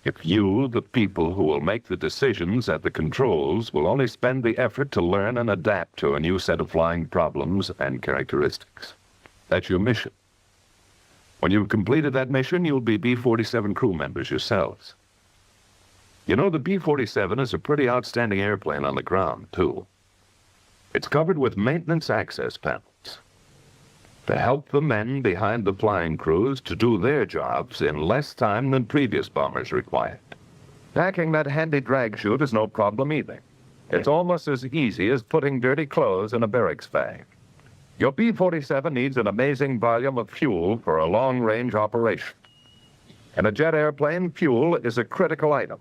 if you, the people who will make the decisions at the controls, will only spend the effort to learn and adapt to a new set of flying problems and characteristics. That's your mission. When you've completed that mission, you'll be B-47 crew members yourselves. You know, the B-47 is a pretty outstanding airplane on the ground, too. It's covered with maintenance access panels to help the men behind the flying crews to do their jobs in less time than previous bombers required. Packing that handy drag chute is no problem either. It's almost as easy as putting dirty clothes in a barracks bag. Your B-47 needs an amazing volume of fuel for a long-range operation. In a jet airplane, fuel is a critical item.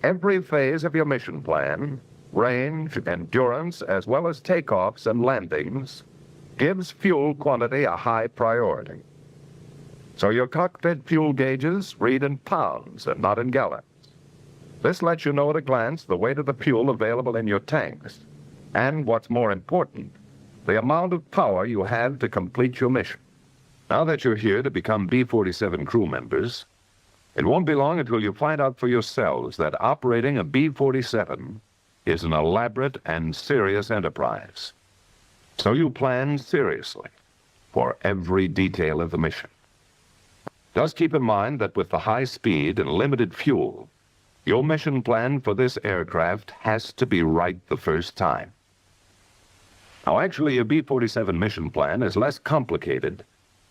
Every phase of your mission plan, range, endurance, as well as takeoffs and landings, gives fuel quantity a high priority. So your cockpit fuel gauges read in pounds and not in gallons. This lets you know at a glance the weight of the fuel available in your tanks, and what's more important, the amount of power you have to complete your mission. Now that you're here to become B-47 crew members, it won't be long until you find out for yourselves that operating a B-47 is an elaborate and serious enterprise. So you plan seriously for every detail of the mission. Just keep in mind that with the high speed and limited fuel, your mission plan for this aircraft has to be right the first time. Now, actually, a B-47 mission plan is less complicated,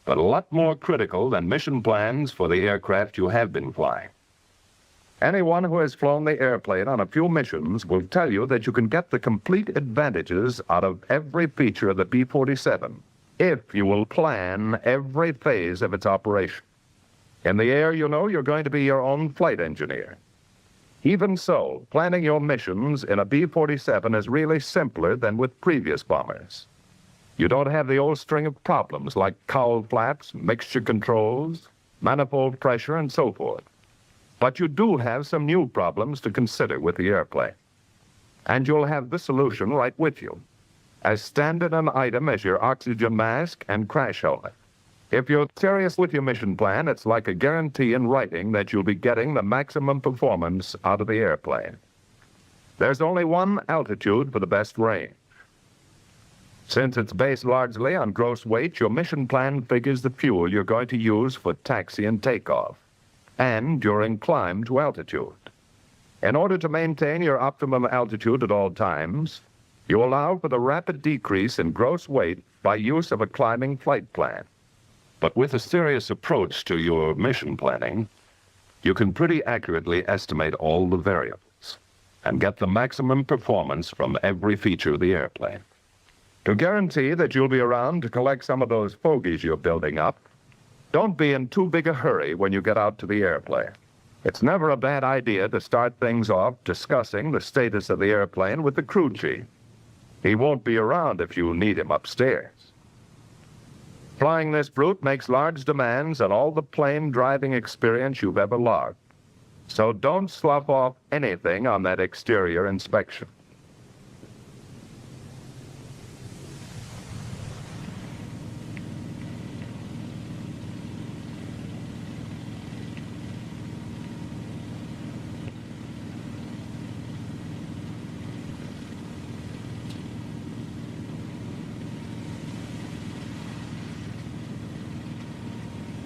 but a lot more critical than mission plans for the aircraft you have been flying. Anyone who has flown the airplane on a few missions will tell you that you can get the complete advantages out of every feature of the B-47 if you will plan every phase of its operation. In the air, you know, you're going to be your own flight engineer. Even so, planning your missions in a B-47 is really simpler than with previous bombers. You don't have the old string of problems like cowl flaps, mixture controls, manifold pressure, and so forth. But you do have some new problems to consider with the airplane. And you'll have the solution right with you, as standard an item as your oxygen mask and crash helmet. If you're serious with your mission plan, it's like a guarantee in writing that you'll be getting the maximum performance out of the airplane. There's only one altitude for the best range. Since it's based largely on gross weight, your mission plan figures the fuel you're going to use for taxi and takeoff, and during climb to altitude. In order to maintain your optimum altitude at all times, you allow for the rapid decrease in gross weight by use of a climbing flight plan. But with a serious approach to your mission planning, you can pretty accurately estimate all the variables and get the maximum performance from every feature of the airplane. To guarantee that you'll be around to collect some of those fogies you're building up, don't be in too big a hurry when you get out to the airplane. It's never a bad idea to start things off discussing the status of the airplane with the crew chief. He won't be around if you need him upstairs. Flying this brute makes large demands on all the plane driving experience you've ever logged. So don't slough off anything on that exterior inspection.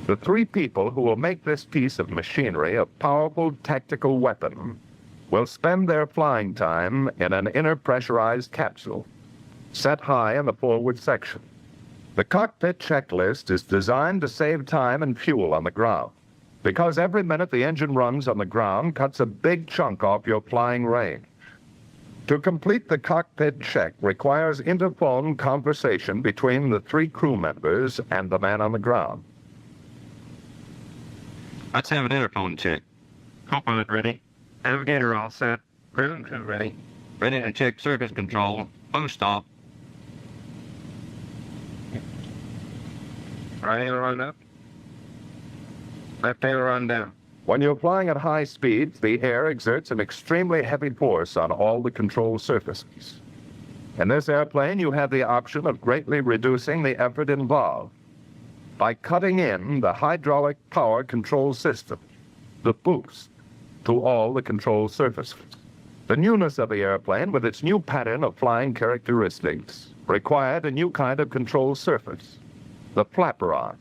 The three people who will make this piece of machinery a powerful tactical weapon will spend their flying time in an inner pressurized capsule, set high in the forward section. The cockpit checklist is designed to save time and fuel on the ground, because every minute the engine runs on the ground cuts a big chunk off your flying range. To complete the cockpit check requires interphone conversation between the three crew members and the man on the ground. Let's have an interphone check. Co-pilot ready. Navigator all set. Crew ready. Ready to check surface control. Boost off. Right aileron up. Left aileron down. When you're flying at high speeds, the air exerts an extremely heavy force on all the control surfaces. In this airplane, you have the option of greatly reducing the effort involved by cutting in the hydraulic power control system, the boost, to all the control surfaces. The newness of the airplane, with its new pattern of flying characteristics, required a new kind of control surface, the flaperon.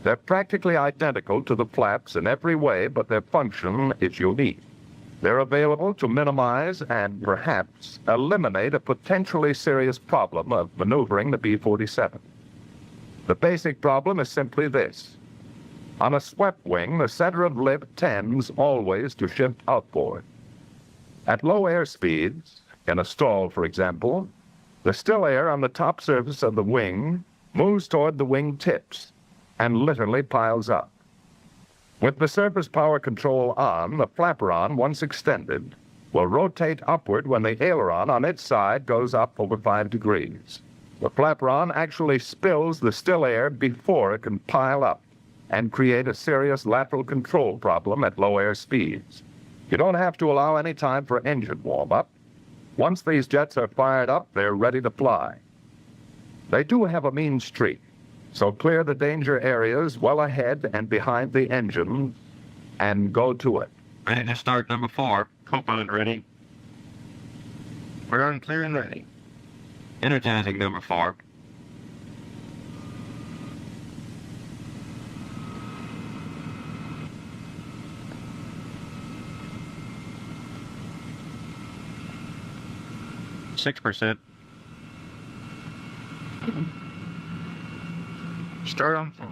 They're practically identical to the flaps in every way, but their function is unique. They're available to minimize and perhaps eliminate a potentially serious problem of maneuvering the B-47. The basic problem is simply this. On a swept wing, the center of lift tends always to shift outboard. At low air speeds, in a stall for example, the still air on the top surface of the wing moves toward the wing tips and literally piles up. With the surface power control on, the flaperon, once extended, will rotate upward when the aileron on its side goes up over 5 degrees. The flaperon actually spills the still air before it can pile up and create a serious lateral control problem at low air speeds. You don't have to allow any time for engine warm-up. Once these jets are fired up, they're ready to fly. They do have a mean streak, so clear the danger areas well ahead and behind the engine and go to it. Ready to start number 4. Co-pilot ready. We're on clear and ready. Energizing number 4. %. Start on 4.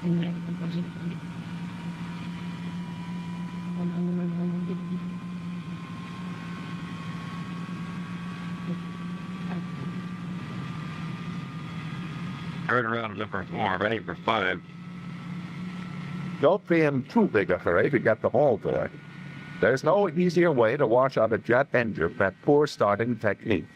Turn around number 4, ready for 5. Don't be in too big a hurry to get them all there. There's no easier way to wash out a jet engine than poor starting technique.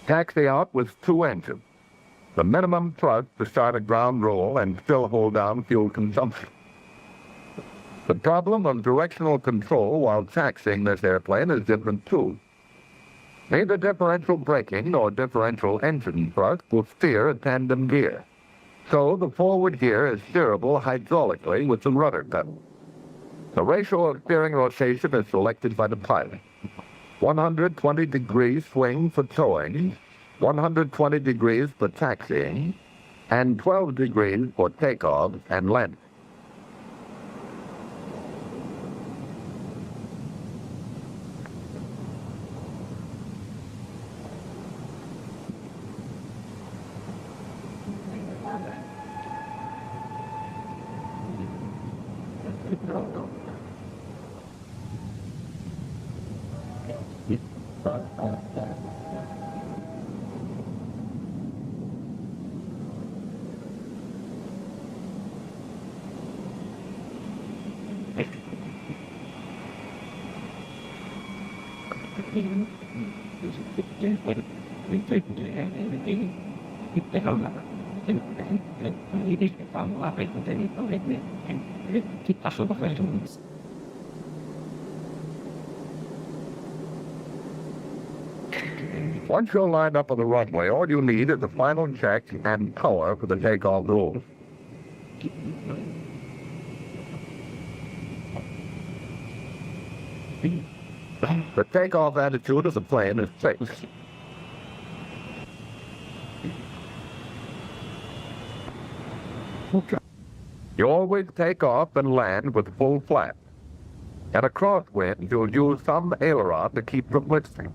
Taxi out with 2 engines. The minimum thrust to start a ground roll and still hold down fuel consumption. The problem of directional control while taxiing this airplane is different too. Neither differential braking nor differential engine thrust will steer a tandem gear. So the forward gear is steerable hydraulically with the rudder pedal. The ratio of steering rotation is selected by the pilot. 120 degrees swing for towing, 120 degrees for taxiing, and 12 degrees for takeoff and landing. Once you're lined up on the runway, all you need is the final check and power for the takeoff roll. The takeoff attitude of the plane is fixed. You always take off and land with full flap. At a crosswind, you'll use some aileron to keep from lifting.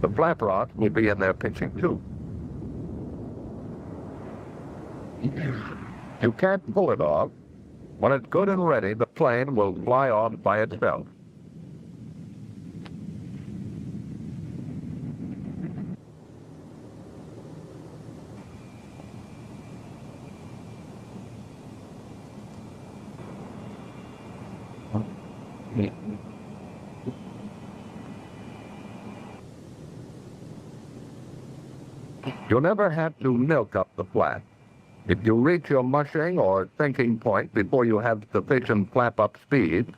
The flap rods will be in there pitching too. You can't pull it off. When it's good and ready, the plane will fly off by itself. You never have to milk up the flap. If you reach your mushing or sinking point before you have sufficient flap-up speed,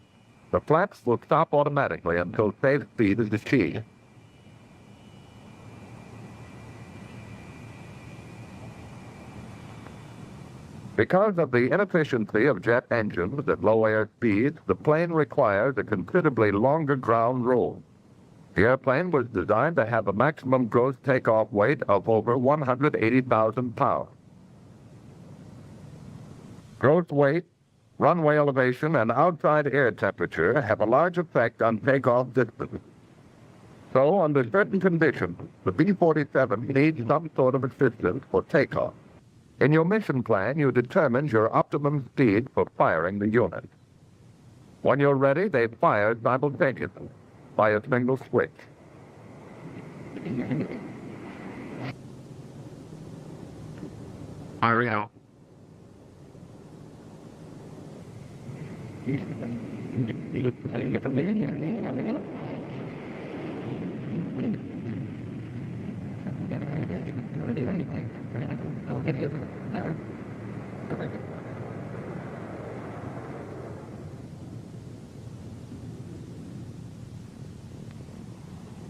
the flaps will stop automatically until safe speed is achieved. Because of the inefficiency of jet engines at low air speeds, the plane requires a considerably longer ground roll. The airplane was designed to have a maximum gross takeoff weight of over 180,000 pounds. Gross weight, runway elevation, and outside air temperature have a large effect on takeoff distance. So, under certain conditions, the B-47 needs some sort of assistance for takeoff. In your mission plan, you determine your optimum speed for firing the unit. When you're ready, they fire simultaneously by a single switch. Here we go.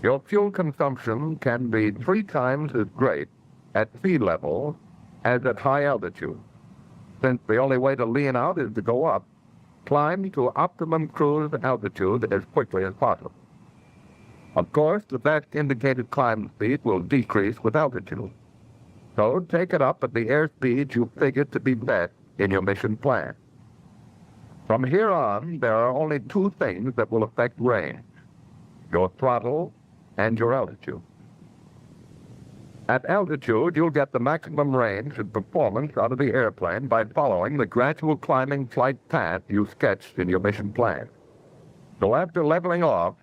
Your fuel consumption can be 3 times as great at sea level as at high altitude. Since the only way to lean out is to go up, climb to optimum cruise altitude as quickly as possible. Of course, the best indicated climb speed will decrease with altitude. So take it up at the airspeed you figured to be best in your mission plan. From here on, there are only 2 things that will affect range: your throttle and your altitude. At altitude, you'll get the maximum range and performance out of the airplane by following the gradual climbing flight path you sketched in your mission plan. So after leveling off,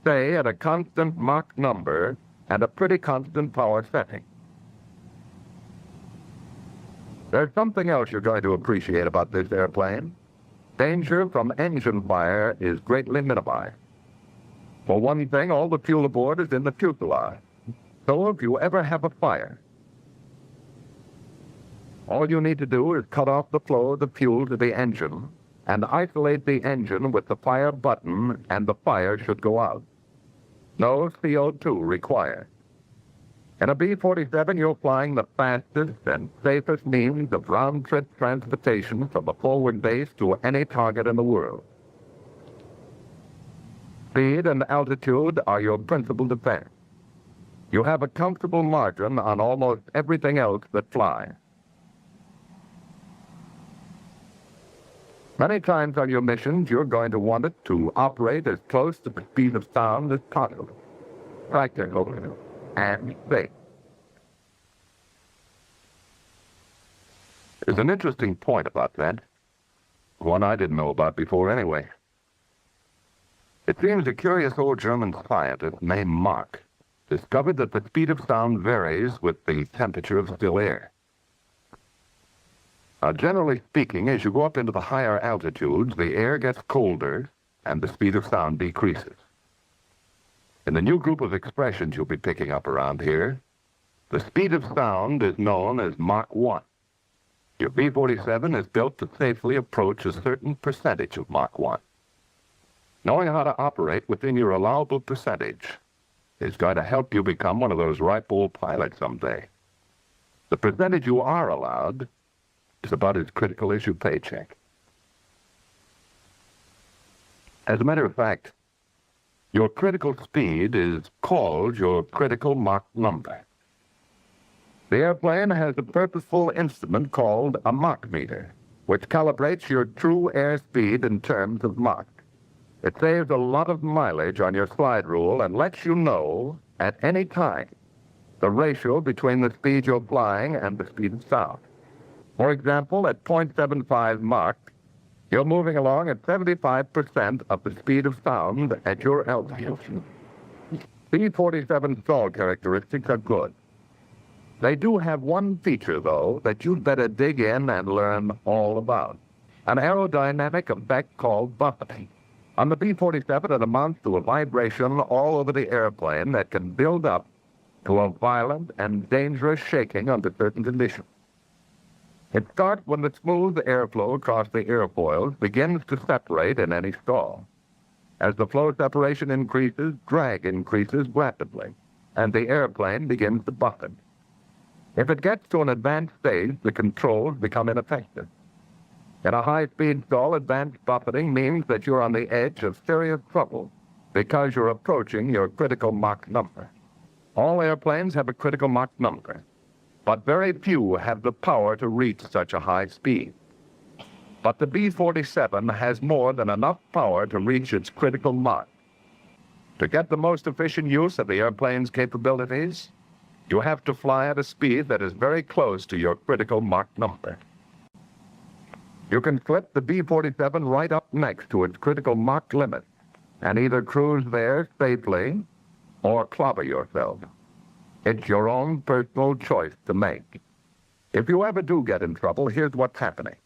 stay at a constant Mach number and a pretty constant power setting. There's something else you're going to appreciate about this airplane. Danger from engine fire is greatly minimized. For one thing, all the fuel aboard is in the fuselage. So if you ever have a fire, all you need to do is cut off the flow of the fuel to the engine and isolate the engine with the fire button, and the fire should go out. No CO2 required. In a B-47, you're flying the fastest and safest means of round-trip transportation from a forward base to any target in the world. Speed and altitude are your principal defense. You have a comfortable margin on almost everything else that flies. Many times on your missions, you're going to want it to operate as close to the speed of sound as possible. Practical and safe. There's an interesting point about that. One I didn't know about before anyway. It seems a curious old German scientist named Mach discovered that the speed of sound varies with the temperature of still air. Now, generally speaking, as you go up into the higher altitudes, the air gets colder and the speed of sound decreases. In the new group of expressions you'll be picking up around here, the speed of sound is known as Mach 1. Your B-47 is built to safely approach a certain percentage of Mach 1. Knowing how to operate within your allowable percentage is going to help you become one of those ripe old pilots someday. The percentage you are allowed is about as critical as your paycheck. As a matter of fact, your critical speed is called your critical Mach number. The airplane has a purposeful instrument called a Mach meter, which calibrates your true airspeed in terms of Mach. It saves a lot of mileage on your slide rule and lets you know at any time the ratio between the speed you're flying and the speed of sound. For example, at 0.75 Mach, you're moving along at 75% of the speed of sound at your altitude. B-47 stall characteristics are good. They do have one feature, though, that you'd better dig in and learn all about. An aerodynamic effect called buffeting. On the B-47, it amounts to a vibration all over the airplane that can build up to a violent and dangerous shaking under certain conditions. It starts when the smooth airflow across the airfoils begins to separate in any stall. As the flow separation increases, drag increases rapidly, and the airplane begins to buffet. If it gets to an advanced stage, the controls become ineffective. In a high-speed stall, advanced buffeting means that you're on the edge of serious trouble because you're approaching your critical Mach number. All airplanes have a critical Mach number, but very few have the power to reach such a high speed. But the B-47 has more than enough power to reach its critical Mach. To get the most efficient use of the airplane's capabilities, you have to fly at a speed that is very close to your critical Mach number. You can slip the B-47 right up next to its critical Mach limit and either cruise there safely or clobber yourself. It's your own personal choice to make. If you ever do get in trouble, here's what's happening.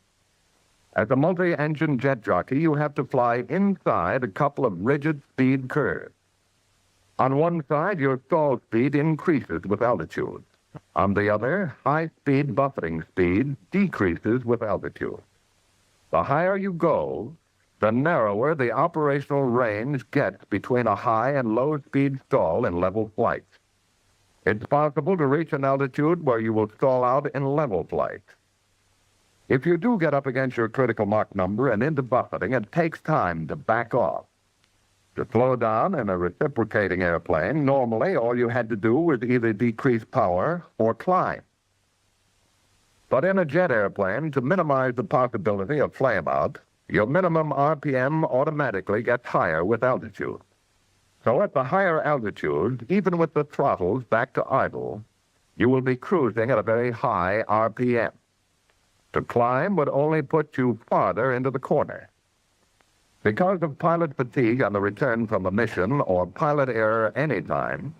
As a multi-engine jet jockey, you have to fly inside a couple of rigid speed curves. On one side, your stall speed increases with altitude. On the other, high-speed buffeting speed decreases with altitude. The higher you go, the narrower the operational range gets between a high and low-speed stall in level flight. It's possible to reach an altitude where you will stall out in level flight. If you do get up against your critical Mach number and into buffeting, it takes time to back off. To slow down in a reciprocating airplane, normally all you had to do was either decrease power or climb. But in a jet airplane, to minimize the possibility of flameout, your minimum RPM automatically gets higher with altitude. So at the higher altitude, even with the throttles back to idle, you will be cruising at a very high RPM. To climb would only put you farther into the corner. Because of pilot fatigue on the return from a mission or pilot error anytime,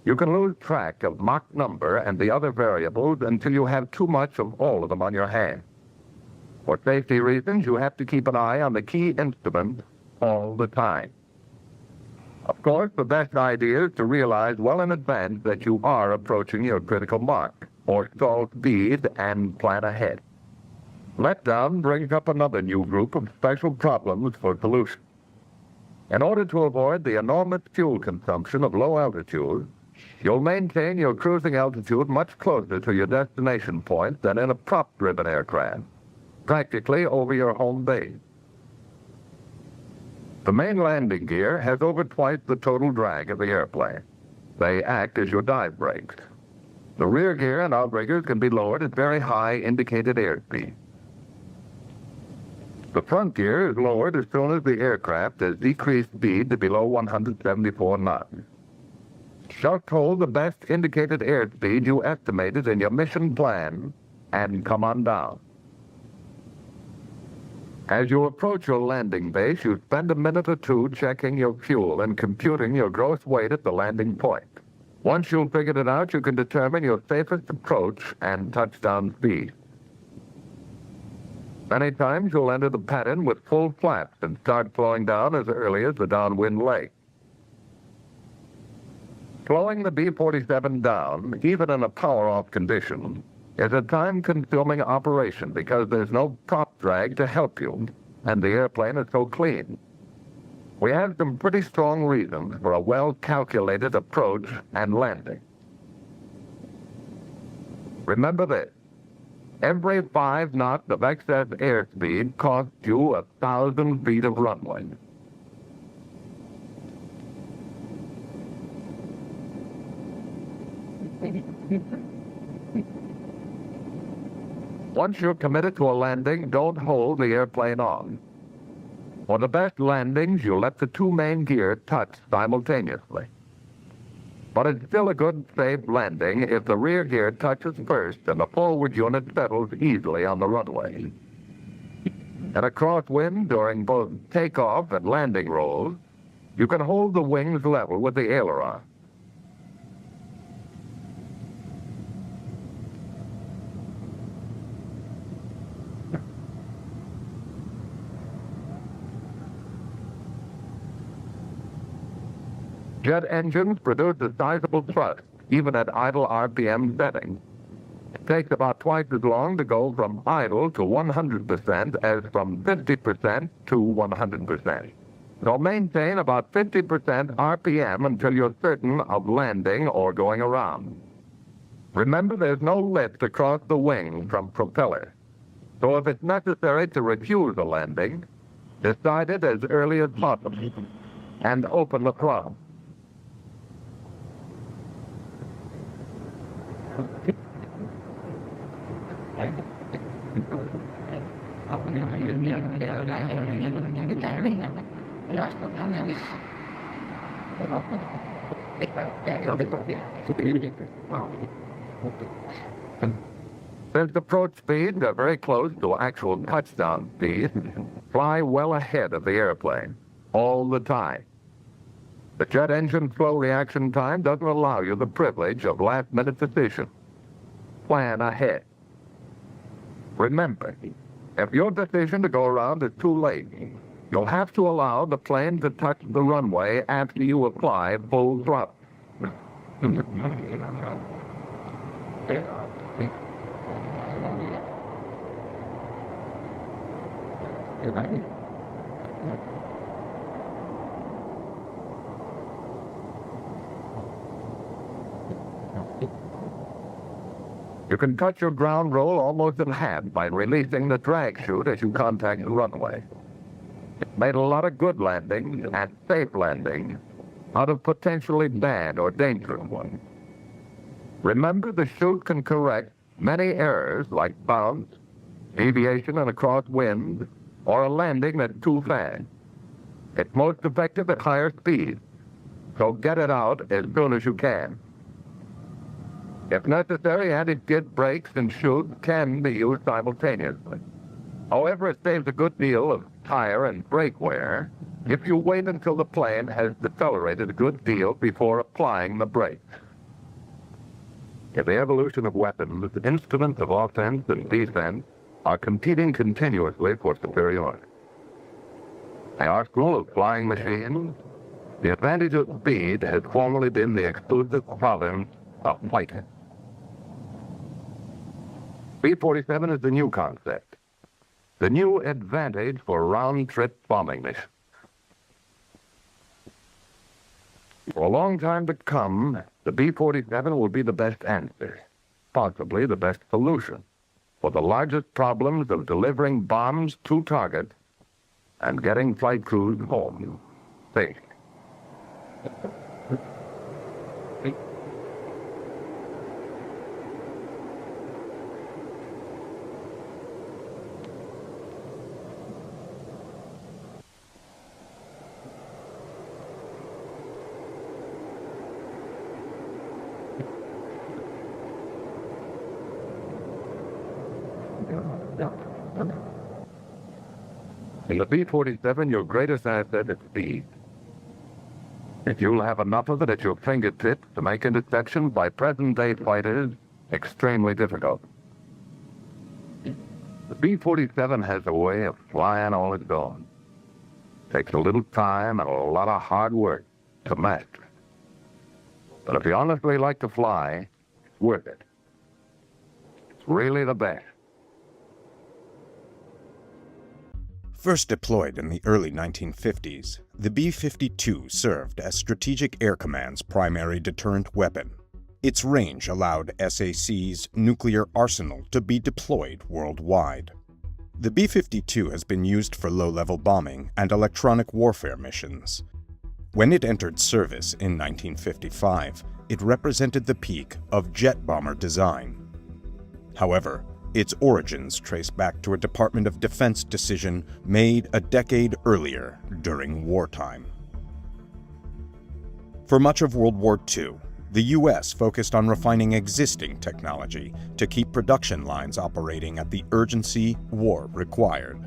you can lose track of Mach number and the other variables until you have too much of all of them on your hands. For safety reasons, you have to keep an eye on the key instrument all the time. Of course, the best idea is to realize well in advance that you are approaching your critical Mach or stall speed and plan ahead. Letdown brings up another new group of special problems for solution. In order to avoid the enormous fuel consumption of low altitude, you'll maintain your cruising altitude much closer to your destination point than in a prop-driven aircraft, practically over your home base. The main landing gear has over twice the total drag of the airplane. They act as your dive brakes. The rear gear and outriggers can be lowered at very high indicated airspeed. The front gear is lowered as soon as the aircraft has decreased speed to below 174 knots. Just hold the best indicated airspeed you estimated in your mission plan and come on down. As you approach your landing base, you spend a minute or two checking your fuel and computing your gross weight at the landing point. Once you've figured it out, you can determine your safest approach and touchdown speed. Many times you'll enter the pattern with full flaps and start slowing down as early as the downwind leg. Slowing the B-47 down, even in a power-off condition, is a time-consuming operation because there's no prop drag to help you, and the airplane is so clean. We have some pretty strong reasons for a well-calculated approach and landing. Remember this. Every 5 knots of excess airspeed costs you 1,000 feet of runway. Once you're committed to a landing, don't hold the airplane on. For the best landings, you let the 2 main gears touch simultaneously. But it's still a good, safe landing if the rear gear touches first and the forward unit settles easily on the runway. In a crosswind during both takeoff and landing rolls, you can hold the wings level with the aileron. Jet engines produce a sizable thrust, even at idle RPM settings. It takes about twice as long to go from idle to 100% as from 50% to 100%. So maintain about 50% RPM until you're certain of landing or going around. Remember, there's no lift across the wing from propeller. So if it's necessary to refuse a landing, decide it as early as possible and open the throttle. Since approach speeds are very close to actual touchdown speed, fly well ahead of the airplane, all the time. The jet engine flow reaction time doesn't allow you the privilege of last-minute decision. Plan ahead. Remember, if your decision to go around is too late, you'll have to allow the plane to touch the runway after you apply full thrust. You can cut your ground roll almost in half by releasing the drag chute as you contact the runway. It made a lot of good landings and safe landings out of potentially bad or dangerous ones. Remember, the chute can correct many errors like bounce, aviation in a crosswind, or a landing that's too fast. It's most effective at higher speeds, so get it out as soon as you can. If necessary, anti-skid brakes and chute can be used simultaneously. However, it saves a good deal of tire and brake wear if you wait until the plane has decelerated a good deal before applying the brakes. In the evolution of weapons, the instruments of offense and defense are competing continuously for superiority. The arsenal of flying machines, the advantage of speed has formerly been the exclusive province of fighting. B-47 is the new concept, the new advantage for round-trip bombing missions. For a long time to come, the B-47 will be the best answer, possibly the best solution, for the largest problems of delivering bombs to targets and getting flight crews home safe. In the B-47, your greatest asset is speed. If you'll have enough of it at your fingertips to make interceptions by present-day fighters extremely difficult. The B-47 has a way of flying all its own. Takes a little time and a lot of hard work to master. But if you honestly like to fly, it's worth it. It's really the best. First deployed in the early 1950s, the B-52 served as Strategic Air Command's primary deterrent weapon. Its range allowed SAC's nuclear arsenal to be deployed worldwide. The B-52 has been used for low-level bombing and electronic warfare missions. When it entered service in 1955, it represented the peak of jet bomber design. However, its origins trace back to a Department of Defense decision made a decade earlier during wartime. For much of World War II, the U.S. focused on refining existing technology to keep production lines operating at the urgency war required.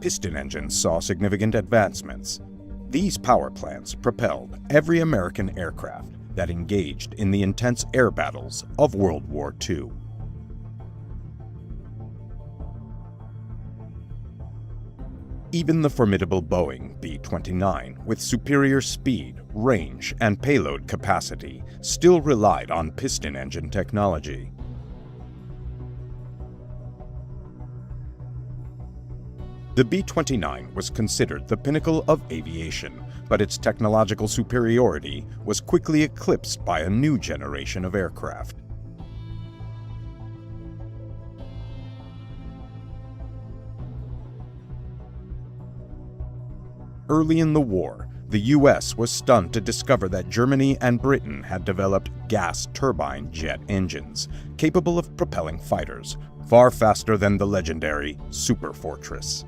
Piston engines saw significant advancements. These power plants propelled every American aircraft that engaged in the intense air battles of World War II. Even the formidable Boeing B-29, with superior speed, range, and payload capacity, still relied on piston engine technology. The B-29 was considered the pinnacle of aviation, but its technological superiority was quickly eclipsed by a new generation of aircraft. Early in the war, the U.S. was stunned to discover that Germany and Britain had developed gas turbine jet engines, capable of propelling fighters, far faster than the legendary Superfortress.